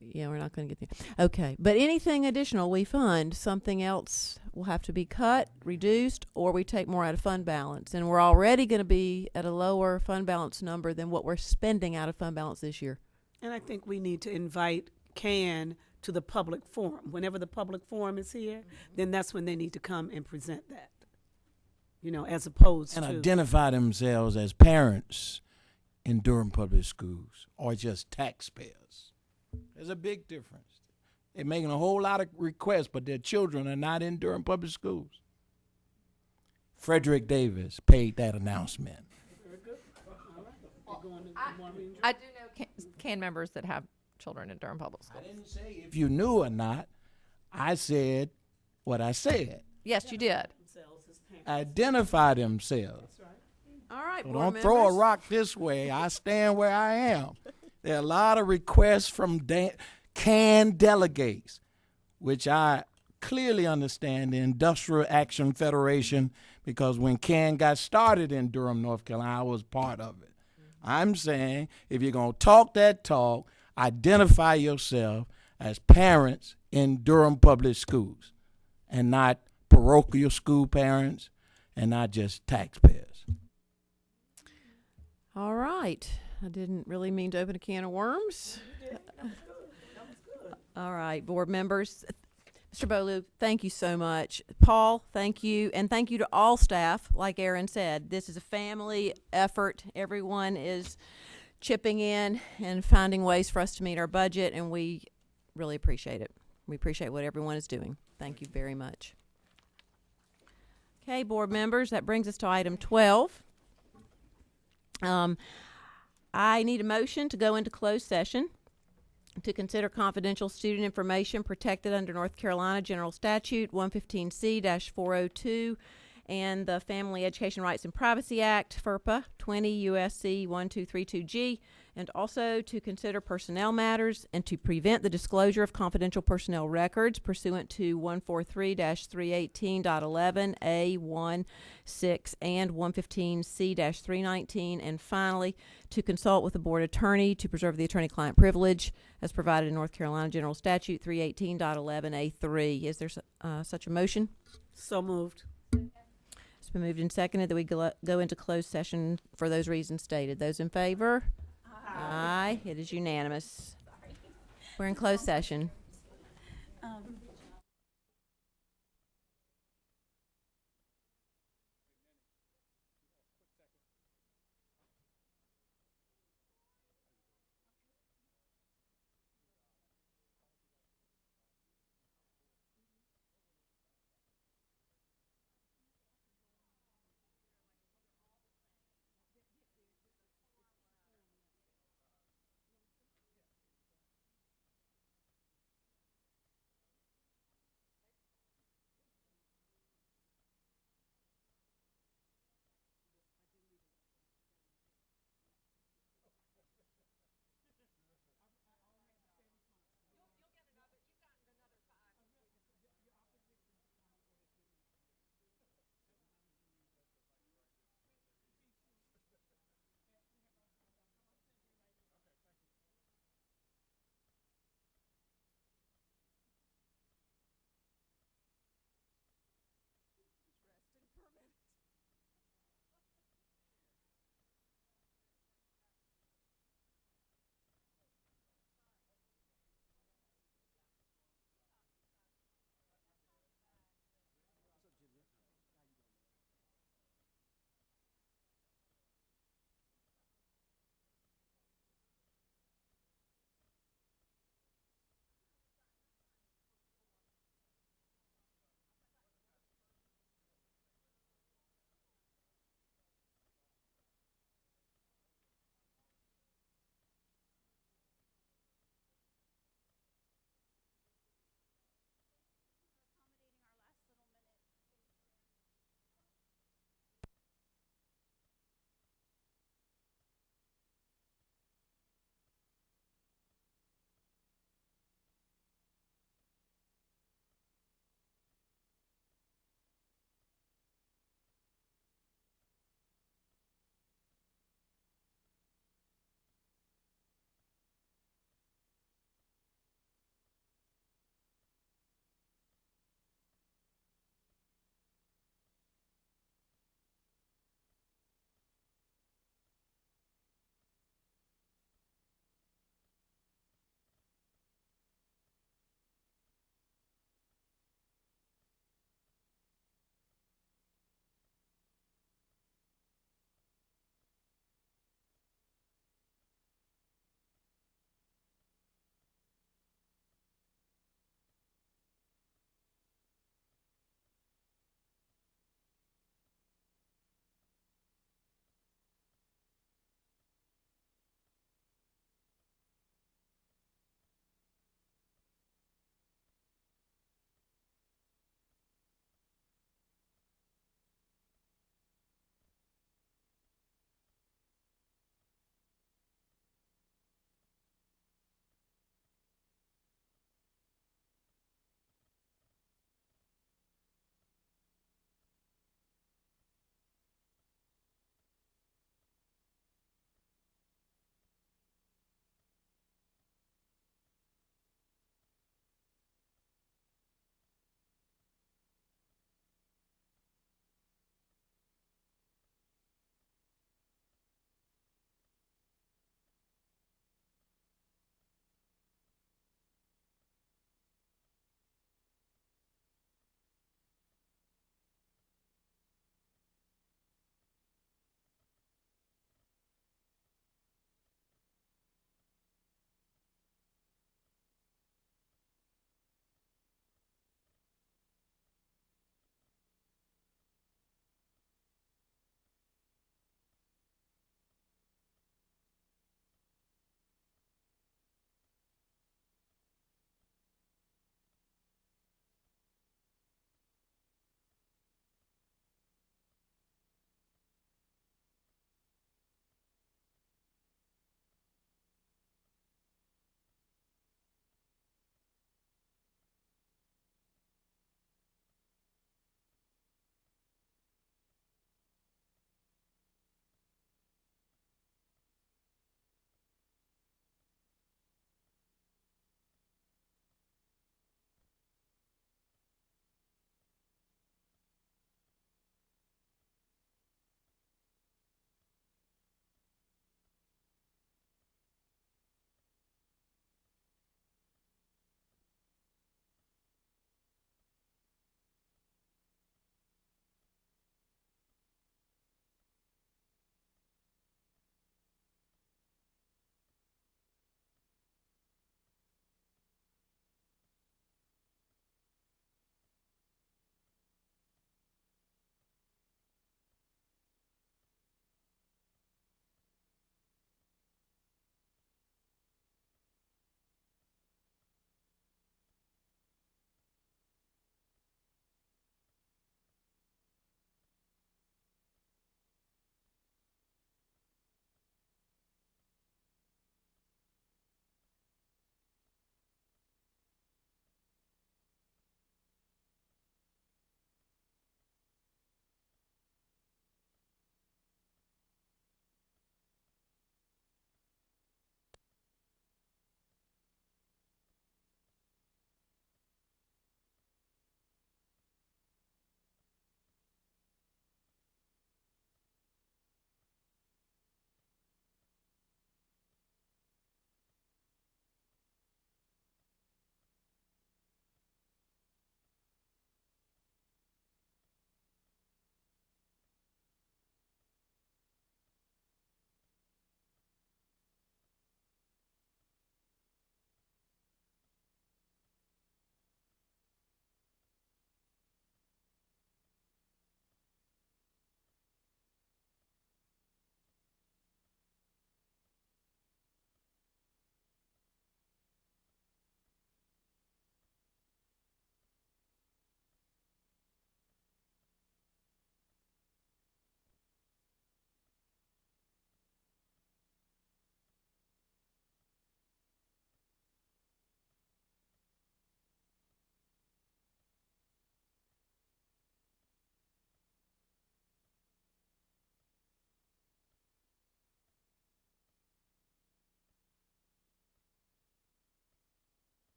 we're not going to get there. Okay, but anything additional we fund, something else will have to be cut, reduced, or we take more out of fund balance. And we're already going to be at a lower fund balance number than what we're spending out of fund balance this year. And I think we need to invite CAN to the public forum. Whenever the public forum is here, then that's when they need to come and present that. As opposed to. And identify themselves as parents in Durham Public Schools or just taxpayers. There's a big difference. They're making a whole lot of requests, but their children are not in Durham Public Schools. Frederick Davis paid that announcement. I do know CAN members that have children in Durham Public Schools. I didn't say if you knew or not. I said what I said. Yes, you did. Identify themselves. All right, So board don't throw a members. rock this way. I stand where I am. There are a lot of requests from CAN delegates, which I clearly understand the Industrial Action Federation, because when CAN got started in Durham, North Carolina, I was part of it. I'm saying if you're going to talk that talk, identify yourself as parents in Durham Public Schools and not parochial school parents and not just taxpayers. All right. I didn't really mean to open a can of worms. All right, board members. Mr. Bolu, thank you so much. Paul, thank you. And thank you to all staff. Like Aaron said, this is a family effort. Everyone is chipping in and finding ways for us to meet our budget, and we really appreciate it. We appreciate what everyone is doing. Thank you very much. Okay, board members, that brings us to item 12. I need a motion to go into closed session to consider confidential student information protected under North Carolina General Statute 115C-402 and the Family Education Rights and Privacy Act, FERPA, 20 U.S.C. 1232G, and also to consider personnel matters and to prevent the disclosure of confidential personnel records pursuant to 143-318.11 A1, 6, and 115C-319, and finally to consult with the board attorney to preserve the attorney-client privilege as provided in North Carolina General Statute 318.11 A3. Is there such a motion? So moved. It's been moved and seconded that we go into closed session for those reasons stated. Those in favor? Aye. It is unanimous. We're in closed session.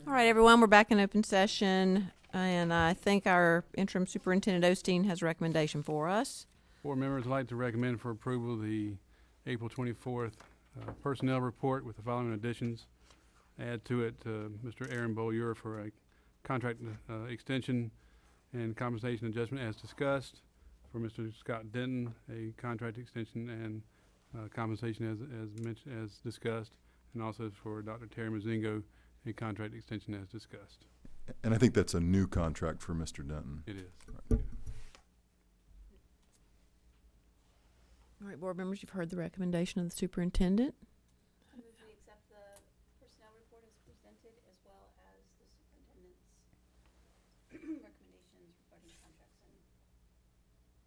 All right, everyone, we're back in open session, and I think our interim superintendent Osteen has a recommendation for us. Board members would like to recommend for approval the April 24th personnel report with the following additions. Add to it Mr. Aaron Beaulieu for a contract extension and compensation adjustment as discussed. For Mr. Scott Denton, a contract extension and compensation as mentioned, as discussed. And also for Dr. Terry Mazingo, a contract extension as discussed. And I think that's a new contract for Mr. Denton. It is. Right. All right, board members, you've heard the recommendation of the superintendent. I move we accept the personnel report as presented, as well as the superintendent's recommendations regarding contracts and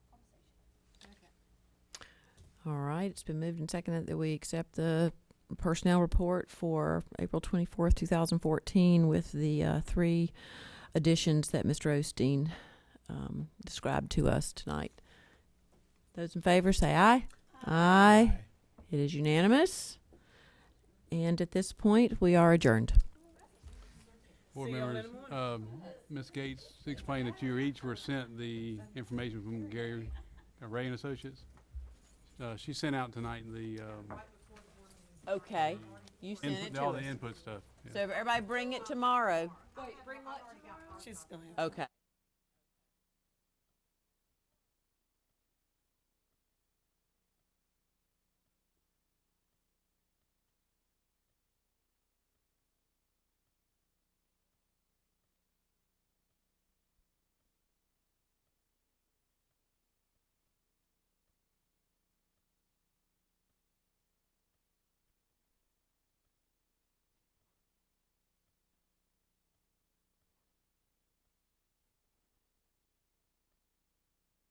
compensation. All right, it's been moved and seconded that we accept the personnel report for April 24th, 2014 with the 3 additions that Mr. Osteen described to us tonight. Those in favor say aye. Aye. It is unanimous. And at this point, we are adjourned. Board members, Ms. Gates explained that you each were sent the information from Gary Ray and Associates. She sent out tonight the Okay. You sent it to all us. the input stuff. Yeah. So everybody bring it tomorrow. Wait, bring what? She's going. Okay.